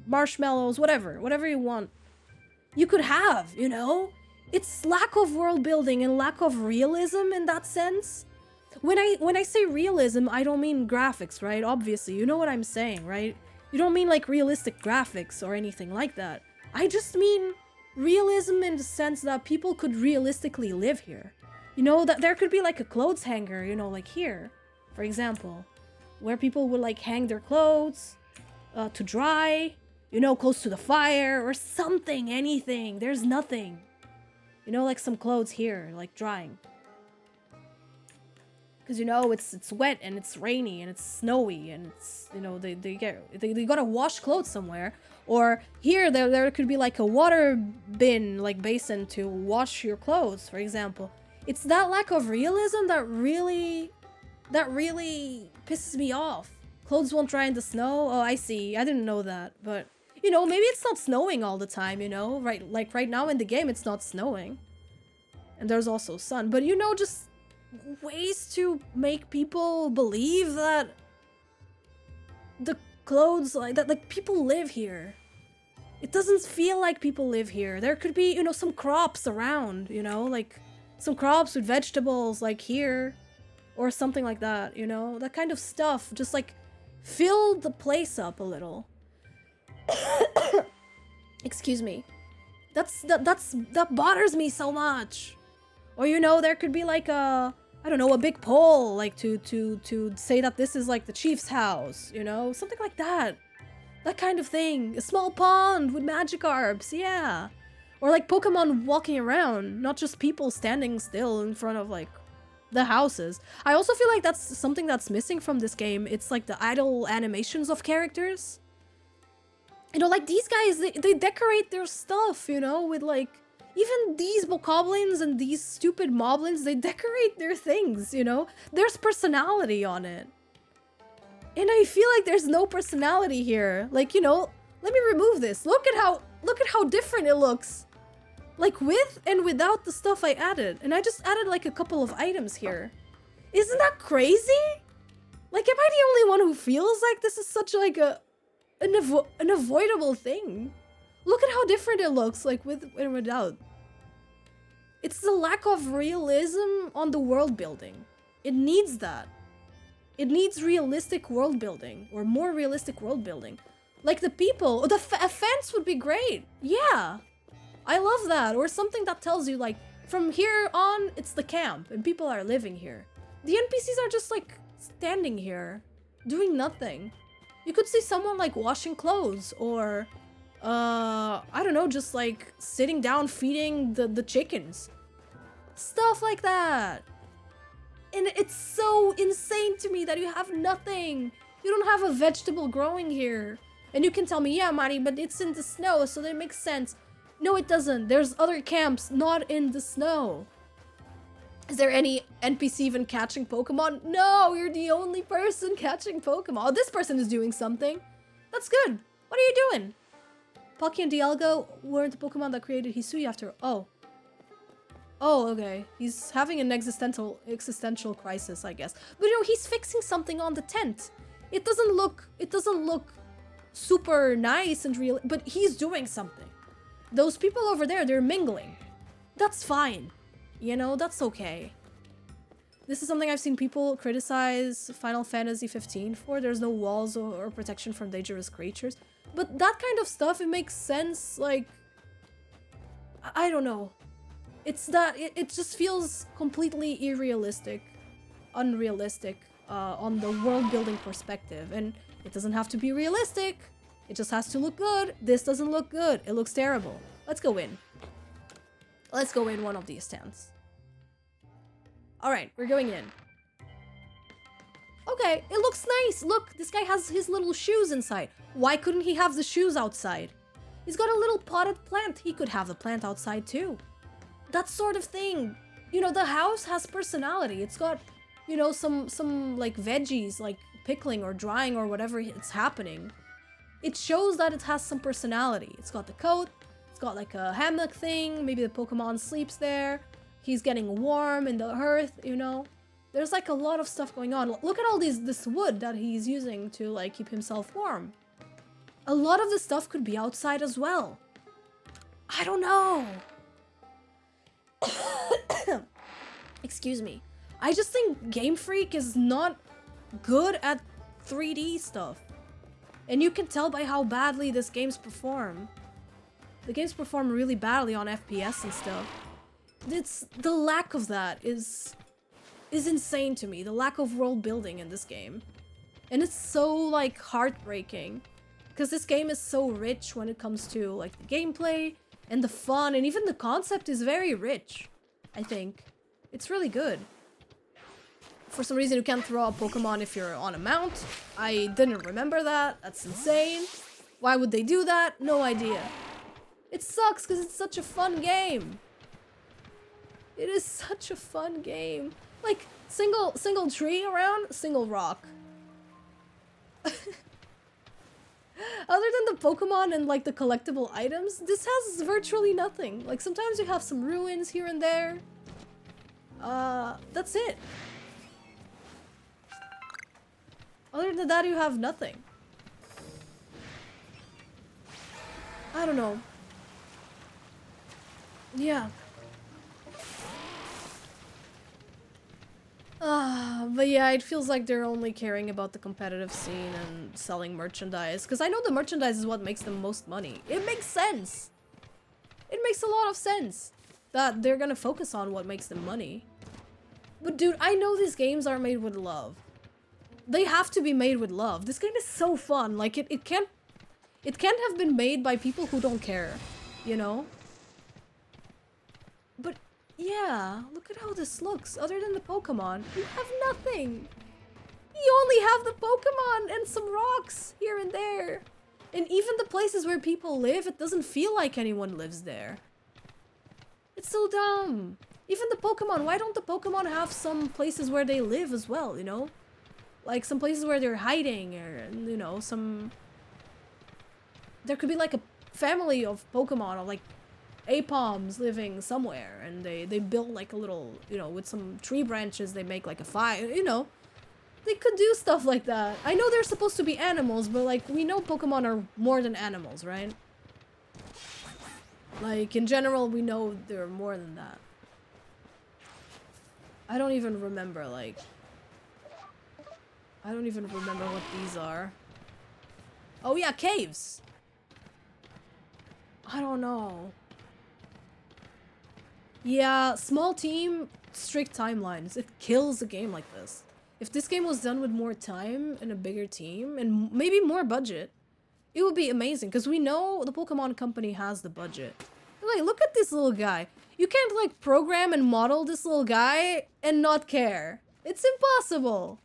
marshmallows, whatever you want. You could have, you know? It's lack of world building and lack of realism in that sense. When I say realism, I don't mean graphics, right? Obviously, you know what I'm saying, right? You don't mean like realistic graphics or anything like that. I just mean realism in the sense that people could realistically live here. You know, that there could be like a clothes hanger, you know, like here, for example, where people would like hang their clothes to dry, you know, close to the fire or something, anything. There's nothing. You You know, like some clothes here, like drying. Because, you know, it's wet and it's rainy and it's snowy and it's, you know, they gotta wash clothes somewhere. Or here, there could be like a water bin, like basin to wash your clothes, for example. It's that lack of realism that really pisses me off. Clothes won't dry in the snow? Oh, I see. I didn't know that. But, you know, maybe it's not snowing all the time, you know? Right, like right now in the game, it's not snowing. And there's also sun. But, you know, just ways to make people believe that the clothes, like that, like people live here. It doesn't feel like people live here. There could be, you know, some crops around, you know? Like, some crops with vegetables, like here. Or something like that, you know? That kind of stuff. Just, like, fill the place up a little. Excuse me. That bothers me so much. Or, you know, there could be, like, I don't know, a big pole, like, to say that this is, like, the chief's house, you know? Something like that. That kind of thing. A small pond with Magikarps, yeah. Or, like, Pokemon walking around, not just people standing still in front of, like, the houses. I also feel like that's something that's missing from this game. It's like the idle animations of characters. You know, like these guys, they decorate their stuff, you know, with like, even these bokoblins and these stupid moblins, they decorate their things, you know? There's personality on it. And I feel like there's no personality here. Like, you know, let me remove this. Look at how different it looks. Like, with and without the stuff I added. And I just added, like, a couple of items here. Isn't that crazy? Like, am I the only one who feels like this is such, like, an avoidable thing? Look at how different it looks, like, with and without. It's the lack of realism on the world building. It needs that. It needs realistic world building. Or more realistic world building. Like, the people. A fence would be great. Yeah. I love that. Or something that tells you, like, from here on, it's the camp, and people are living here. The NPCs are just, like, standing here, doing nothing. You could see someone, like, washing clothes, or, I don't know, just, like, sitting down feeding the chickens. Stuff like that. And it's so insane to me that you have nothing. You don't have a vegetable growing here. And you can tell me, yeah, Mari, but it's in the snow, so that makes sense. No, it doesn't. There's other camps not in the snow. Is there any NPC even catching Pokemon? No, you're the only person catching Pokemon. Oh, this person is doing something. That's good. What are you doing? Pocky and Dialga weren't the Pokemon that created Hisui after. Oh. Oh, okay. He's having an existential crisis, I guess. But you know, he's fixing something on the tent. It doesn't look super nice and real, but he's doing something. Those people over there, they're mingling. That's fine. You know, that's okay. This is something I've seen people criticize Final Fantasy 15 for. There's no walls or protection from dangerous creatures. But that kind of stuff, it makes sense, like... I don't know. It's that... It just feels completely unrealistic on the world-building perspective. And it doesn't have to be realistic. It just has to look good. This doesn't look good. It looks terrible. Let's go in. Let's go in one of these tents. Alright, we're going in. Okay, it looks nice. Look, this guy has his little shoes inside. Why couldn't he have the shoes outside? He's got a little potted plant. He could have the plant outside too. That sort of thing. You know, the house has personality. It's got, you know, some like veggies, like pickling or drying or whatever it's happening. It shows that it has some personality. It's got the coat, it's got like a hammock thing, maybe the Pokemon sleeps there. He's getting warm in the hearth, you know. There's like a lot of stuff going on. Look at all this wood that he's using to like keep himself warm. A lot of the stuff could be outside as well. I don't know. Excuse me. I just think Game Freak is not good at 3D stuff. And you can tell by how badly this games perform. The games perform really badly on FPS and stuff. It's the lack of that is insane to me. The lack of world building in this game. And it's so like heartbreaking. Because this game is so rich when it comes to like the gameplay And the fun, and even the concept is very rich, I think. It's really good. For some reason, you can't throw a Pokemon if you're on a mount. I didn't remember that. That's insane. Why would they do that? No idea. It sucks because it's such a fun game. It is such a fun game. Like, single tree around, single rock. Other than the Pokemon and like the collectible items, this has virtually nothing. Like sometimes you have some ruins here and there. That's it. Other than that, you have nothing. I don't know. Yeah. But yeah, it feels like they're only caring about the competitive scene and selling merchandise. Because I know the merchandise is what makes them most money. It makes sense. It makes a lot of sense that they're gonna focus on what makes them money. But dude, I know these games are made with love. They have to be made with love. This game is so fun. Like, it can't have been made by people who don't care, you know? But yeah, look at how this looks. Other than the Pokemon, you have nothing. You only have the Pokemon and some rocks here and there. And even the places where people live, it doesn't feel like anyone lives there. It's so dumb. Even the Pokemon, why don't the Pokemon have some places where they live as well, you know? Like some places where they're hiding, or, you know, some... There could be like a family of Pokemon, or like Apoms living somewhere, and they build like a little, you know, with some tree branches, they make like a fire, you know. They could do stuff like that. I know they're supposed to be animals, but like, we know Pokemon are more than animals, right? Like, in general, we know they're more than that. I don't even remember, like... I don't even remember what these are. Oh yeah, caves! I don't know. Yeah, small team, strict timelines. It kills a game like this. If this game was done with more time and a bigger team and maybe more budget, it would be amazing, because we know the Pokemon company has the budget. Like, look at this little guy. You can't like program and model this little guy and not care. It's impossible.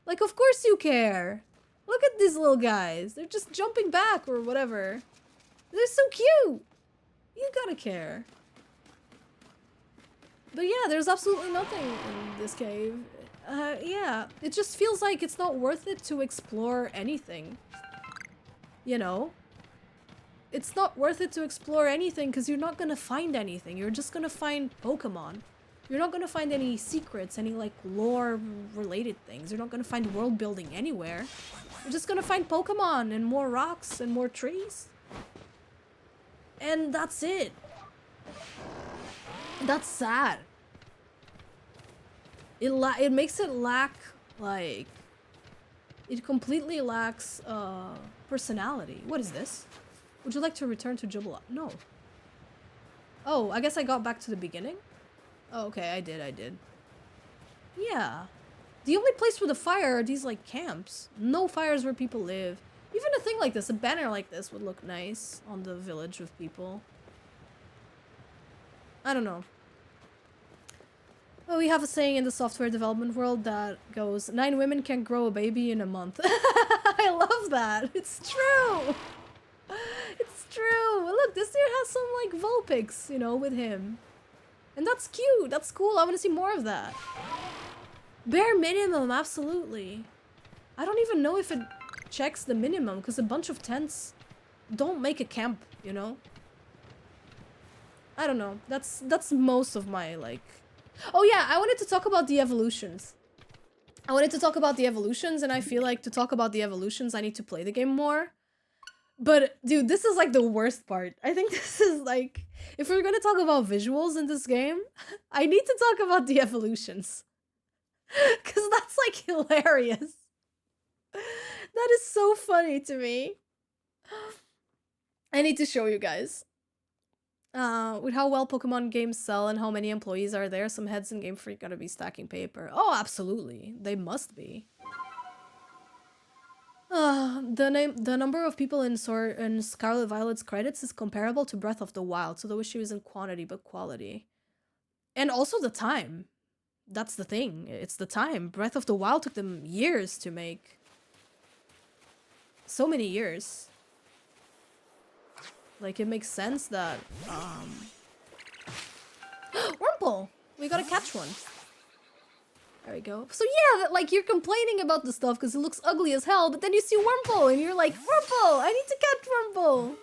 Like, of course you care. Look at these little guys. They're just jumping back or whatever. They're so cute. You gotta care. But yeah, there's absolutely nothing in this cave. Yeah, it just feels like it's not worth it to explore anything. You know? It's not worth it to explore anything because you're not gonna find anything. You're just gonna find Pokemon. You're not gonna find any secrets, any like lore related things. You're not gonna find world building anywhere. You're just gonna find Pokemon and more rocks and more trees. And that's it. That's sad. It makes it lack, like... It completely lacks, personality. What is this? Would you like to return to Jubilee? No. Oh, I guess I got back to the beginning? Oh, okay, I did. Yeah. The only place with a fire are these, like, camps. No fires where people live. Even a thing like this, a banner like this would look nice on the village with people. I don't know. Well, we have a saying in the software development world that goes, 9 women can grow a baby in a month. I love that. It's true. It's true. Look, this dude has some, like, Vulpix, you know, with him. And that's cute. That's cool. I want to see more of that. Bare minimum, absolutely. I don't even know if it checks the minimum, because a bunch of tents don't make a camp, you know? I don't know. That's most of my, like... Oh yeah, I wanted to talk about the evolutions. And I feel like to talk about the evolutions, I need to play the game more. But, dude, this is, like, the worst part. I think this is, like... If we're gonna talk about visuals in this game, I need to talk about the evolutions. Because that's, like, hilarious. That is so funny to me. I need to show you guys. With how well Pokemon games sell and how many employees are there, some heads in Game Freak gotta be stacking paper. Oh, absolutely. They must be. The number of people in Scarlet Violet's credits is comparable to Breath of the Wild, so the issue isn't quantity but quality. And also the time. That's the thing. It's the time. Breath of the Wild took them years to make. So many years. Like, it makes sense that, Wurmple! We gotta catch one. There we go. So yeah, like, you're complaining about the stuff because it looks ugly as hell, but then you see Wurmple and you're like, Wurmple! I need to catch Wurmple!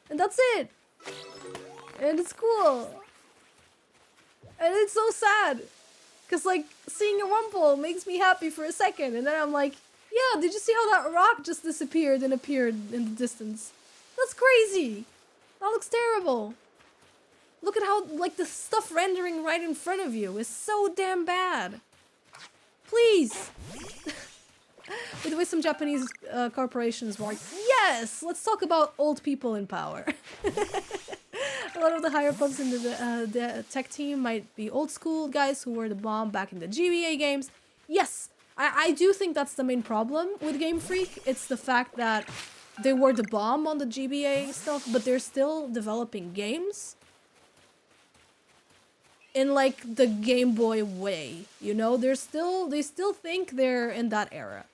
And that's it! And it's cool. And it's so sad. Because, like, seeing a Wurmple makes me happy for a second. And then I'm like, yeah, did you see how that rock just disappeared and appeared in the distance? That's crazy. That looks terrible. Look at how, like, the stuff rendering right in front of you is so damn bad. Please. By the way, some Japanese corporations were like, yes, let's talk about old people in power. A lot of the higher ups in the tech team might be old school guys who were the bomb back in the GBA games. Yes, I do think that's the main problem with Game Freak. It's the fact that they were the bomb on the GBA stuff, but they're still developing games in, like, the Game Boy way, you know? They still think they're in that era.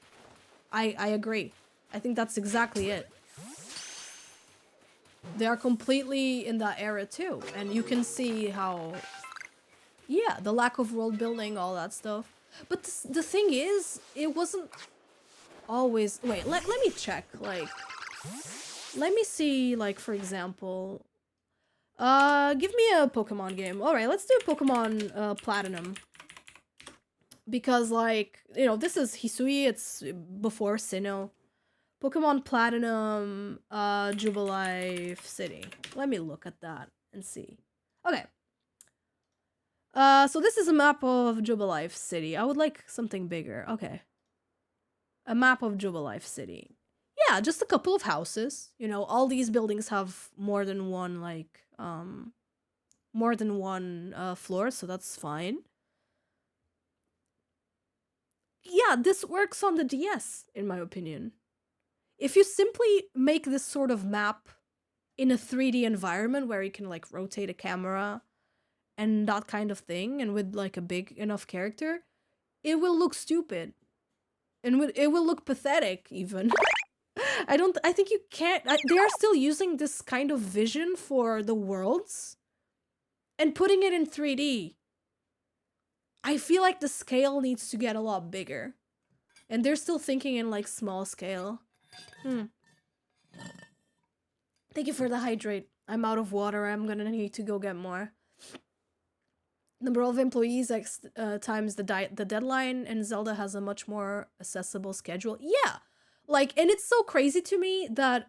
I agree. I think that's exactly it. They are completely in that era too, and you can see how, yeah, the lack of world building, all that stuff. But the thing is, it wasn't always... Wait, let me check, like... Let me see, like, for example... give me a Pokemon game. Alright, let's do Pokemon Platinum. Because, like, you know, this is Hisui, it's before Sinnoh. Pokemon Platinum, Jubilife City. Let me look at that and see. Okay. So this is a map of Jubilife City. I would like something bigger. Okay. A map of Jubilife City. Yeah, just a couple of houses. You know, all these buildings have more than one, like, floor, so that's fine. Yeah, this works on the DS, in my opinion. If you simply make this sort of map in a 3D environment where you can, like, rotate a camera and that kind of thing, and with, like, a big enough character, it will look stupid. And it will look pathetic, even. I think you can't... they are still using this kind of vision for the worlds and putting it in 3D. I feel like the scale needs to get a lot bigger. And they're still thinking in, like, small scale. Thank you for the hydrate. I'm out of water. I'm gonna need to go get more. Number of employees times the deadline, and Zelda has a much more accessible schedule. Yeah, like, and it's so crazy to me that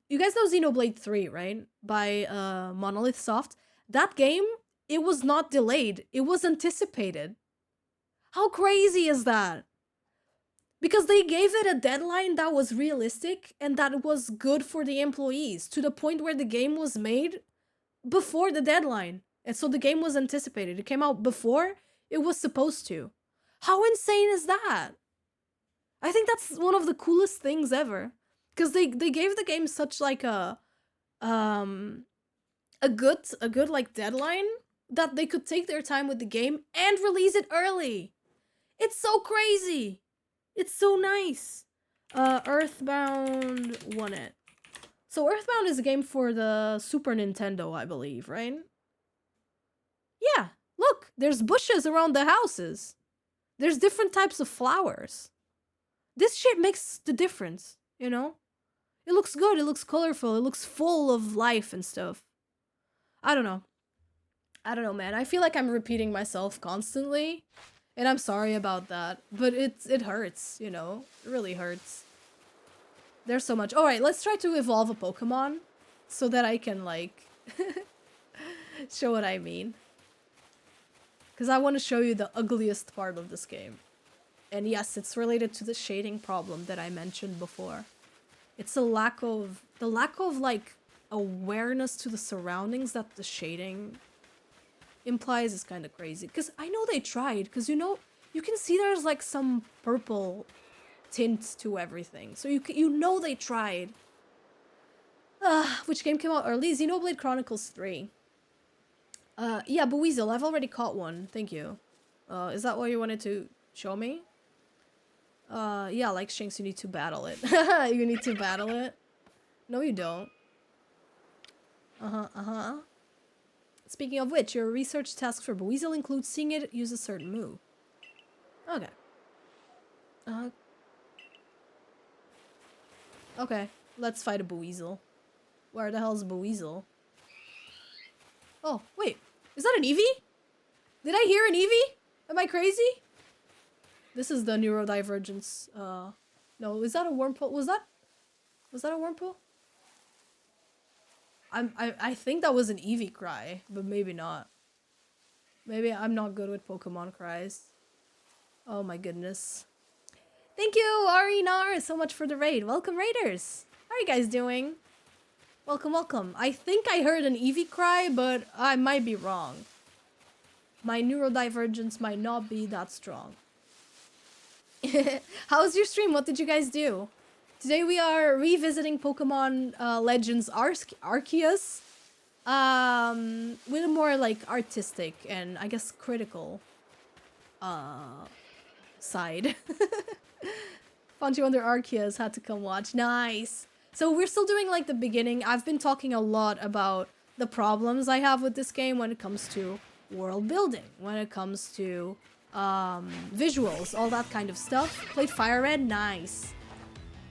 you guys know Xenoblade 3, right? By Monolith Soft. That game, it was not delayed. It was anticipated. How crazy is that? Because they gave it a deadline that was realistic and that was good for the employees, to the point where the game was made before the deadline. And so the game was anticipated. It came out before it was supposed to. How insane is that? I think that's one of the coolest things ever. Because they gave the game such, like, a good like deadline that they could take their time with the game and release it early. It's so crazy. It's so nice. Earthbound won it. So Earthbound is a game for the Super Nintendo, I believe, right? Yeah, look, there's bushes around the houses. There's different types of flowers. This shit makes the difference, you know? It looks good, it looks colorful, it looks full of life and stuff. I don't know. I don't know, man. I feel like I'm repeating myself constantly. And I'm sorry about that, but it hurts, you know? It really hurts. There's so much. Alright, let's try to evolve a Pokemon so that I can, like, show what I mean. Because I want to show you the ugliest part of this game. And yes, it's related to the shading problem that I mentioned before. It's the lack of, like, awareness to the surroundings that the shading implies is kind of crazy. Because I know they tried, because, you know, you can see there's, like, some purple tint to everything. So you know they tried. Which game came out early? Xenoblade Chronicles 3. Yeah, but Weasel, I've already caught one. Thank you. Is that what you wanted to show me? Yeah, like Shinx, you need to battle it. You need to battle it. No, you don't. Speaking of which, your research task for Weasel includes seeing it use a certain move. Okay. Okay, let's fight a Buizel. Where the hell is Buizel? Oh, wait. Is that an Eevee? Did I hear an Eevee? Am I crazy? This is the neurodivergence. No, is that a Wurmple? Was that a Wurmple? I think that was an Eevee cry, but maybe not. Maybe I'm not good with Pokemon cries. Oh my goodness. Thank you, Ari Nar, so much for the raid. Welcome, raiders. How are you guys doing? Welcome, welcome. I think I heard an Eevee cry, but I might be wrong. My neurodivergence might not be that strong. How was your stream? What did you guys do? Today we are revisiting Pokemon Legends Arceus. With a more like artistic and I guess critical side. Found you under Arceus, had to come watch. Nice. So we're still doing like the beginning. I've been talking a lot about the problems I have with this game when it comes to world building, when it comes to visuals, all that kind of stuff. Played Fire Red, nice.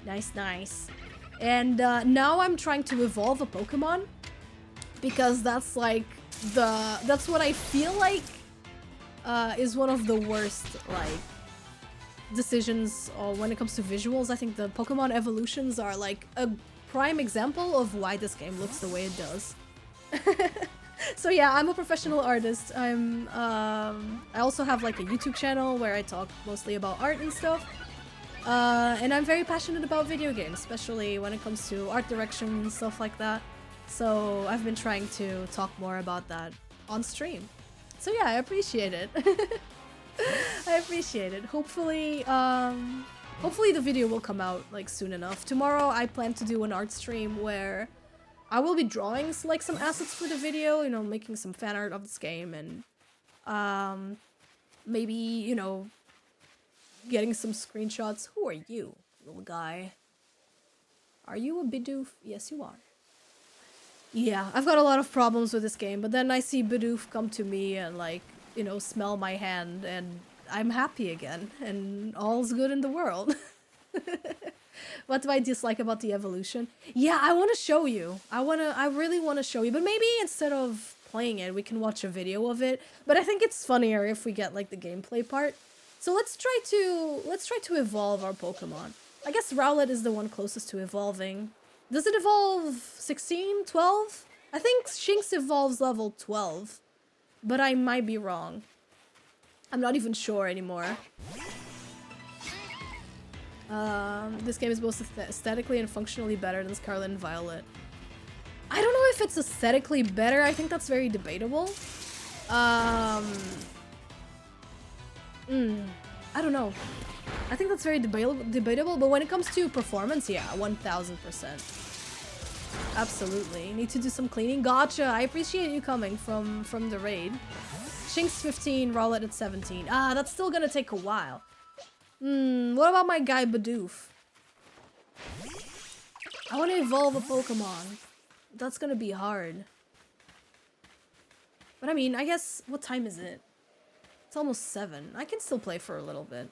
Nice. And now I'm trying to evolve a Pokemon because that's like that's what I feel like is one of the worst like decisions when it comes to visuals. I think the Pokemon evolutions are like a prime example of why this game looks the way it does. So yeah, I'm a professional artist. I also have like a YouTube channel where I talk mostly about art and stuff. And I'm very passionate about video games, especially when it comes to art direction and stuff like that. So I've been trying to talk more about that on stream. So yeah, I appreciate it. I appreciate it. Hopefully, hopefully the video will come out like soon enough. Tomorrow I plan to do an art stream where I will be drawing like some assets for the video, you know, making some fan art of this game and maybe, you know, getting some screenshots. Who are you, little guy? Are you a Bidoof? Yes, you are. Yeah, I've got a lot of problems with this game, but then I see Bidoof come to me and like, you know, smell my hand and I'm happy again and all's good in the world. What do I dislike about the evolution? Yeah, I want to show you. I really want to show you, but maybe instead of playing it, we can watch a video of it. But I think it's funnier if we get like the gameplay part. So let's try to evolve our Pokemon. I guess Rowlet is the one closest to evolving. Does it evolve 16, 12? I think Shinx evolves level 12, but I might be wrong. I'm not even sure anymore. This game is both aesthetically and functionally better than Scarlet and Violet. I don't know if it's aesthetically better. I think that's very debatable. I don't know. I think that's very debatable, but when it comes to performance, yeah, 1000%. Absolutely. Need to do some cleaning. Gotcha. I appreciate you coming from the raid. Shinx 15, Rowlet at 17. Ah, that's still gonna take a while. What about my guy Bidoof? I want to evolve a Pokemon. That's gonna be hard. But I mean, I guess, what time is it? It's almost 7. I can still play for a little bit.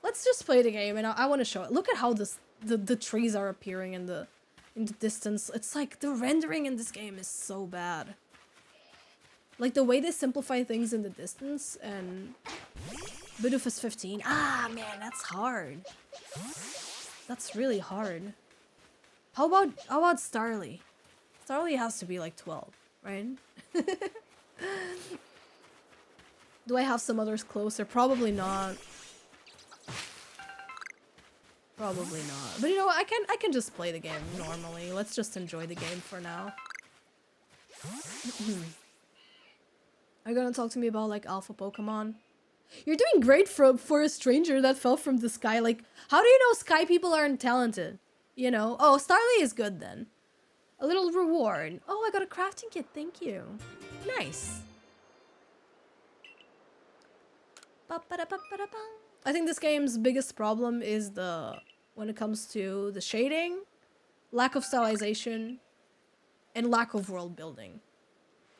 Let's just play the game, and I want to show it. Look at how the trees are appearing in the distance. It's like the rendering in this game is so bad. Like the way they simplify things in the distance, and Bidoof is 15. Ah, man, that's hard. That's really hard. How about Starly? Starly has to be like 12, right? Do I have some others closer? Probably not. Probably not. But you know what? I can just play the game normally. Let's just enjoy the game for now. Are you gonna talk to me about like alpha Pokemon? You're doing great for a stranger that fell from the sky. Like, how do you know sky people aren't talented? You know? Oh, Starly is good then. A little reward. Oh, I got a crafting kit. Thank you. Nice. I think this game's biggest problem is when it comes to the shading, lack of stylization, and lack of world building.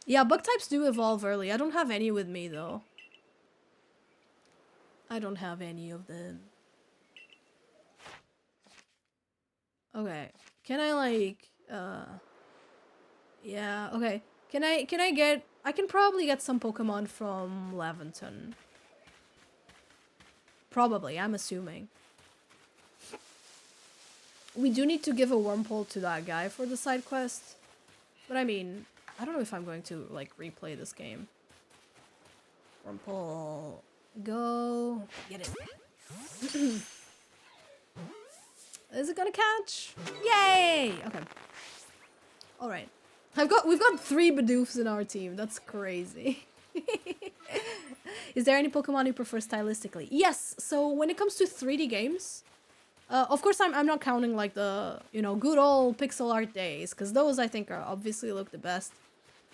Yeah, bug types do evolve early. I don't have any with me though. I don't have any of them. Okay. Can I like yeah, okay. I can probably get some Pokemon from Laventon. Probably, I'm assuming. We do need to give a wormhole to that guy for the side quest. But I mean, I don't know if I'm going to like replay this game. Wormhole. Go. Get it. Is it gonna catch? Yay! Okay. Alright. We've got 3 Bidoofs in our team. That's crazy. Is there any Pokemon you prefer stylistically? Yes, so when it comes to 3D games, of course I'm not counting like the, you know, good old pixel art days, because those I think are obviously look the best.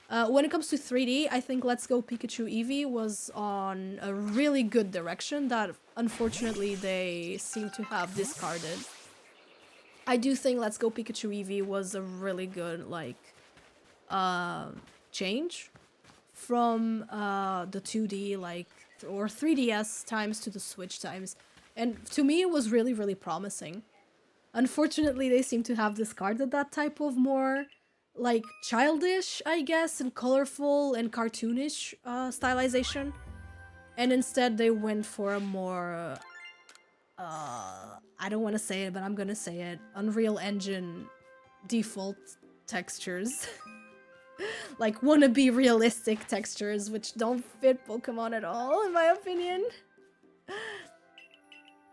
When it comes to 3D, I think Let's Go Pikachu Eevee was on a really good direction that unfortunately they seem to have discarded. I do think Let's Go Pikachu Eevee was a really good, like, change from the 2D, like, or 3DS times to the Switch times. And to me, it was really, really promising. Unfortunately, they seem to have discarded that type of more, like, childish, I guess, and colorful and cartoonish stylization. And instead, they went for a more... I don't want to say it, but I'm gonna say it. Unreal Engine default textures. Like, wannabe realistic textures, which don't fit Pokemon at all, in my opinion.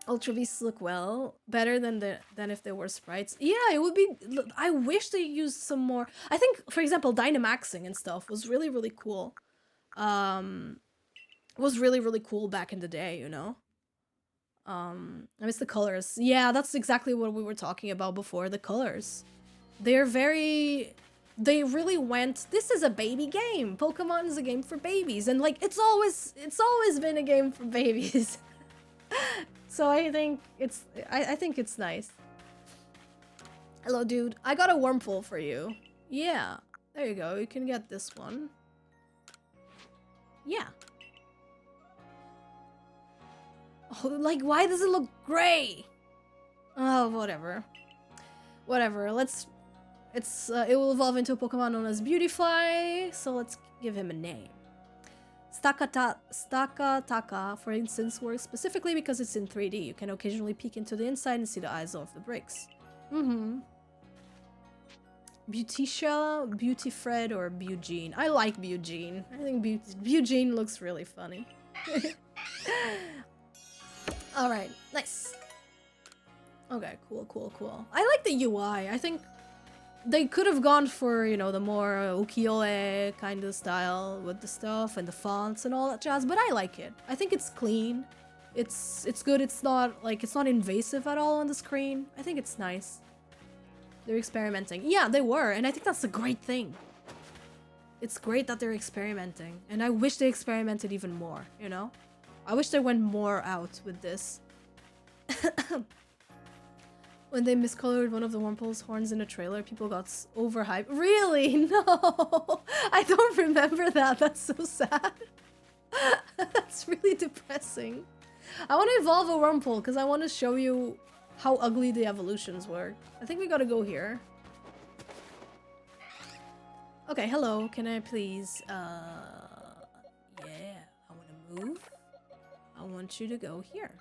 Ultra Beasts look well. Better than if they were sprites. Yeah, it would be... I wish they used some more... I think, for example, Dynamaxing and stuff was really, really cool. Was really, really cool back in the day, you know? I miss the colors. Yeah, that's exactly what we were talking about before, the colors. They're very... They really went, this is a baby game. Pokemon is a game for babies. And like, it's always been a game for babies. So I think it's nice. Hello, dude. I got a wormhole for you. Yeah, there you go. You can get this one. Yeah. Oh, like, why does it look gray? Oh, whatever. Whatever. It will evolve into a Pokemon known as Beautifly, so let's give him a name. Stakataka, for instance, works specifically because it's in 3D. You can occasionally peek into the inside and see the eyes of the bricks. Beauticia, Beautyfred, or Bugene. I like Bugene. I think Bugene looks really funny. Alright, nice. Okay, cool. I like the UI. I think they could have gone for, you know, the more ukiyo-e kind of style with the stuff and the fonts and all that jazz, but I like it. I think it's clean. It's good. It's not invasive at all on the screen. I think it's nice. They're experimenting. Yeah, they were, and I think that's a great thing. It's great that they're experimenting, and I wish they experimented even more, you know? I wish they went more out with this. When they miscolored one of the Wurmple's horns in a trailer, people got overhyped. Really? No! I don't remember that. That's so sad. That's really depressing. I want to evolve a Wurmple because I want to show you how ugly the evolutions were. I think we gotta go here. Okay, hello. Can I please, yeah. I want to move. I want you to go here.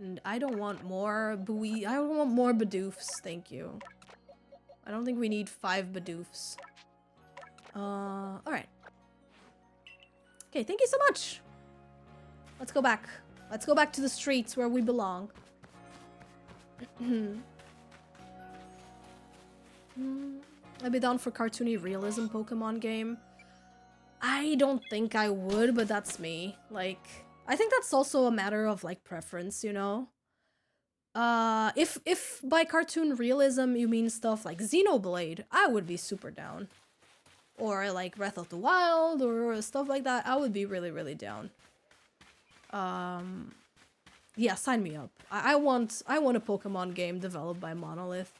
And I don't want more I don't want more Bidoofs, thank you. I don't think we need 5 Bidoofs. Alright. Okay, thank you so much! Let's go back. Let's go back to the streets where we belong. I'd be down for cartoony realism Pokemon game. I don't think I would, but that's me. Like, I think that's also a matter of like preference, you know? If by cartoon realism you mean stuff like Xenoblade, I would be super down. Or like Breath of the Wild or stuff like that, I would be really, really down. Yeah, sign me up. I want a Pokemon game developed by Monolith.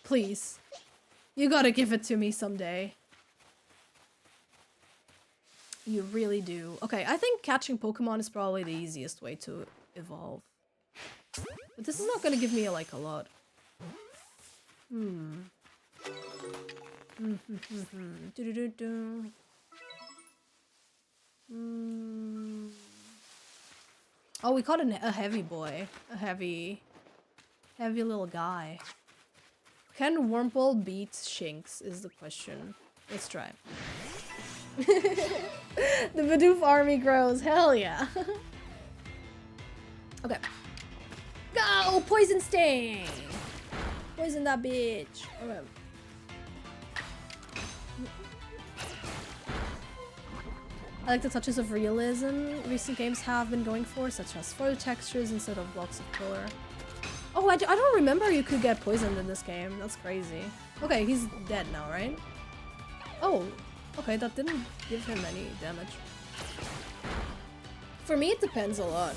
Please. You gotta give it to me someday. You really do. Okay, I think catching Pokemon is probably the easiest way to evolve. But this is not gonna give me like a lot. Oh, we caught a heavy boy. A heavy little guy. Can Wurmple beat Shinx is the question. Let's try. The Bidoof army grows. Hell yeah. Okay. Go! Poison Sting! Poison that bitch. Okay. I like the touches of realism recent games have been going for, such as photo textures instead of blocks of color. Oh, I don't remember you could get poisoned in this game. That's crazy. Okay, he's dead now, right? Oh, okay, that didn't give him any damage. For me, it depends a lot.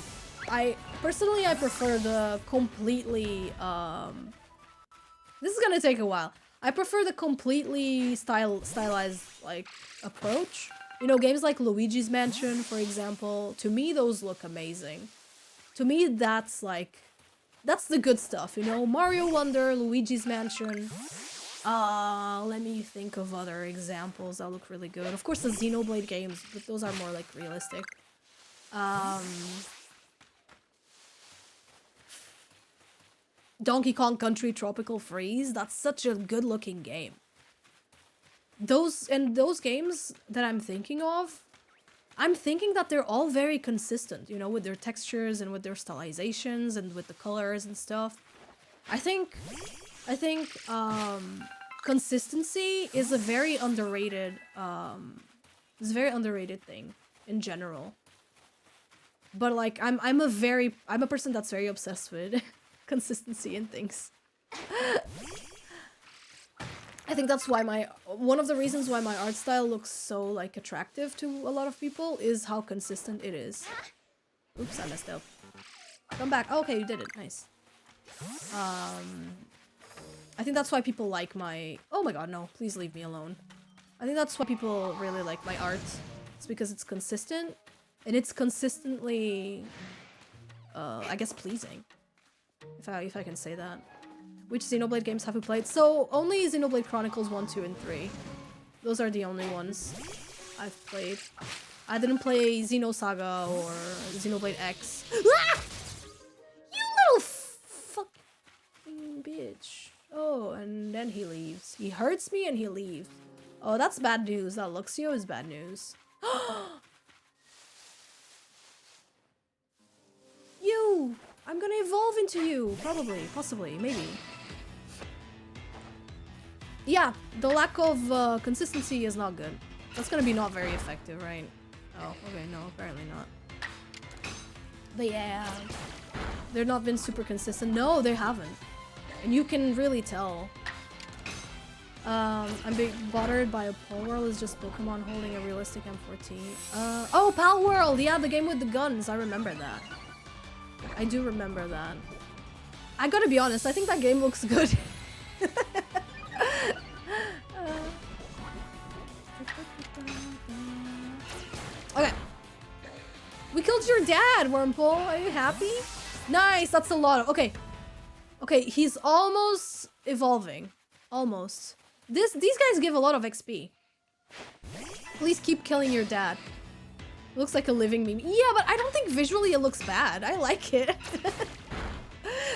Personally, I prefer the completely, this is gonna take a while. I prefer the completely stylized, like, approach. You know, games like Luigi's Mansion, for example, to me, those look amazing. To me, that's, like, that's the good stuff, you know? Mario Wonder, Luigi's Mansion. Let me think of other examples that look really good. Of course, the Xenoblade games, but those are more, like, realistic. Donkey Kong Country Tropical Freeze, that's such a good-looking game. Those games that I'm thinking of, I'm thinking that they're all very consistent, you know, with their textures and with their stylizations and with the colors and stuff. I think consistency is a very underrated thing in general. But like I'm a person that's very obsessed with consistency in things. I think that's why one of the reasons why my art style looks so like attractive to a lot of people is how consistent it is. Oops, I messed up. Come back. Oh, okay, you did it. Nice. I think that's why people like my... Oh my god, no. Please leave me alone. I think that's why people really like my art. It's because it's consistent. And it's consistently... I guess pleasing. If I can say that. Which Xenoblade games have you played? So, only Xenoblade Chronicles 1, 2, and 3. Those are the only ones I've played. I didn't play Xenosaga or Xenoblade X. Ah! You little fucking bitch. Oh, and then he leaves. He hurts me and he leaves. Oh, that's bad news. That Luxio is bad news. You! I'm gonna evolve into you. Probably. Possibly. Maybe. Yeah, the lack of consistency is not good. That's gonna be not very effective, right? Oh, okay, no, apparently not. But yeah, they've not been super consistent. No, they haven't. And you can really tell. I'm being bothered by a Pal World is just Pokemon holding a realistic M14. Oh, Pal World! Yeah, the game with the guns. I remember that. I do remember that. I gotta be honest, I think that game looks good. Okay. We killed your dad, Wurmple. Are you happy? Nice, that's a lot of... Okay. Okay, he's almost evolving. Almost. These guys give a lot of XP. Please keep killing your dad. Looks like a living meme. Yeah, but I don't think visually it looks bad. I like it.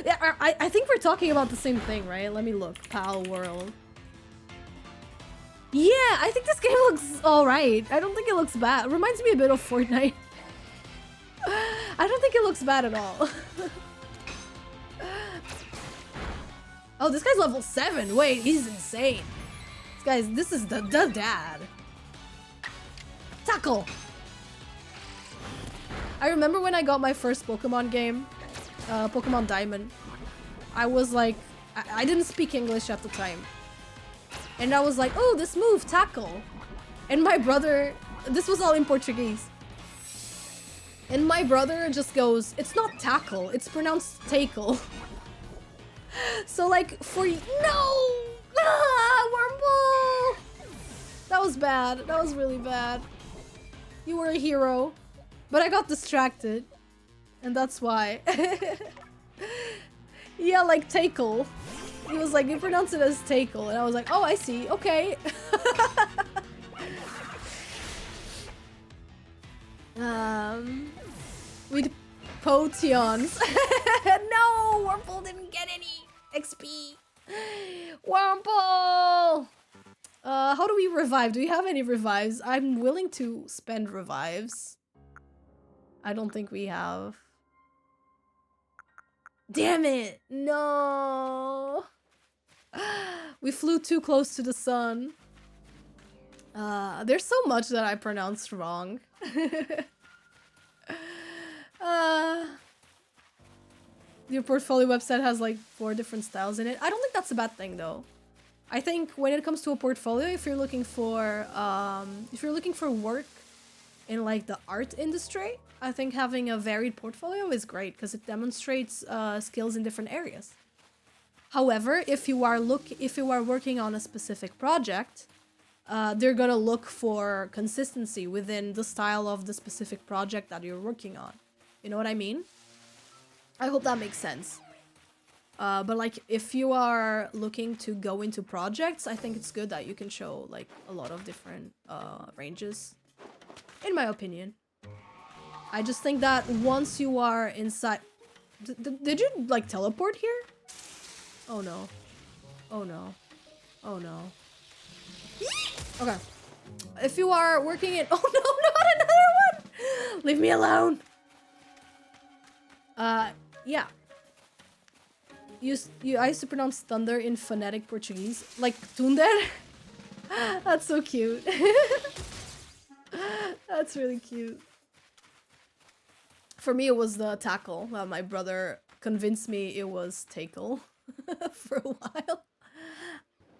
Yeah, I think we're talking about the same thing, right? Let me look. Pal World. Yeah, I think this game looks alright. I don't think it looks bad. It reminds me a bit of Fortnite. I don't think it looks bad at all. Oh, this guy's level 7. Wait, he's insane. This is the dad. Tackle! I remember when I got my first Pokemon game, Pokemon Diamond. I was like, I didn't speak English at the time. And I was like, oh, this move, tackle. And my brother, this was all in Portuguese. And my brother just goes, it's not tackle, it's pronounced tackle. So like, no! Ah, Wormhole! That was bad, that was really bad. You were a hero. But I got distracted. And that's why. Yeah, like tackle. He was like, you pronounce it as tackle. And I was like, oh, I see, okay. With potions. No, Wurmple didn't get any XP. Wurmple! How do we revive? Do we have any revives? I'm willing to spend revives. I don't think we have. Damn it! No! We flew too close to the sun. There's so much that I pronounced wrong. Your portfolio website has like 4 different styles in it. I don't think that's a bad thing though. I think when it comes to a portfolio, if you're looking for work in like the art industry, I think having a varied portfolio is great because it demonstrates skills in different areas. However, if you are working on a specific project, they're gonna look for consistency within the style of the specific project that you're working on. You know what I mean? I hope that makes sense. But like, if you are looking to go into projects, I think it's good that you can show like a lot of different ranges, in my opinion. I just think that once you are inside... Did you like teleport here? Oh no. Oh no. Oh no. Okay. If you are working in... Oh no, not another one! Leave me alone! Yeah. I used to pronounce thunder in phonetic Portuguese. Like thunder? That's so cute. That's really cute. For me, it was the tackle. My brother convinced me it was tackle for a while.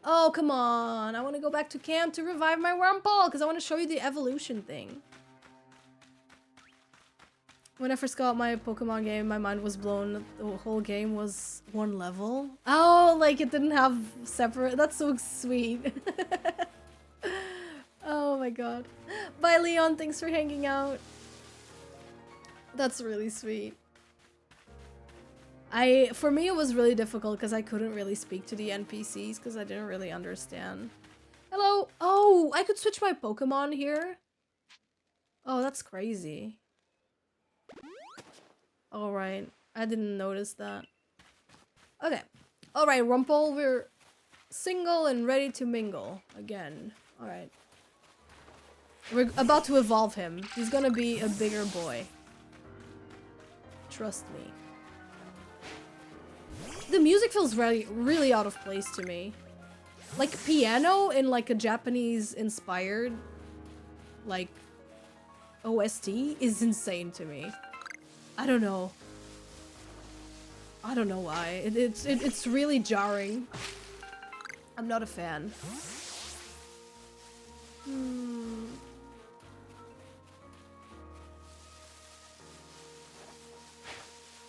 Oh, come on. I want to go back to camp to revive my Wurmple because I want to show you the evolution thing. When I first got my Pokemon game, my mind was blown. The whole game was one level. Oh, like it didn't have separate... That's so sweet. Oh my god. Bye, Leon. Thanks for hanging out. That's really sweet. For me, it was really difficult because I couldn't really speak to the NPCs because I didn't really understand. Hello. Oh, I could switch my Pokemon here. Oh, that's crazy. Alright, I didn't notice that. Okay. Alright, Wurmple, we're single and ready to mingle again. Alright. We're about to evolve him. He's gonna be a bigger boy. Trust me. The music feels really out of place to me. Like piano in like a Japanese inspired like OST is insane to me. I don't know. I don't know why. It's really jarring. I'm not a fan.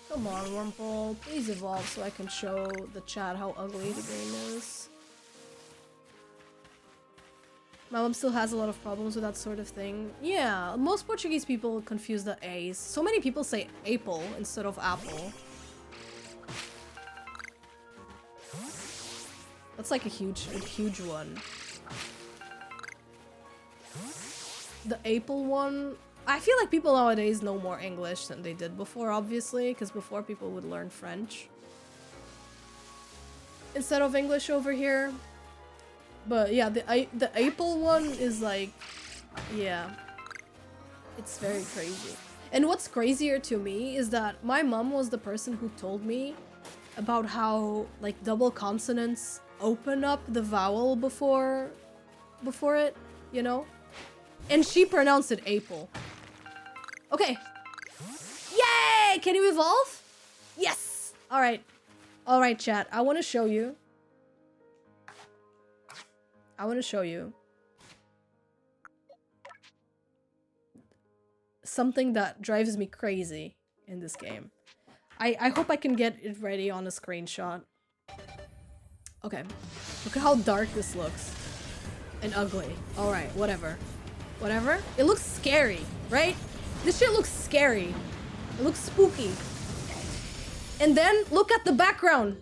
Come on, Wurmple. Please evolve so I can show the chat how ugly the game is. My mom still has a lot of problems with that sort of thing. Yeah, most Portuguese people confuse the A's. So many people say apple instead of apple. That's like a huge one. The apple one... I feel like people nowadays know more English than they did before, obviously, because before people would learn French instead of English over here. But yeah, the apple one is like, yeah, it's very crazy. And what's crazier to me is that my mom was the person who told me about how like double consonants open up the vowel before it, you know? And she pronounced it apple. Okay. Yay! Can you evolve? Yes! Alright. Alright, chat. I want to show you. Something that drives me crazy in this game. I hope I can get it ready on a screenshot. Okay. Look at how dark this looks. And ugly. Alright, whatever. Whatever. It looks scary, right? This shit looks scary. It looks spooky. And then, look at the background.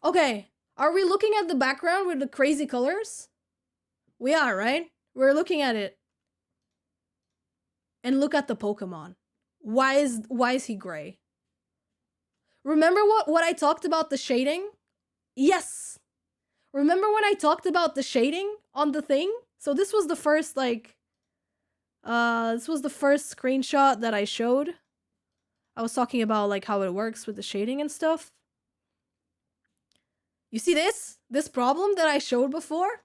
Okay. Are we looking at the background with the crazy colors? We are, right? We're looking at it. And look at the Pokemon. Why is he gray? Remember what I talked about the shading? Yes. Remember when I talked about the shading on the thing? So this was the first this was the first screenshot that I showed. I was talking about like how it works with the shading and stuff. You see this? This problem that I showed before?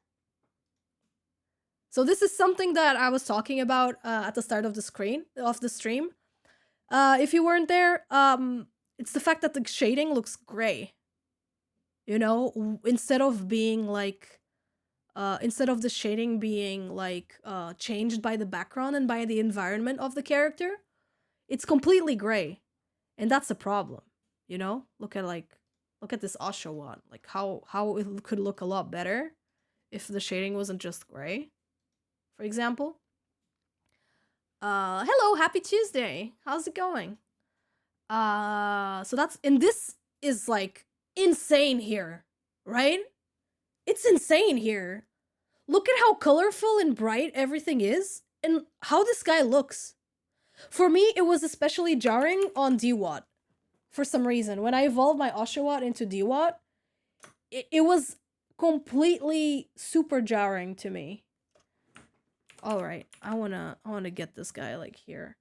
So this is something that I was talking about at the start of the stream. If you weren't there, it's the fact that the shading looks gray. You know, instead of being like, instead of the shading being like changed by the background and by the environment of the character, it's completely gray, and that's a problem. You know, look at this Oshawott, like how it could look a lot better if the shading wasn't just gray. For example. Hello, happy Tuesday. How's it going? So that's, and this is like insane here, right? It's insane here. Look at how colorful and bright everything is and how this guy looks. For me, it was especially jarring on Dewott for some reason. When I evolved my Oshawott into Dewott, it was completely super jarring to me. All right, I wanna get this guy like here.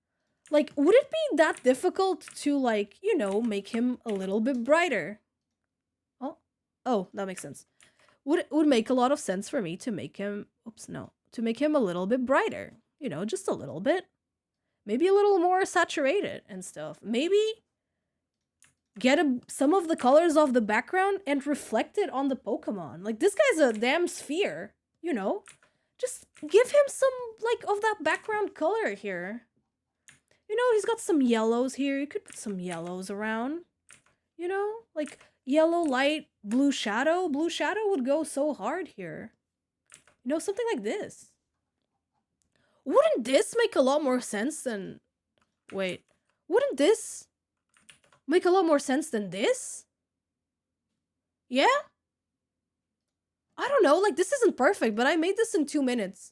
Like, would it be that difficult to like, you know, make him a little bit brighter? Oh, that makes sense. Would make a lot of sense for me to make him, to make him a little bit brighter. You know, just a little bit. Maybe a little more saturated and stuff. Maybe get some of the colors of the background and reflect it on the Pokemon. Like, this guy's a damn sphere, you know? Just give him some, like, of that background color here. You know, he's got some yellows here. You could put some yellows around. You know? Like, yellow light, blue shadow. Blue shadow would go so hard here. You know, something like this. Wouldn't this make a lot more sense than... Wait. Wouldn't this make a lot more sense than this? Yeah? I don't know, like, this isn't perfect, but I made this in 2 minutes.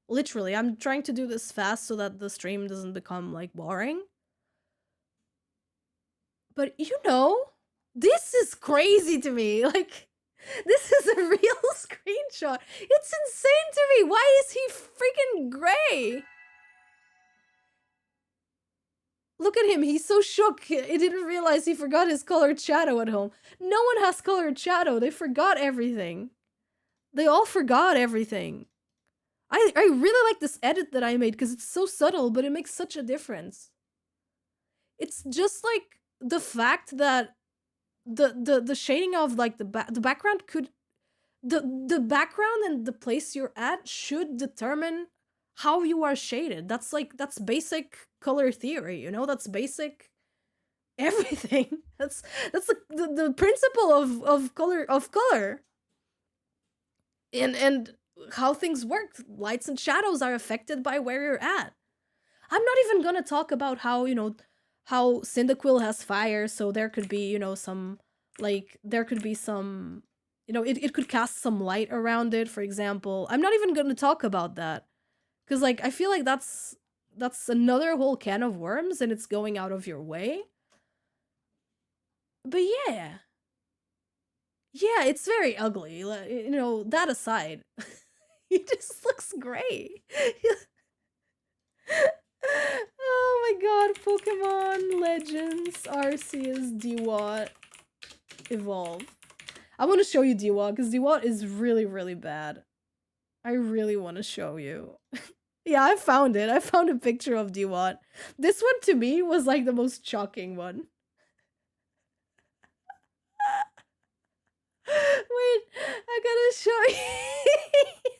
Literally, I'm trying to do this fast so that the stream doesn't become, like, boring. But, you know, this is crazy to me. Like, this is a real screenshot. It's insane to me. Why is he freaking gray? Look at him, he's so shook. He didn't realize he forgot his colored shadow at home. No one has colored shadow. They forgot everything. They all forgot everything. I really like this edit that I made because it's so subtle, but it makes such a difference. It's just like the fact that the shading of like the background could... The background and the place you're at should determine how you are shaded. That's basic color theory, you know? That's basic everything. That's the principle of color. And how things work. Lights and shadows are affected by where you're at. I'm not even gonna talk about how, you know, how Cyndaquil has fire, so there could be, you know, some, like, there could be some, you know, it could cast some light around it, for example. I'm not even gonna talk about that. Because, like, I feel like that's another whole can of worms, and it's going out of your way. But yeah. Yeah, it's very ugly. You know, that aside. He just looks great. Oh my god, Pokemon Legends, Arceus, Dewott, Evolve. I want to show you Dewott, because Dewott is really, really bad. I really want to show you. Yeah, I found it. I found a picture of Diwat. This one to me was like the most shocking one. Wait, I gotta show you.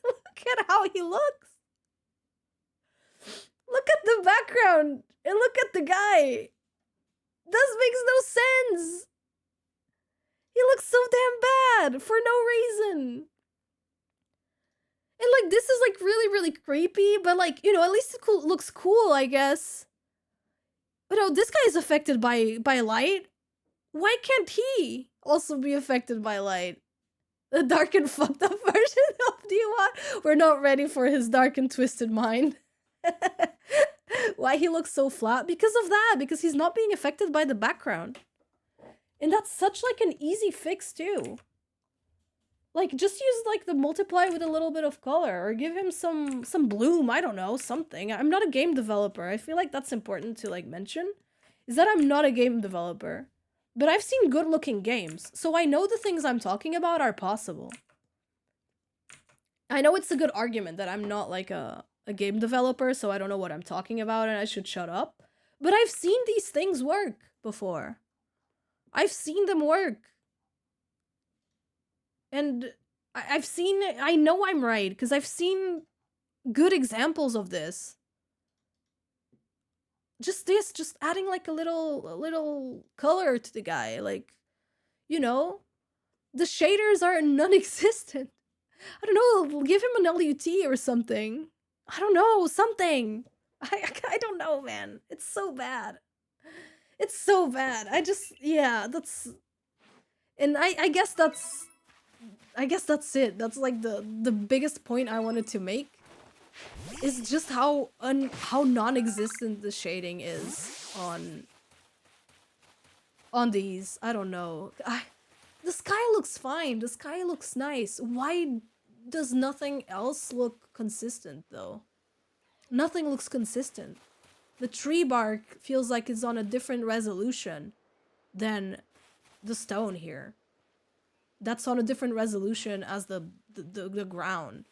Look at how he looks. Look at the background and look at the guy. This makes no sense. He looks so damn bad for no reason. And like this is like really creepy, but like, you know, at least it looks cool, I guess. But no, this guy is affected by light. Why can't he also be affected by light? The dark and fucked up version of Diwat. We're not ready for his dark and twisted mind. Why he looks so flat? Because of that. Because he's not being affected by the background. And that's such like an easy fix too. Like just use like the multiply with a little bit of color or give him some bloom, I don't know, something. I'm not a game developer. I feel like that's important to like mention. Is that I'm not a game developer. But I've seen good looking games, so I know the things I'm talking about are possible. I know it's a good argument that I'm not like a game developer, so I don't know what I'm talking about and I should shut up. But I've seen these things work before. I've seen them work. And I know I'm right, because I've seen good examples of this. Just adding like a little color to the guy, like, you know, the shaders are non-existent. I don't know, give him an LUT or something. I don't know, something. I don't know, man. It's so bad. It's so bad. Yeah, that's, and I guess that's it. That's like the biggest point I wanted to make. Is just how non-existent the shading is on these. I don't know. The sky looks fine. The sky looks nice. Why does nothing else look consistent though? Nothing looks consistent. The tree bark feels like it's on a different resolution than the stone here. That's on a different resolution as the ground.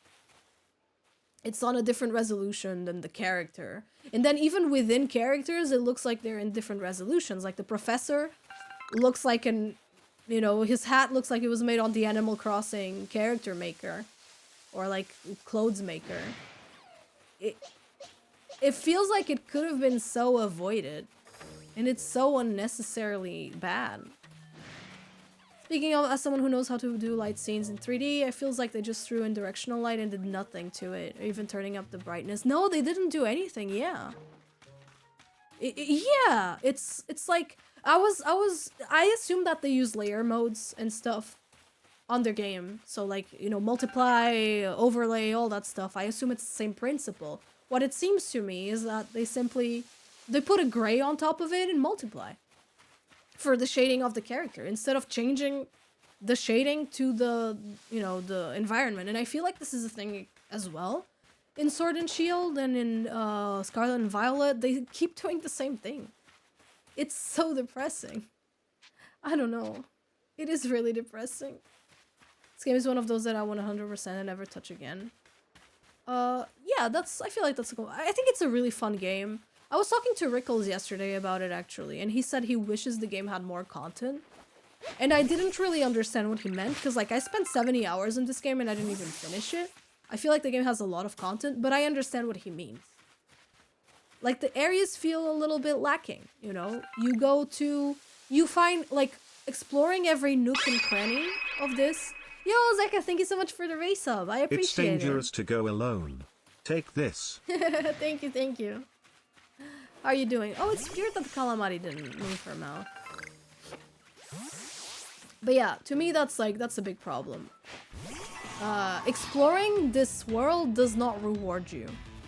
It's on a different resolution than the character. And then even within characters, it looks like they're in different resolutions. Like the professor looks like you know, his hat looks like it was made on the Animal Crossing character maker. Or like clothes maker. It feels like it could have been so avoided. And it's so unnecessarily bad. Speaking of, as someone who knows how to do light scenes in 3D, it feels like they just threw in directional light and did nothing to it, or even turning up the brightness. No, they didn't do anything. Yeah. Yeah, it's like I assumed that they use layer modes and stuff on their game. So like, you know, multiply, overlay, all that stuff. I assume it's the same principle. What it seems to me is that they put a gray on top of it and multiply for the shading of the character instead of changing the shading to the, you know, the environment. And I feel like this is a thing as well in Sword and Shield and in Scarlet and Violet. They keep doing the same thing. It's so depressing. I don't know. It is really depressing. This game is one of those that I want 100% and never touch again. Yeah, I feel like that's cool. I think it's a really fun game. I was talking to Rickles yesterday about it actually, and he said he wishes the game had more content. And I didn't really understand what he meant, because like I spent 70 hours in this game and I didn't even finish it. I feel like the game has a lot of content, but I understand what he means. Like the areas feel a little bit lacking, you know? You find, like, exploring every nook and cranny of this. Yo, Zeka, thank you so much for the race sub. I appreciate it. It's dangerous to go alone. Take this. Thank you. How are you doing? Oh, it's weird that the calamari didn't move her mouth. But yeah, to me that's a big problem. Exploring this world does not reward you.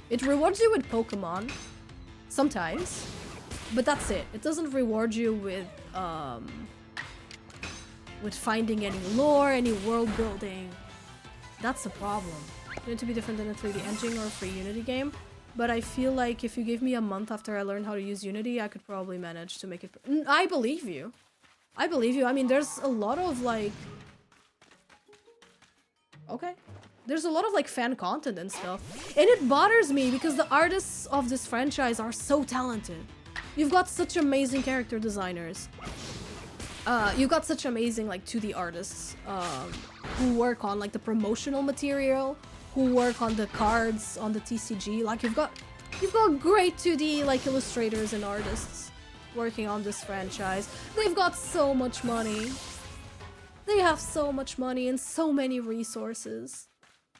It rewards you with Pokémon, sometimes, but that's it. It doesn't reward you with finding any lore, any world building. That's the problem. It's going to be different than a 3D engine or a free Unity game. But I feel like if you gave me a month after I learned how to use Unity, I could probably manage to make it. I believe you. I believe you. I mean, there's a lot of like... Okay. There's a lot of like fan content and stuff. And it bothers me because the artists of this franchise are so talented. You've got such amazing character designers. You've got such amazing like 2D artists who work on like the promotional material, who work on the cards, on the TCG. Like you've got great 2D like illustrators and artists working on this franchise. They've got so much money. They have so much money and so many resources.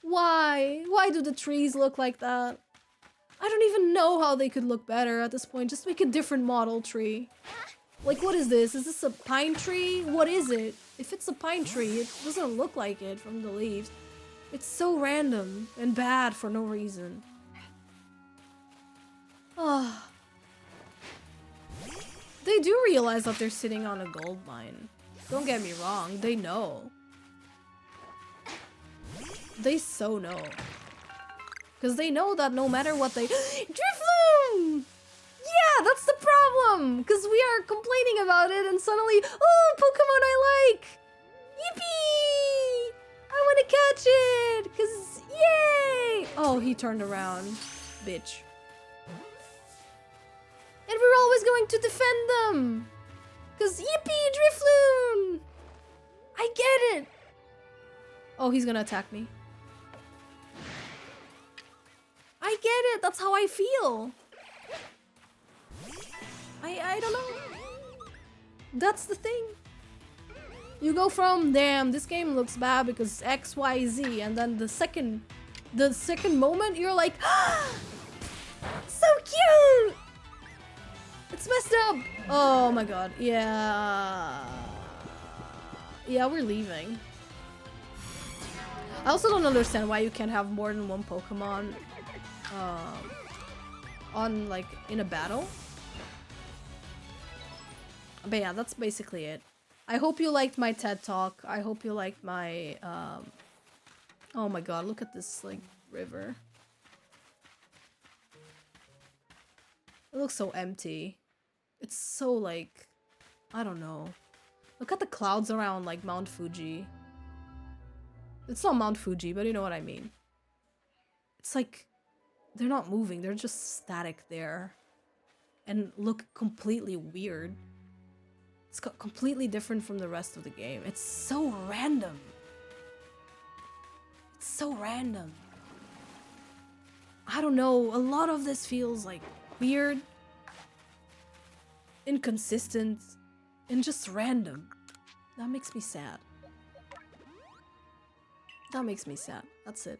Why? Why do the trees look like that? I don't even know how they could look better at this point. Just make a different model tree. Like, what is this? Is this a pine tree? What is it? If it's a pine tree, it doesn't look like it from the leaves. It's so random and bad for no reason. Ah. They do realize that they're sitting on a gold mine. Don't get me wrong, they know. They so know. Because they know that no matter what they- Drifloon! Yeah, that's the problem! Because we are complaining about it and suddenly, oh, Pokemon I like! Yippee! I want to catch it! Because, yay! Oh, he turned around. Bitch. And we're always going to defend them! Because, yippee, Drifloon! I get it! Oh, he's gonna attack me. I get it, that's how I feel. I don't know. That's the thing. You go from, damn, this game looks bad because X, Y, Z, and then the second moment you're like, ah, so cute! It's messed up! Oh my god, yeah. Yeah, we're leaving. I also don't understand why you can't have more than one Pokemon on, like, in a battle. But yeah, that's basically it. I hope you liked my TED Talk. I hope you liked my, oh my god, look at this, like, river. It looks so empty. It's so, like, I don't know. Look at the clouds around, like, Mount Fuji. It's not Mount Fuji, but you know what I mean. It's like, they're not moving, they're just static there. And look completely weird. It's completely different from the rest of the game. It's so random. It's so random. I don't know, a lot of this feels like weird, inconsistent, and just random. That makes me sad. That makes me sad. That's it.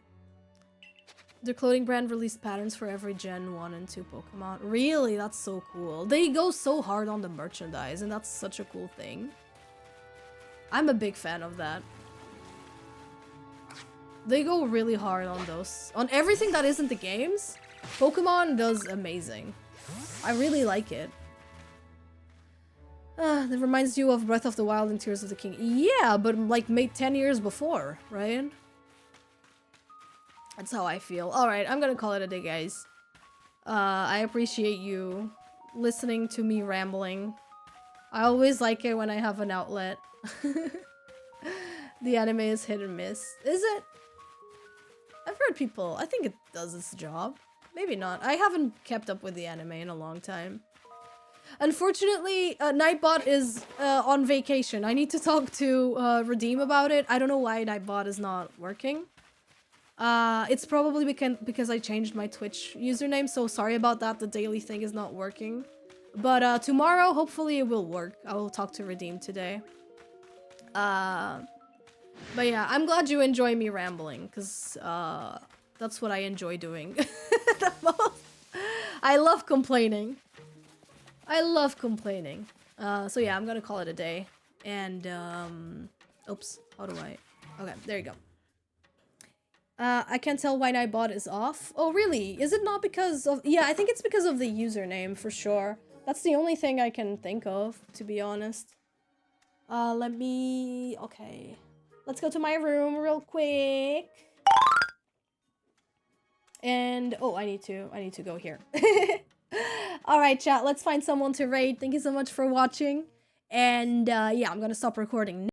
Their clothing brand released patterns for every Gen 1 and 2 Pokemon. Really? That's so cool. They go so hard on the merchandise, and that's such a cool thing. I'm a big fan of that. They go really hard on those. On everything that isn't the games, Pokemon does amazing. I really like it. That reminds you of Breath of the Wild and Tears of the King. Yeah, but like made 10 years before, right? That's how I feel. Alright, I'm gonna call it a day, guys. I appreciate you listening to me rambling. I always like it when I have an outlet. The anime is hit and miss. Is it? I've heard people. I think it does its job. Maybe not. I haven't kept up with the anime in a long time. Unfortunately, Nightbot is on vacation. I need to talk to Redeem about it. I don't know why Nightbot is not working. It's probably because I changed my Twitch username, so sorry about that. The daily thing is not working. But tomorrow, hopefully it will work. I will talk to Redeem today. But yeah, I'm glad you enjoy me rambling, because that's what I enjoy doing the most. I love complaining. I love complaining. So yeah, I'm gonna call it a day. And, oops, how do I... Okay, there you go. I can't tell why Nightbot is off. Oh, really? Is it not because of... Yeah, I think it's because of the username, for sure. That's the only thing I can think of, to be honest. Let me... Okay. Let's go to my room real quick. And... Oh, I need to go here. Alright, chat. Let's find someone to raid. Thank you so much for watching. And, yeah, I'm gonna stop recording now.